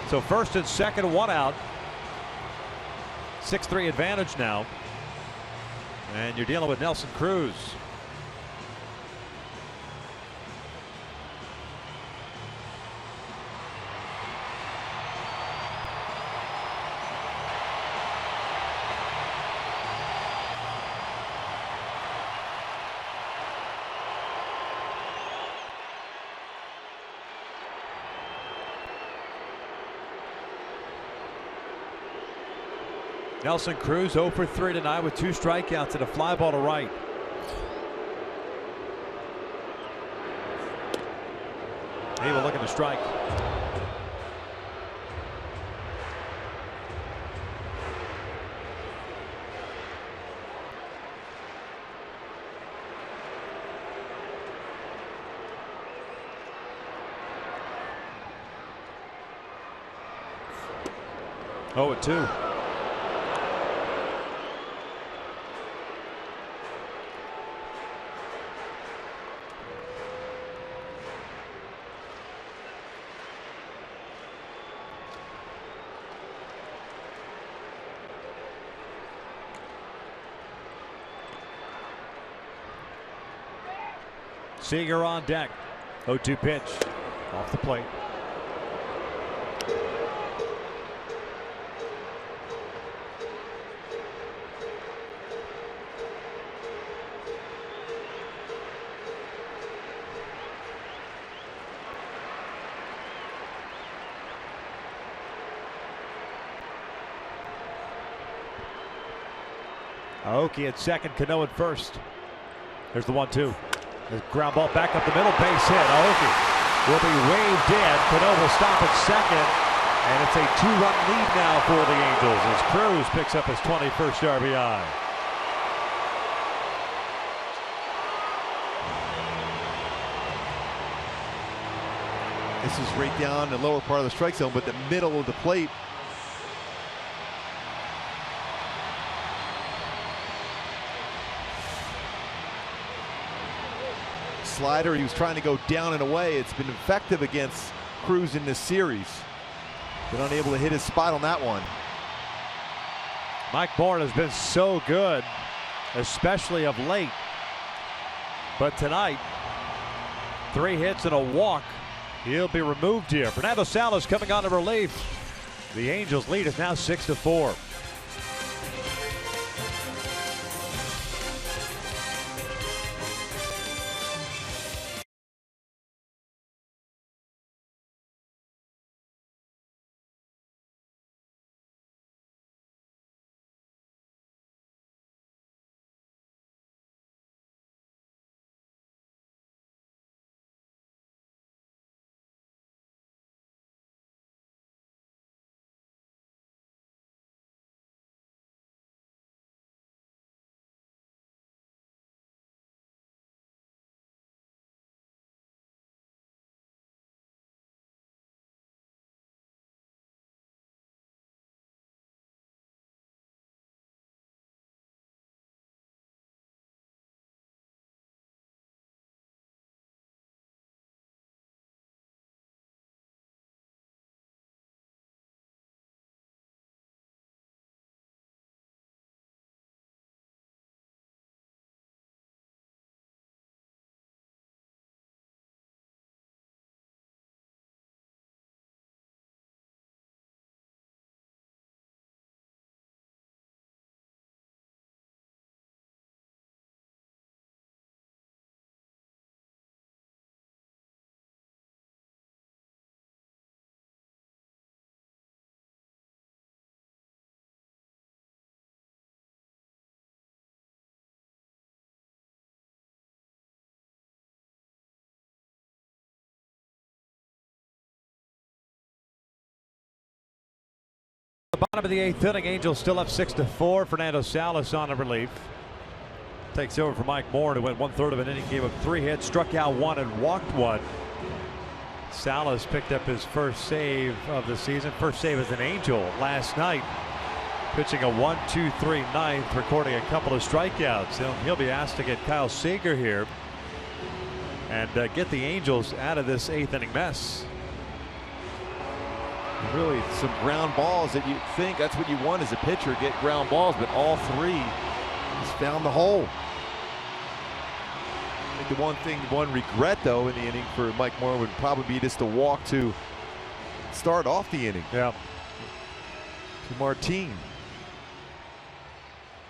So first and second, one out. 6-3 advantage now. And you're dealing with Nelson Cruz. Nelson Cruz 0 for 3 tonight with 2 strikeouts and a fly ball to right. He will looking to strike. Oh, 2. Seager on deck. 0-2 pitch off the plate. Aoki at second, Cano at first. There's the 1-2. The ground ball back up the middle, base hit. Aoki will be waved in. Cano will stop at second, and it's a 2-run lead now for the Angels as Cruz picks up his 21st RBI. This is right down the lower part of the strike zone, but the middle of the plate. Slider, he was trying to go down and away. It's been effective against Cruz in this series. Been unable to hit his spot on that one. Mike Moore has been so good, especially of late. But tonight, 3 hits and a walk. He'll be removed here. Fernando Salas coming on to relief. The Angels lead is now 6-4. bottom of the 8th inning, Angels still up 6-4. Fernando Salas on a relief. Takes over for Mike Moore, who went 1/3 of an inning, gave up 3 hits, struck out 1 and walked 1. Salas picked up his first save of the season, first save as an Angel last night. Pitching a 1-2-3 ninth, recording a couple of strikeouts. He'll be asked to get Kyle Seager here and get the Angels out of this 8th inning mess. Really some ground balls that you think that's what you want as a pitcher, get ground balls, but all 3 he's found the hole. I think the one regret though in the inning for Mike Moore would probably be just to walk to start off the inning. Yeah. To Martin.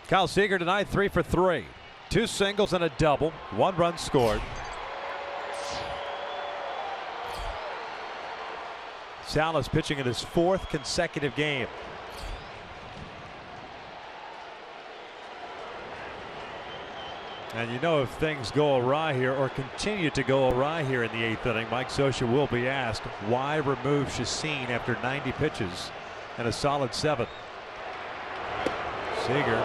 Kyle Seager tonight 3 for 3. 2 singles and a double. 1 run scored. Salas pitching in his 4th consecutive game. And you know, if things go awry here or continue to go awry here in the 8th inning, Mike Scioscia will be asked why remove Chacin after 90 pitches and a solid 7. Seager,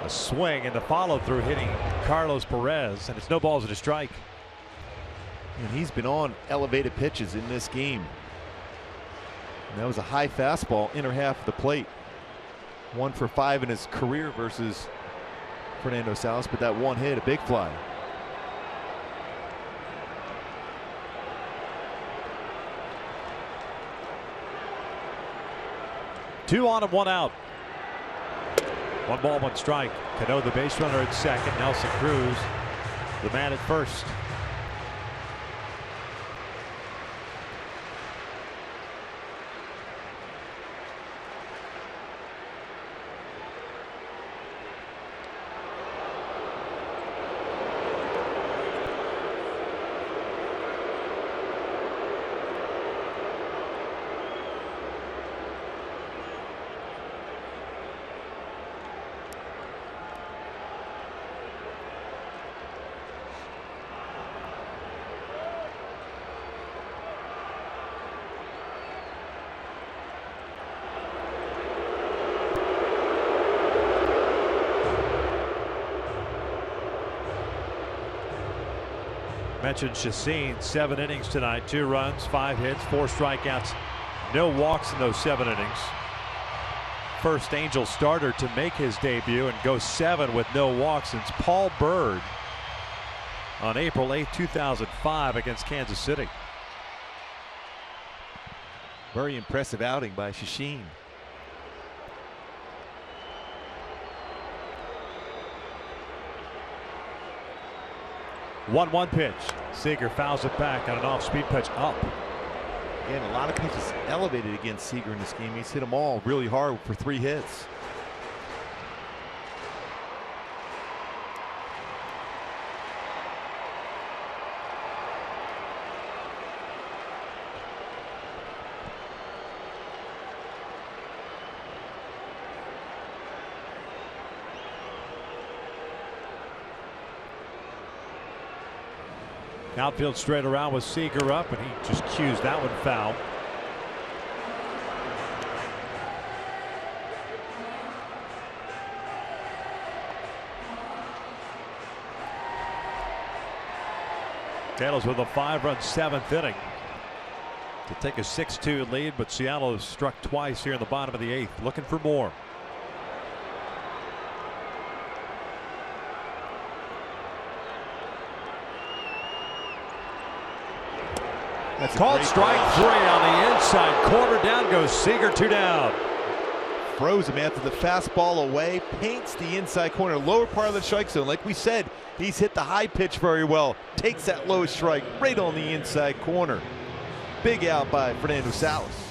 a swing and the follow through hitting Carlos Perez, and it's no balls and a strike. And he's been on elevated pitches in this game. And that was a high fastball, inner half of the plate. 1 for 5 in his career versus Fernando Salas, but that one hit, a big fly. Two on and 1 out. 1 ball, 1 strike. Cano, the base runner at second. Nelson Cruz, the man at first. Mentioned Chacin, 7 innings tonight, 2 runs, 5 hits, 4 strikeouts, no walks in those 7 innings. First Angel starter to make his debut and go 7 with no walks since Paul Byrd on April 8, 2005 against Kansas City. Very impressive outing by Chacin. One pitch. Seager fouls it back on an off-speed pitch up. Again, a lot of pitches elevated against Seager in this game. He's hit them all really hard for 3 hits. Outfield straight around with Seager up, and he just cues that one foul. Cardinals with a 5-run 7th inning to take a 6-2 lead, but Seattle has struck twice here in the bottom of the 8th, looking for more. That's called strike 3 on the inside corner. Down goes Seager, 2 down. Froze him after the fastball away, paints the inside corner, lower part of the strike zone. Like we said, he's hit the high pitch very well. Takes that low strike right on the inside corner. Big out by Fernando Salas.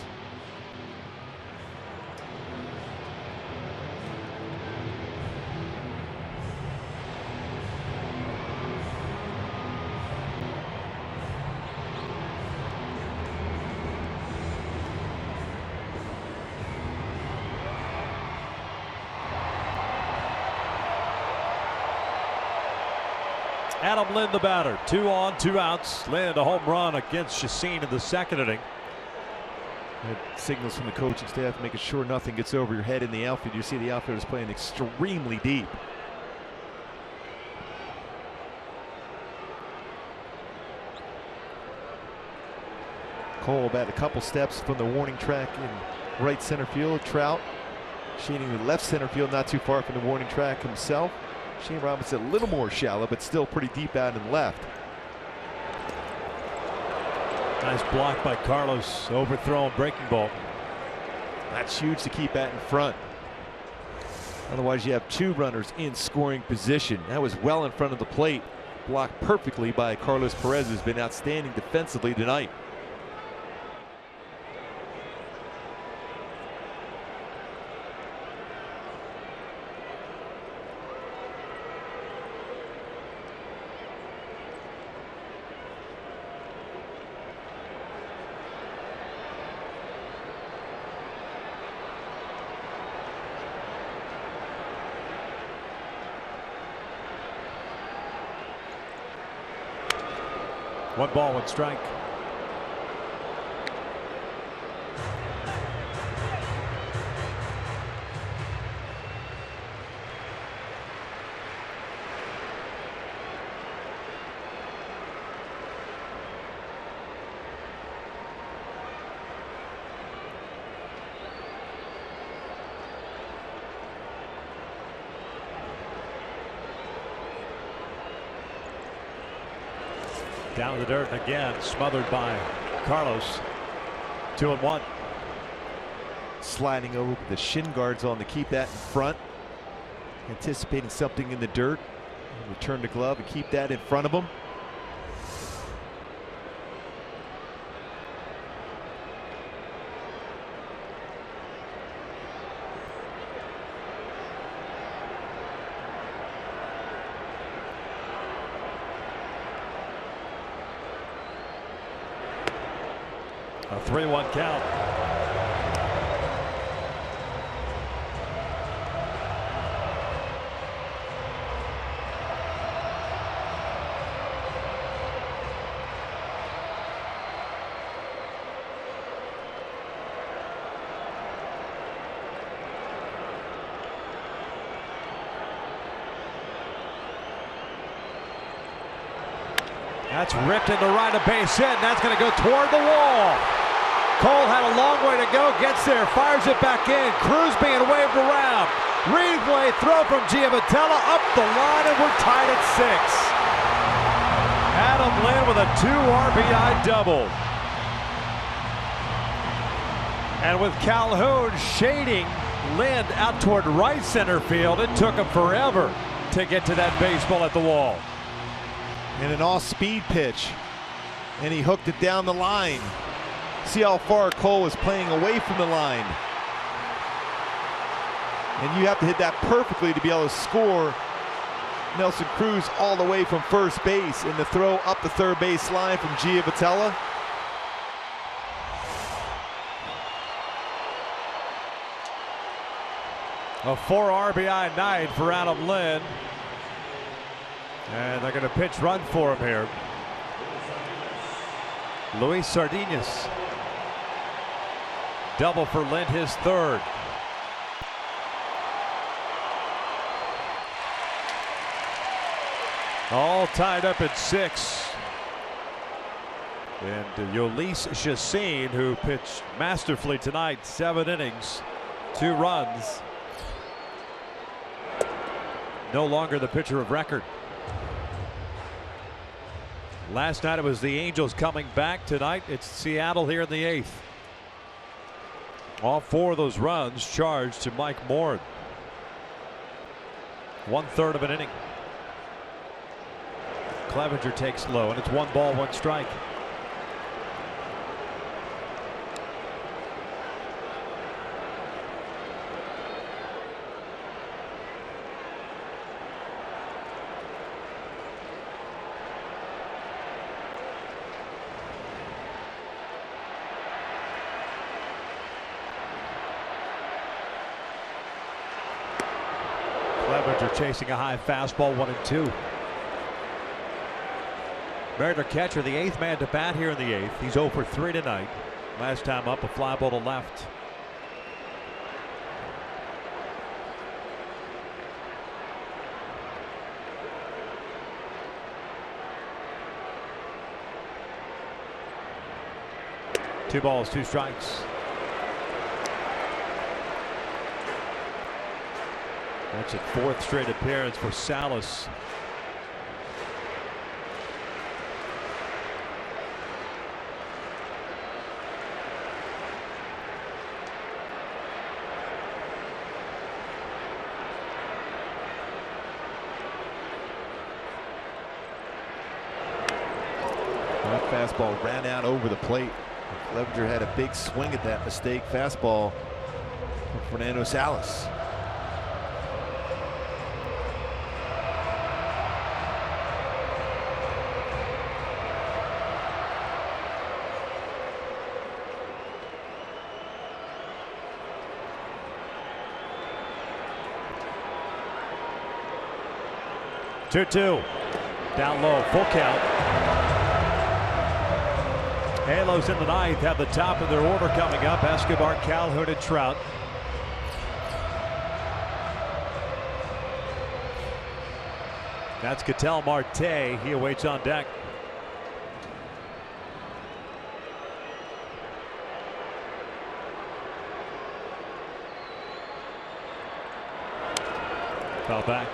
Adam Lind, the batter. 2 on, 2 outs. Lind, a home run against Chacin in the 2nd inning. Had signals from the coaching staff making sure nothing gets over your head in the outfield. You see the outfielders playing extremely deep. Cole about a couple steps from the warning track in right center field. Trout shading the left center field, not too far from the warning track himself. Shane Robinson a little more shallow, but still pretty deep out in left. Nice block by Carlos, overthrown breaking ball. That's huge to keep that in front. Otherwise, you have two runners in scoring position. That was well in front of the plate. Blocked perfectly by Carlos Perez, who's been outstanding defensively tonight. One ball, one strike. Down in the dirt again, smothered by Carlos. 2-1. Sliding over with the shin guards on to keep that in front. Anticipating something in the dirt. Return the glove and keep that in front of him. A 3-1 count. That's ripped into right of base hit, and that's going to go toward the wall. Cole had a long way to go, gets there, fires it back in. Cruz being waved around. Replay throw from Giavotella up the line, and we're tied at 6. Adam Lind with a 2 RBI double. And with Calhoun shading Lind out toward right center field, it took him forever to get to that baseball at the wall. And an off-speed pitch, and he hooked it down the line. See how far Cole was playing away from the line. And you have to hit that perfectly to be able to score. Nelson Cruz all the way from first base, and the throw up the third base line from Giavotella. A 4 RBI night for Adam Lind. And they're going to pitch run for him here. Luis Sardinas. Double for Lind, his 3rd. All tied up at 6. And Yolis Chassin, who pitched masterfully tonight, 7 innings, 2 runs. No longer the pitcher of record. Last night it was the Angels coming back. Tonight it's Seattle here in the 8th. All 4 of those runs charged to Mike Moore. 1/3 of an inning. Clevenger takes low, and it's 1 ball, 1 strike. Clevenger chasing a high fastball, 1-2. Mariner catcher, the 8th man to bat here in the 8th. He's 0 for 3 tonight. Last time up, a fly ball to left. Two balls, two strikes. That's a fourth straight appearance for Salas. That fastball ran out over the plate. Clevenger had a big swing at that mistake fastball from Fernando Salas. Two. Down low, full count. Halos in the ninth have the top of their order coming up. Escobar, Calhoun, and Trout. That's Ketel Marte. He awaits on deck. Foul back.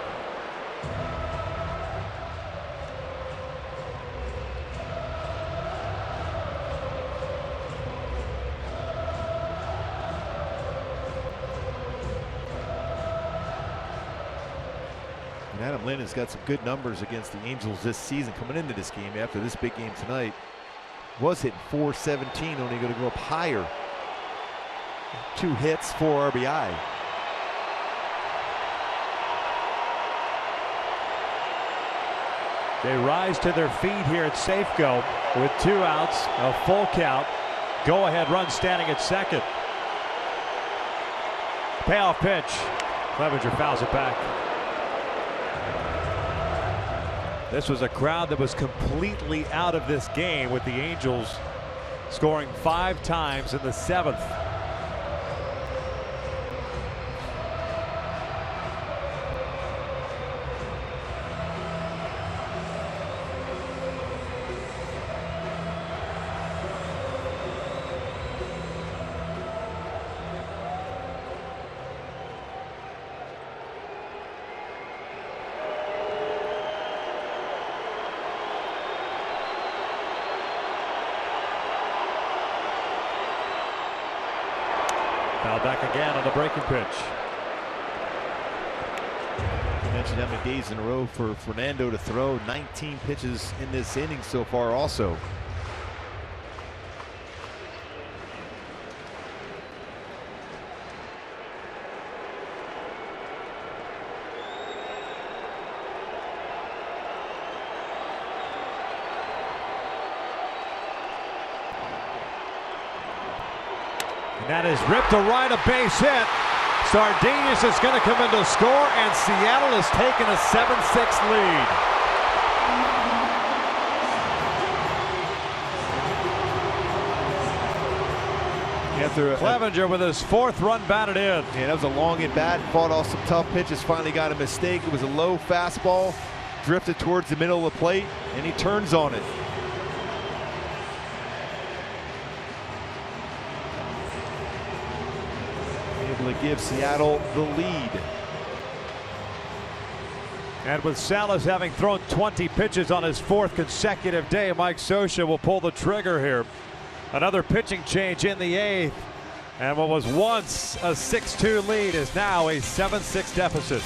And Adam Lind has got some good numbers against the Angels this season coming into this game after this big game tonight. Was hitting .417, only going to go up higher. 2 hits, 4 RBI. They rise to their feet here at Safeco with 2 outs, a full count. Go ahead run standing at second. Payoff pitch. Clevenger fouls it back. This was a crowd that was completely out of this game, with the Angels scoring 5 times in the 7th. Foul back again on the breaking pitch. You mentioned how many days in a row for Fernando to throw. 19 pitches in this inning so far also. And that is ripped to right, a base hit. Sardinius is going to come in to score, and Seattle has taken a 7-6 lead. After Clevenger with his 4th run batted in. Yeah, that was a long at bat, fought off some tough pitches, finally got a mistake. It was a low fastball, drifted towards the middle of the plate, and he turns on it. Able to give Seattle the lead. And with Salas having thrown 20 pitches on his 4th consecutive day, Mike Scioscia will pull the trigger here. Another pitching change in the 8th. And what was once a 6-2 lead is now a 7-6 deficit.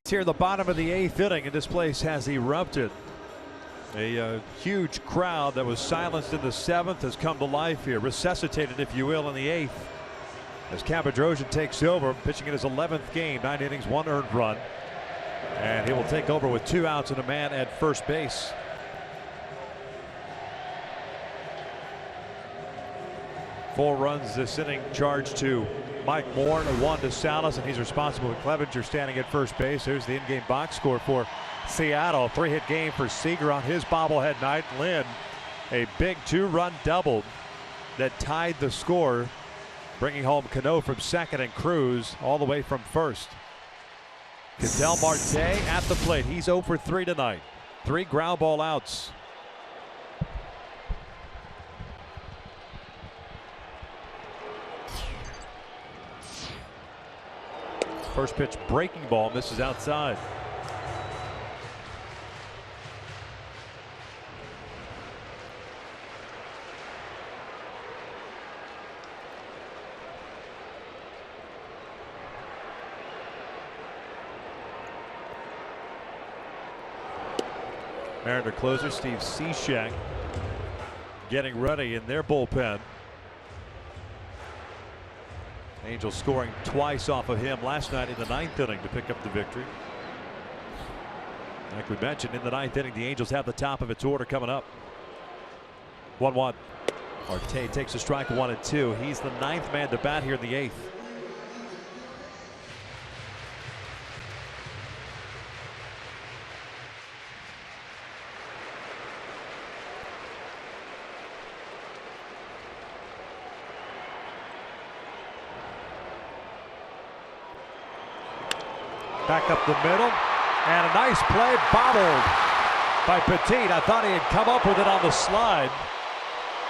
Here in the bottom of the 8th inning, and this place has erupted. A huge crowd that was silenced in the 7th has come to life here, resuscitated, if you will, in the 8th. As Capadrosian takes over, pitching in his 11th game, 9 innings, 1 earned run. And he will take over with 2 outs and a man at first base. Four runs this inning charged to Mike Moore and 1 to Salas, and he's responsible with Clevenger standing at first base. Here's the in-game box score for Seattle. 3-hit game for Seager on his bobblehead night. Lynn, a big 2-run double that tied the score, bringing home Cano from second and Cruz all the way from first. Ketel Marte at the plate. He's 0 for 3 tonight. 3 ground ball outs. First pitch breaking ball, misses outside. Mariner closer Steve Cishek getting ready in their bullpen. Angels scoring twice off of him last night in the 9th inning to pick up the victory. Like we mentioned, in the 9th inning, the Angels have the top of its order coming up. 1-1. Marte takes a strike, 1 and 2. He's the 9th man to bat here in the 8th. Back up the middle, and a nice play, bobbled by Petit. I thought he had come up with it on the slide,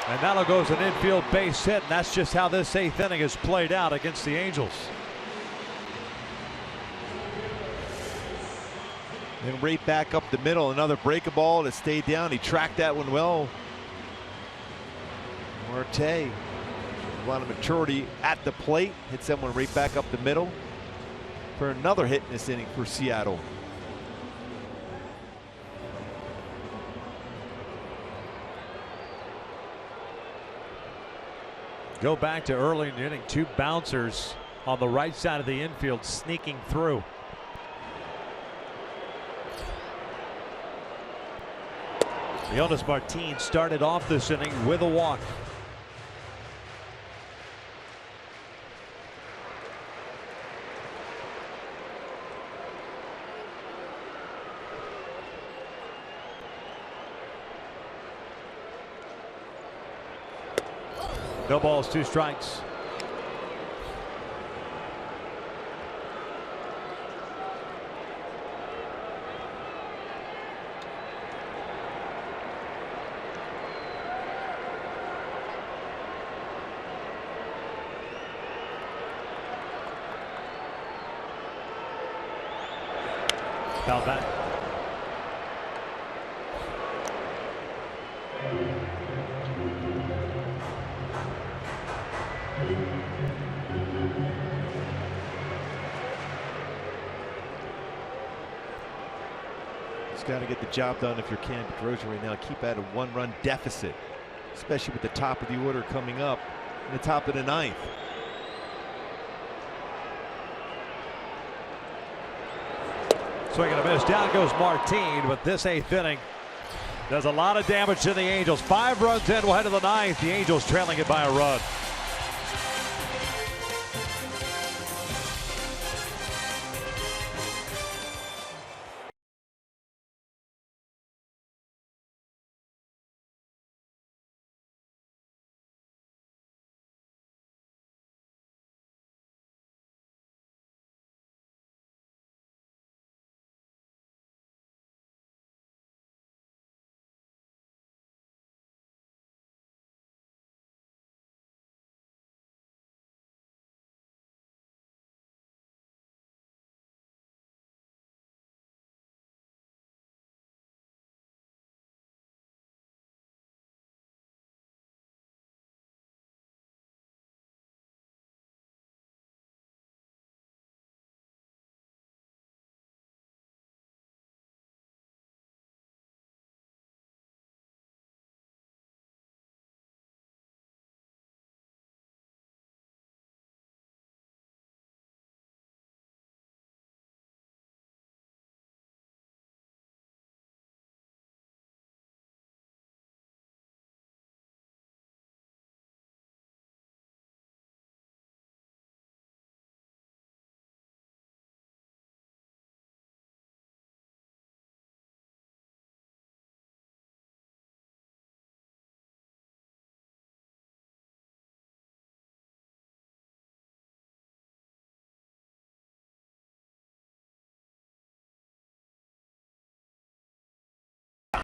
and that'll go as an infield base hit, and that's just how this 8th inning has played out against the Angels. And right back up the middle, another breaking ball to stay down. He tracked that one well. Marte, a lot of maturity at the plate, hits that one right back up the middle for another hit in this inning for Seattle. Go back to early in the inning, 2 bouncers on the right side of the infield sneaking through. Leonis Martin started off this inning with a walk. No balls, 2 strikes. Foul back. Got to get the job done if you're Capadrosian right now. Keep at a 1-run deficit, especially with the top of the order coming up in the top of the 9th. Swing and a miss. Down goes Martin, but this 8th inning does a lot of damage to the Angels. 5 runs in, we'll head to the 9th. The Angels trailing it by a run.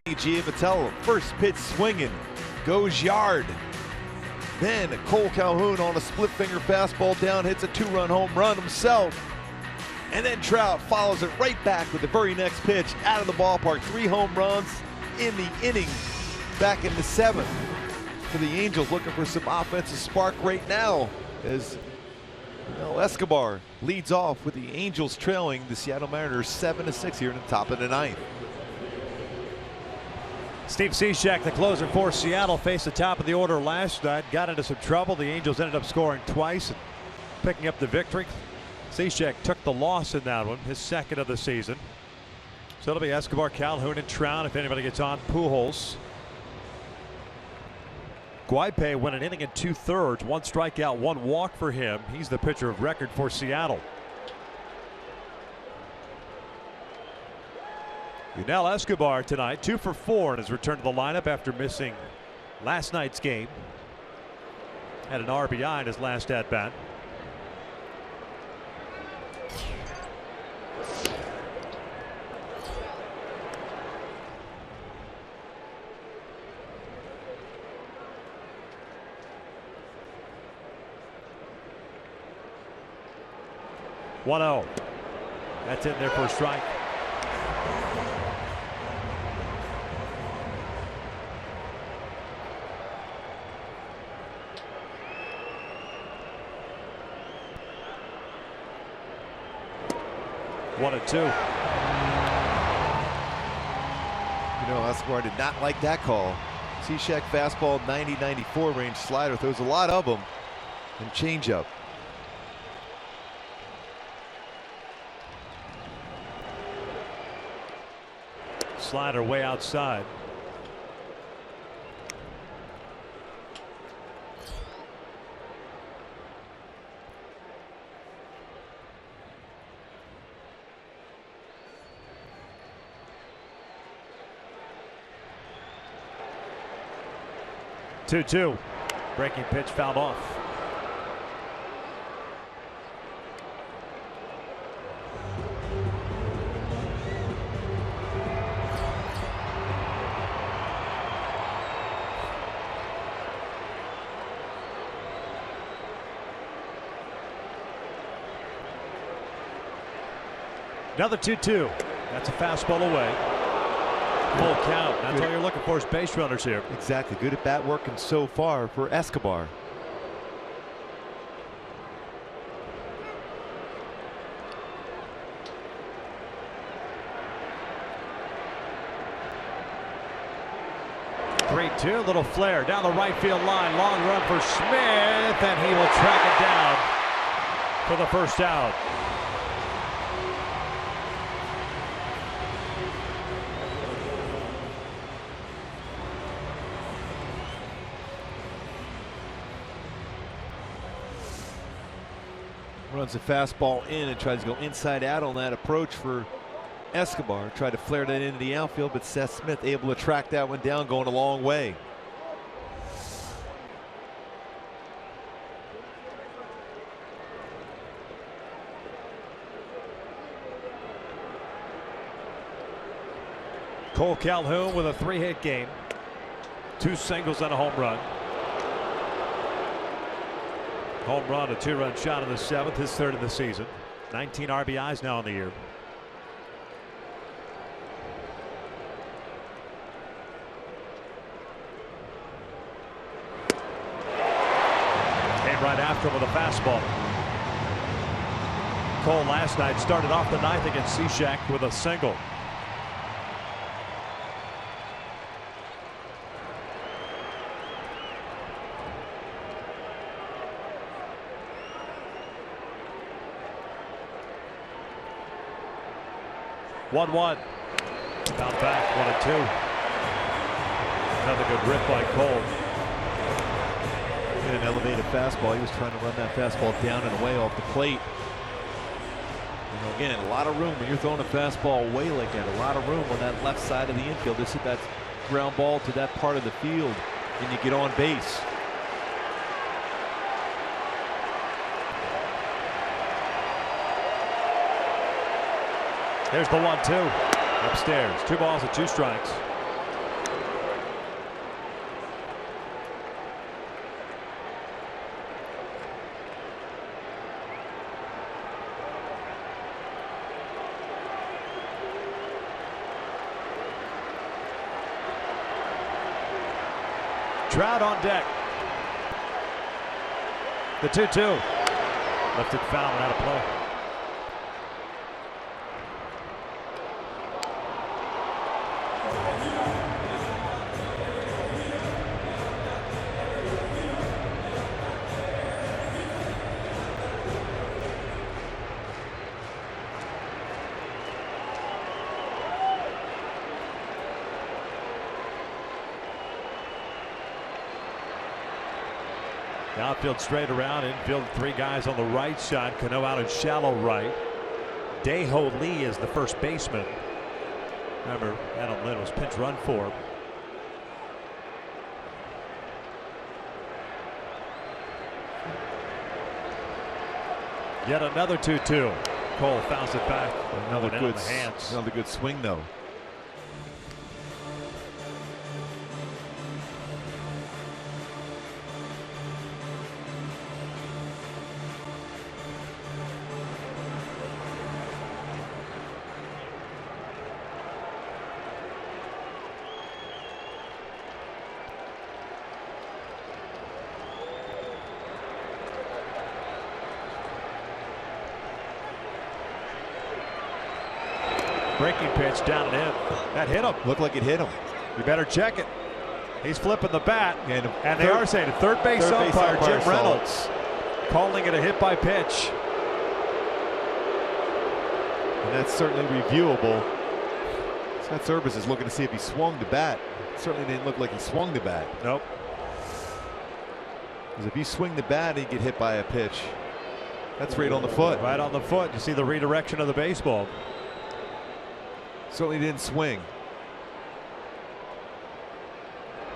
Giavatello, first pitch swinging, goes yard. Then Cole Calhoun on a split finger fastball down, hits a 2-run home run himself. And then Trout follows it right back with the very next pitch out of the ballpark. 3 home runs in the inning back in the 7th. For the Angels, looking for some offensive spark right now as Escobar leads off with the Angels trailing the Seattle Mariners 7-6 here in the top of the 9th. Steve Cishek, the closer for Seattle, faced the top of the order last night, got into some trouble. The Angels ended up scoring twice and picking up the victory. Cishek took the loss in that one, his 2nd of the season. So it'll be Escobar, Calhoun, and Trout if anybody gets on. Pujols. Guaipe went an inning and 2/3, 1 strikeout, 1 walk for him. He's the pitcher of record for Seattle. Yunel Escobar tonight, 2 for 4 in his return to the lineup after missing last night's game. Had an RBI in his last at bat. That's in there for a strike. One and 2. Escobar did not like that call. Cishek fastball 90-94 range slider, throws a lot of them, and changeup. Slider way outside. Two. Breaking pitch fouled off. Another 2-2. That's a fastball away. Full count. That's all you're looking for is base runners here. Exactly. Good at bat working so far for Escobar. A little flare down the right field line. Long run for Smith, and he will track it down for the first out. Runs a fastball in and tries to go inside out on that approach for Escobar. Tried to flare that into the outfield, but Seth Smith able to track that one down, going a long way. Cole Calhoun with a 3-hit game. 2 singles and a home run. Home run, a 2-run shot in the 7th, his 3rd of the season. 19 RBIs now in the year. Came right after him with a fastball. Cole last night started off the 9th against Cishek with a single. One. Down back, 1-2. Another good rip by Cole. In an elevated fastball, he was trying to run that fastball down and away off the plate. Again, a lot of room when you're throwing a fastball away like that. A lot of room on that left side of the infield. Just hit that ground ball to that part of the field, and you get on base. There's the 1-2 upstairs. 2 balls and 2 strikes. Trout on deck. The 2-2. Lifted foul and out of play. The outfield straight around, infield 3 guys on the right side. Cano out in shallow right. Dae-Ho Lee is the first baseman. Remember, Adam Lynn was pinch run for him. Yet another 2-2. Cole fouls it back. Another good swing though. Breaking pitch down and in. That hit him. Looked like it hit him. You better check it. He's flipping the bat. And they are saying third base umpire Jim Reynolds calling it a hit by pitch. And that's certainly reviewable. Scott Service is looking to see if he swung the bat. It certainly didn't look like he swung the bat. Nope. Because if you swing the bat and you get hit by a pitch, that's right on the foot. Right on the foot. You see the redirection of the baseball. Certainly didn't swing.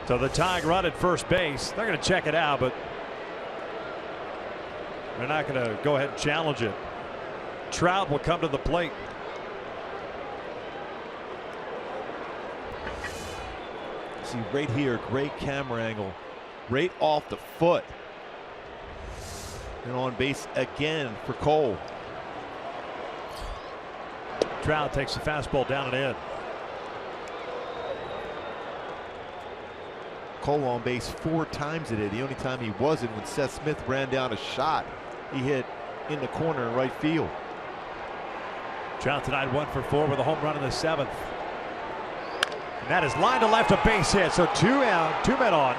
So the tying run at first base, they're going to check it out, but they're not going to go ahead and challenge it. Trout will come to the plate. See right here, great camera angle, right off the foot. And on base again for Cole. Trout takes the fastball down and in. Cole on base 4 times today. The only time he wasn't when Seth Smith ran down a shot he hit in the corner in right field. Trout tonight 1 for 4 with a home run in the 7th. And that is line to left, a base hit. So 2 out, 2 men on,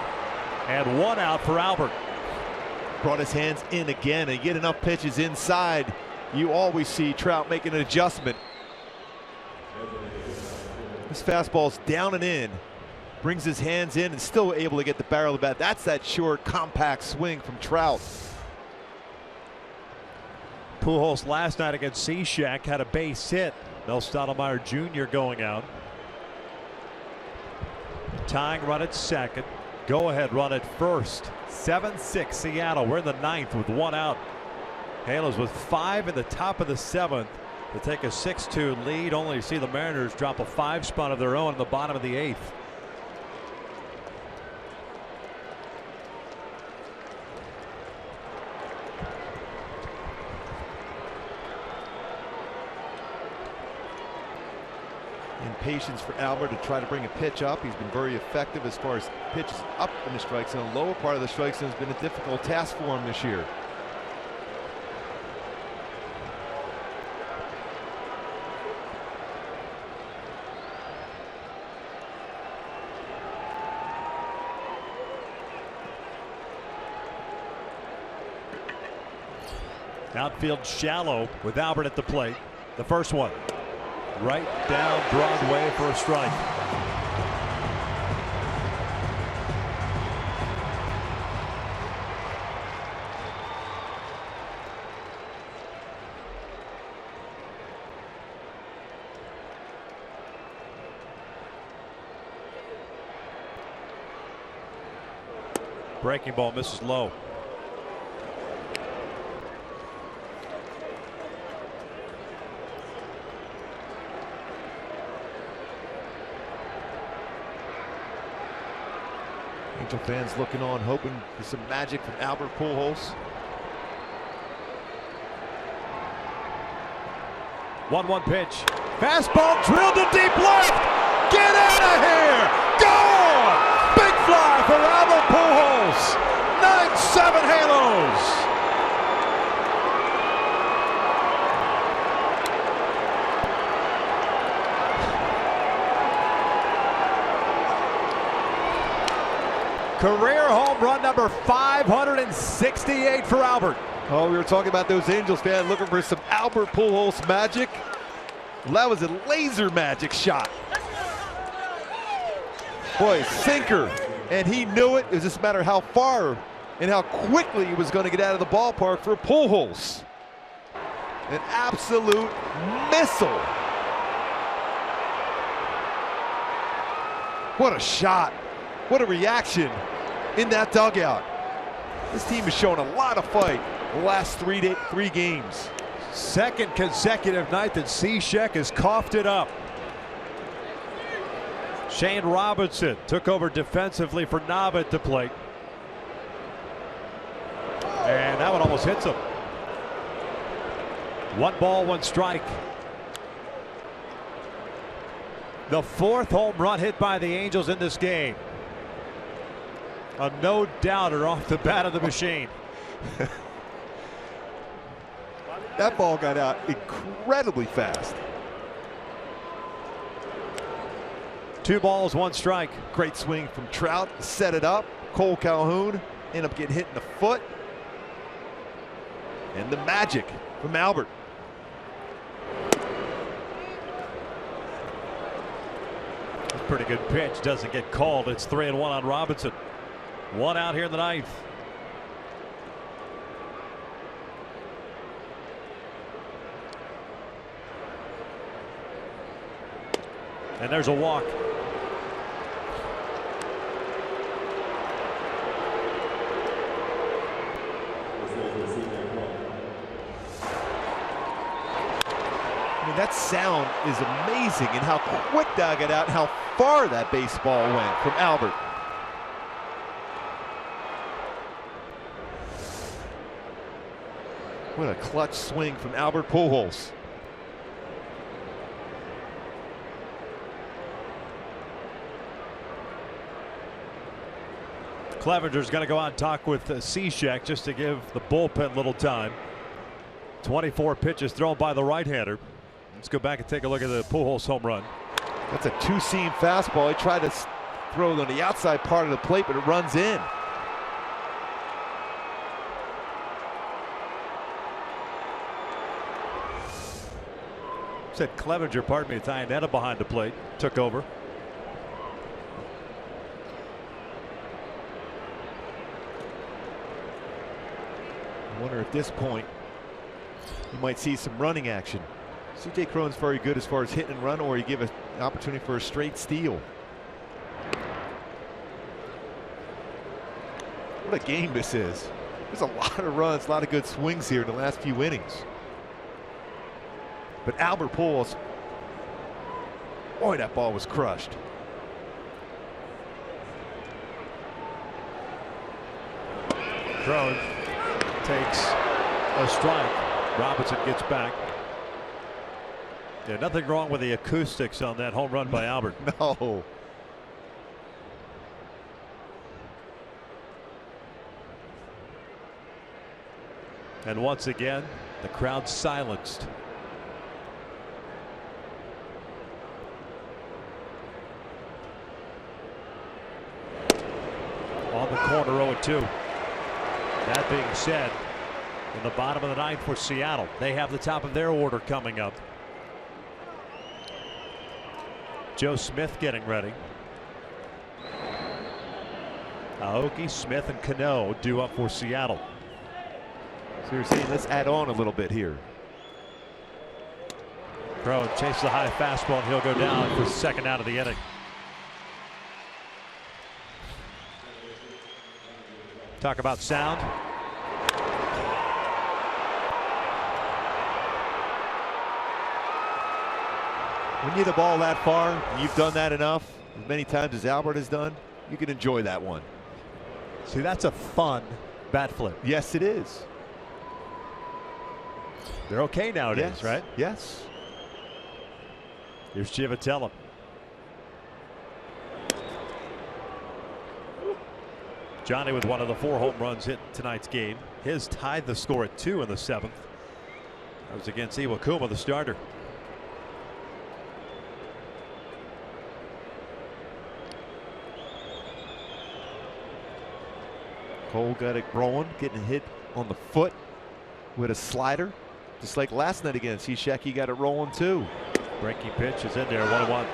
and 1 out for Albert. Brought his hands in again, and get enough pitches inside. You always see Trout making an adjustment. This fastball's down and in. Brings his hands in and still able to get the barrel of the bat. That's that short, compact swing from Trout. Pujols last night against Cishek had a base hit. Mel Stottlemyre Jr. going out. Tying run at second. Go ahead run at first. 7-6 Seattle. We're in the 9th with 1 out. Halos with 5 in the top of the 7th to take a 6-2 lead, only to see the Mariners drop a 5 spot of their own in the bottom of the 8th. Impatience for Albert to try to bring a pitch up. He's been very effective as far as pitches up in the strike zone. Lower part of the strike zone has been a difficult task for him this year. Outfield shallow with Albert at the plate. The first one. Right down Broadway for a strike. Breaking ball misses low. Angel fans looking on, hoping for some magic from Albert Pujols. 1-1 pitch. Fastball drilled to deep left. Get out of here. Go! Big fly for Albert Pujols. 9-7 Halos. Career home run number 568 for Albert. Oh, we were talking about those Angels fans looking for some Albert Pujols magic. Well, that was a laser magic shot. Boy, sinker, and he knew it. It was just a matter of how far and how quickly he was going to get out of the ballpark for Pujols. An absolute missile. What a shot. What a reaction in that dugout. This team has shown a lot of fight the last three games. Second consecutive night that Cishek has coughed it up. Shane Robinson took over defensively for Nava at the plate. And that one almost hits him. 1 ball, 1 strike. The 4th home run hit by the Angels in this game. A no-doubter off the bat of the machine. That ball got out incredibly fast. 2 balls, 1 strike. Great swing from Trout, set it up. Cole Calhoun ended up getting hit in the foot. And the magic from Albert. Pretty good pitch, doesn't get called. It's 3-1 on Robinson. 1 out here in the 9th. And there's a walk. I mean, that sound is amazing, and how quick that got out and how far that baseball went from Albert. What a clutch swing from Albert Pujols. Clevenger's going to go out and talk with Cishek just to give the bullpen a little time. 24 pitches thrown by the right-hander. Let's go back and take a look at the Pujols home run. That's a 2-seam fastball. He tried to throw it on the outside part of the plate, but it runs in. Said Clevenger, pardon me, Iannetta behind the plate, took over. I wonder at this point you might see some running action. C.J. Cron's very good as far as hit and run, or you give an opportunity for a straight steal. What a game this is. There's a lot of runs, a lot of good swings here in the last few innings. But Albert Pujols, boy, that ball was crushed. Cron takes a strike. Robinson gets back. Yeah, nothing wrong with the acoustics on that home run by Albert. No. And once again, the crowd silenced. On the corner, 0-2. That being said, in the bottom of the 9th for Seattle, they have the top of their order coming up. Joe Smith getting ready. Aoki, Smith, and Cano due up for Seattle. So you're saying let's add on a little bit here. Cron chases the high fastball, and he'll go down for second out of the inning. Talk about sound. When you hit the ball that far, and you've done that enough, as many times as Albert has done, you can enjoy that one. See, that's a fun bat flip. Yes, it is. They're okay nowadays, Yes. right? Yes. Here's Chivitella. Johnny with one of the 4 home runs hit in tonight's game. His tied the score at 2 in the 7th. That was against Iwakuma, the starter. Cole got it rolling, getting hit on the foot with a slider, just like last night against Hisheki. Got it rolling too. Breaking pitch is in there, 1-1.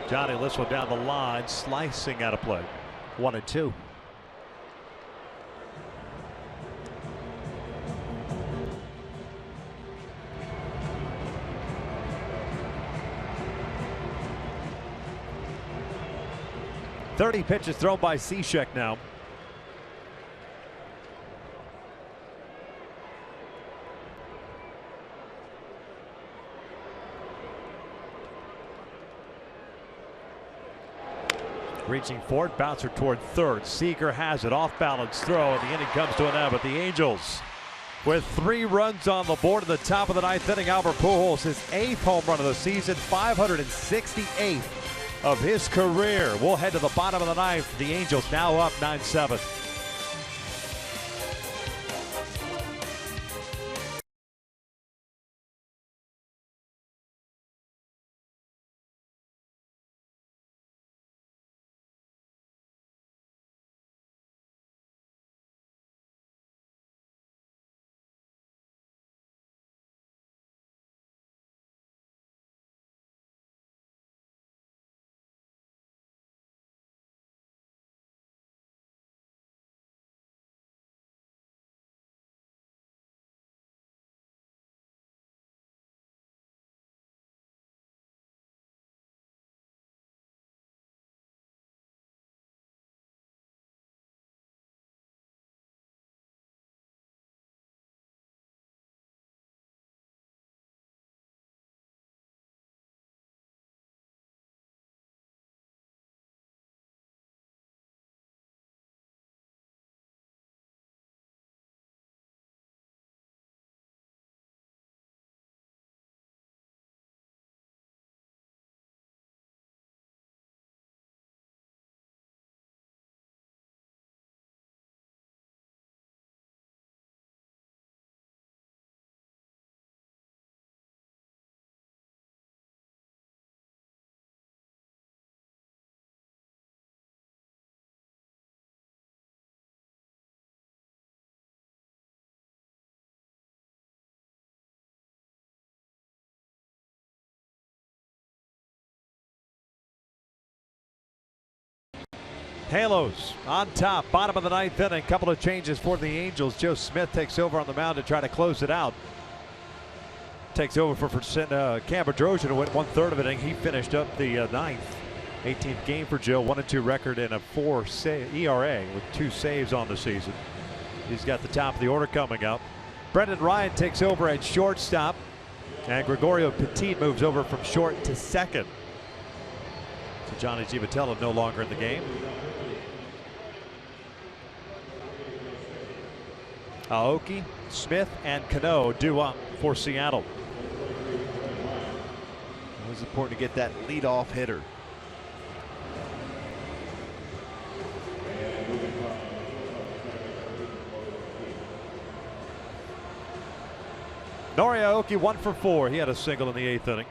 Johnny lifts one down the line, slicing out of play. 1-2. .30 pitches thrown by Cishek now. Reaching for it, bouncer toward third. Seager has it, off balance throw, and the inning comes to an end. But the Angels, with 3 runs on the board at the top of the 9th inning, Albert Pujols, his 8th home run of the season, 568th of his career. We'll head to the bottom of the 9th. The Angels now up 9-7. Halos on top, bottom of the 9th inning. Couple of changes for the Angels. Joe Smith takes over on the mound to try to close it out. Takes over for Cam Bedrosian, who went 1/3 of an inning. He finished up the 9th. 18th game for Joe, 1-2 record and a 4 ERA with 2 saves on the season. He's got the top of the order coming up. Brendan Ryan takes over at shortstop, and Gregorio Petit moves over from short to second. So Johnny Givitello no longer in the game. Aoki, Smith, and Cano due up for Seattle. It was important to get that leadoff hitter. Nori Aoki 1 for 4. He had a single in the 8th inning.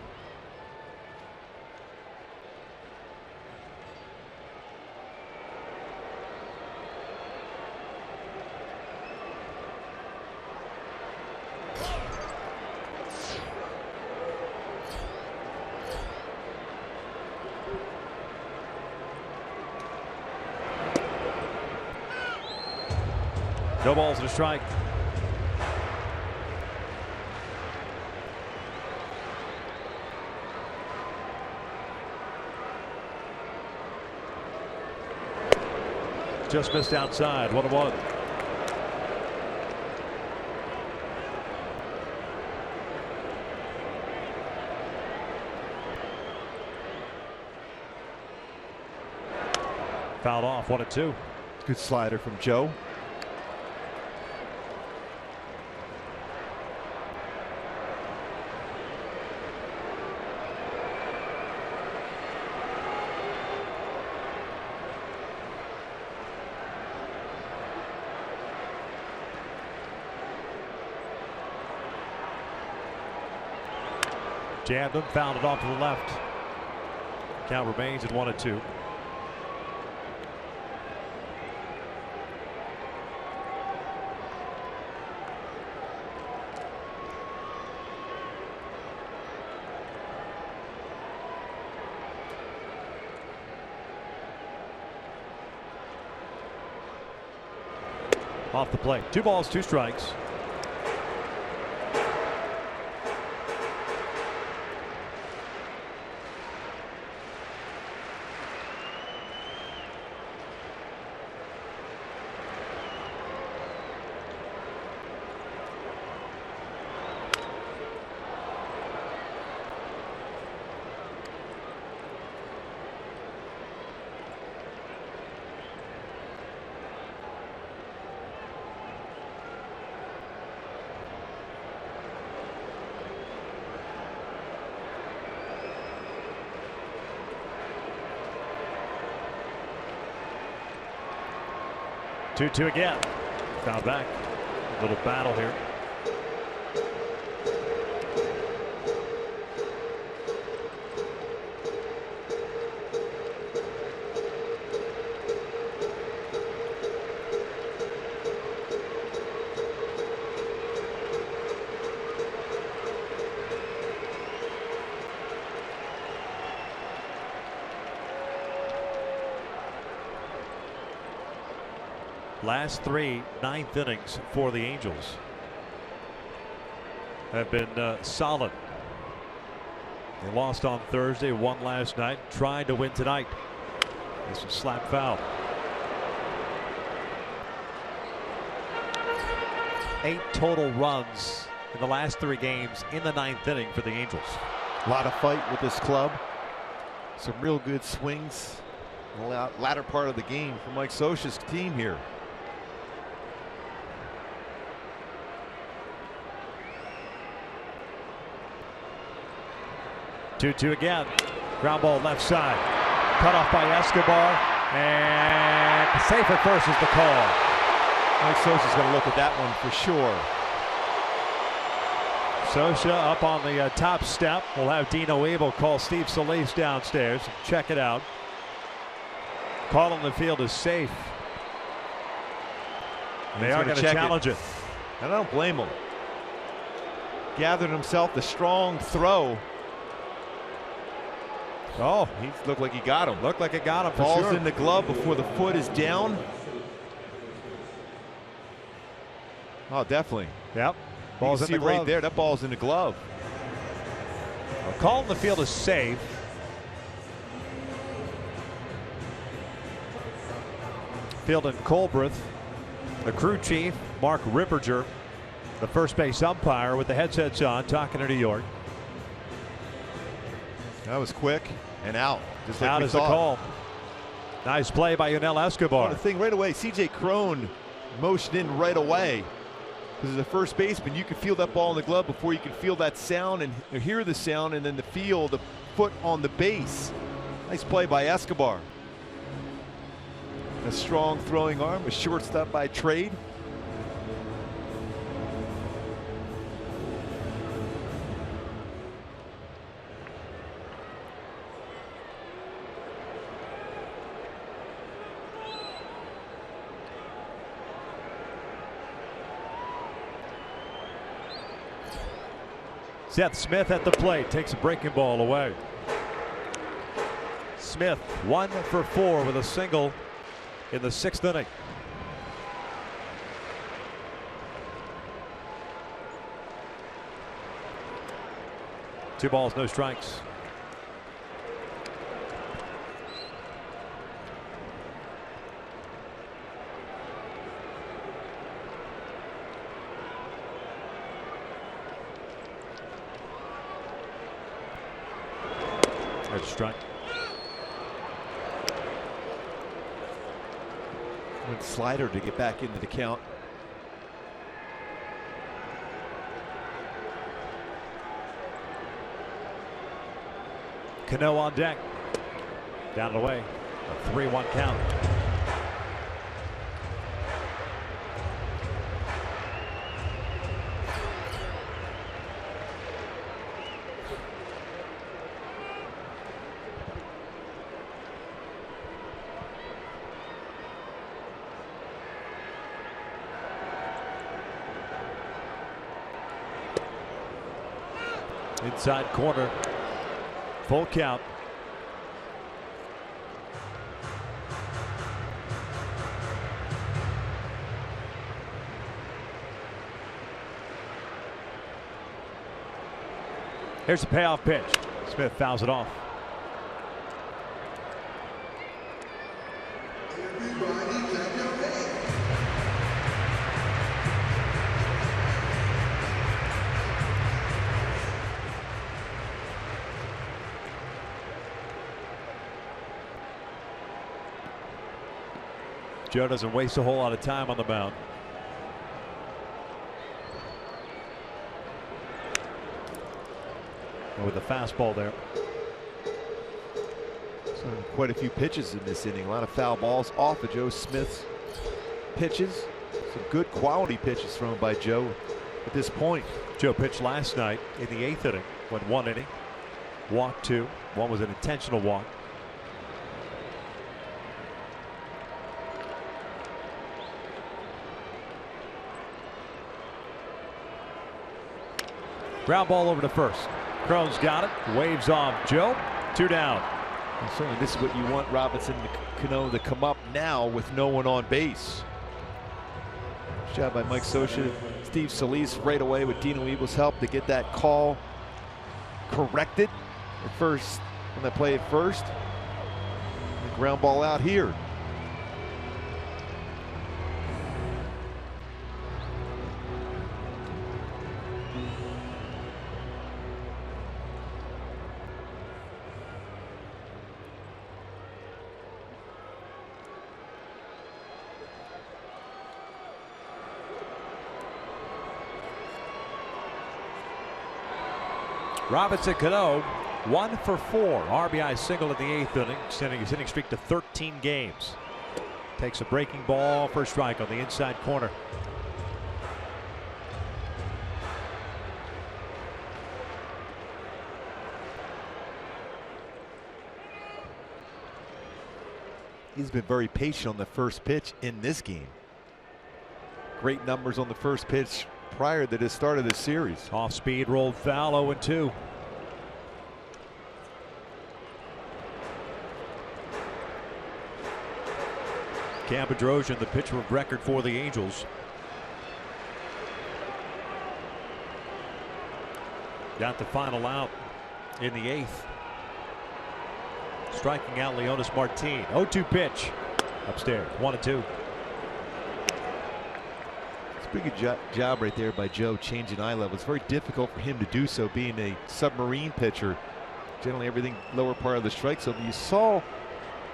No balls and a strike. Just missed outside. 1-1. Fouled off, 1-2. Good slider from Joe. Jabbed him, fouled it off to the left. Count remains at 1-2. Off the plate. 2 balls, 2 strikes. Two again. Foul back. A little battle here. Last 3 ninth innings for the Angels have been solid. They lost on Thursday, won last night, tried to win tonight. This is slap foul. 8 total runs in the last 3 games in the 9th inning for the Angels. A lot of fight with this club. Some real good swings in the latter part of the game for Mike Scioscia's team here. 2-2 again. Ground ball left side. Cut off by Escobar. And safe at first is the call. Mike Scioscia's going to look at that one for sure. Scioscia up on the top step. We'll have Dino Abel call Steve Solis downstairs and check it out. Call on the field is safe. They are going to challenge it. And I don't blame him. Gathered himself the strong throw. Oh, he looked like he got him. Looked like it got him for Ball's sure. in the glove before the foot is down. Oh, definitely. Yep. Ball's you in can the see glove. right there. That ball's in the glove. Call on the field is safe. Fielding Colbreth, the crew chief, Mark Ripperger, the first base umpire with the headsets on, talking to New York. That was quick and out. Just like Out we is the thought. call. Nice play by Yunel Escobar. The thing right away, C.J. Cron motioned in right away. Because as a first baseman, you can feel that ball in the glove before you can feel that sound and hear the sound, and then the feel the foot on the base. Nice play by Escobar. A strong throwing arm, a shortstop by trade. Seth Smith at the plate, takes a breaking ball away. Smith 1 for 4 with a single in the 6th inning. Two balls, no strikes. There's a strike. Went slider to get back into the count. Cano on deck. Down and away. A 3-1 count. Inside corner. Full count. Here's the payoff pitch. Smith fouls it off. Joe doesn't waste a whole lot of time on the mound. With the fastball there. So quite a few pitches in this inning. A lot of foul balls off of Joe Smith's pitches. Some good quality pitches thrown by Joe at this point. Joe pitched last night in the 8th inning. Went 1 inning. Walked 2. One was an intentional walk. Ground ball over to first. Crone's got it. Waves off Joe. 2 down. And certainly this is what you want Robinson and Cano to come up now with no one on base. Good job by Mike Scioscia. Steve Solis right away with Dino Eagles' help to get that call corrected at first on that play at first. The ground ball out here. Robinson Cano 1 for 4. RBI single in the 8th inning, extending his hitting streak to 13 games. Takes a breaking ball for a strike on the inside corner. He's been very patient on the first pitch in this game. Great numbers on the first pitch prior to the start of the series. Off speed, rolled foul, 0-2. Cam Bedrosian, the pitcher of record for the Angels. Got the final out in the 8th. Striking out Leonis Martin. 0-2 pitch. Upstairs, 1-2. Pretty good job right there by Joe changing eye level. It's very difficult for him to do so being a submarine pitcher. Generally everything lower part of the strike zone. You saw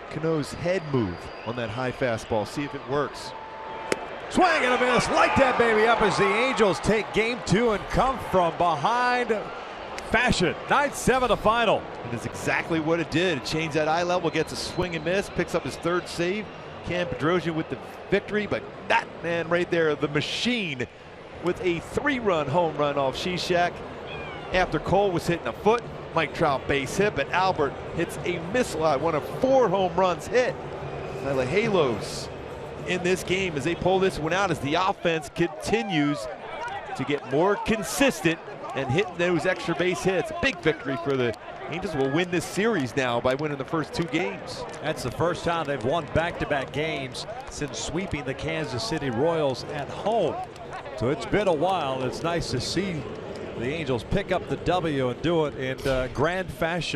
Cano's head move on that high fastball. See if it works. Swing and a miss. Light that baby up as the Angels take game 2 and come from behind fashion. 9-7 the final. And it's exactly what it did. It changed that eye level, gets a swing and miss, picks up his 3rd save. Cam Bedrosian with the victory, but that man right there, the machine, with a 3-run home run off Cishak after Cole was hitting a foot. Mike Trout base hit, but Albert hits a missile out, one of 4 home runs hit. Now the Halos in this game as they pull this one out as the offense continues to get more consistent and hit those extra base hits. Big victory for the Angels. Will win this series now by winning the first 2 games. That's the first time they've won back-to-back games since sweeping the Kansas City Royals at home. So it's been a while. It's nice to see the Angels pick up the W and do it in grand fashion.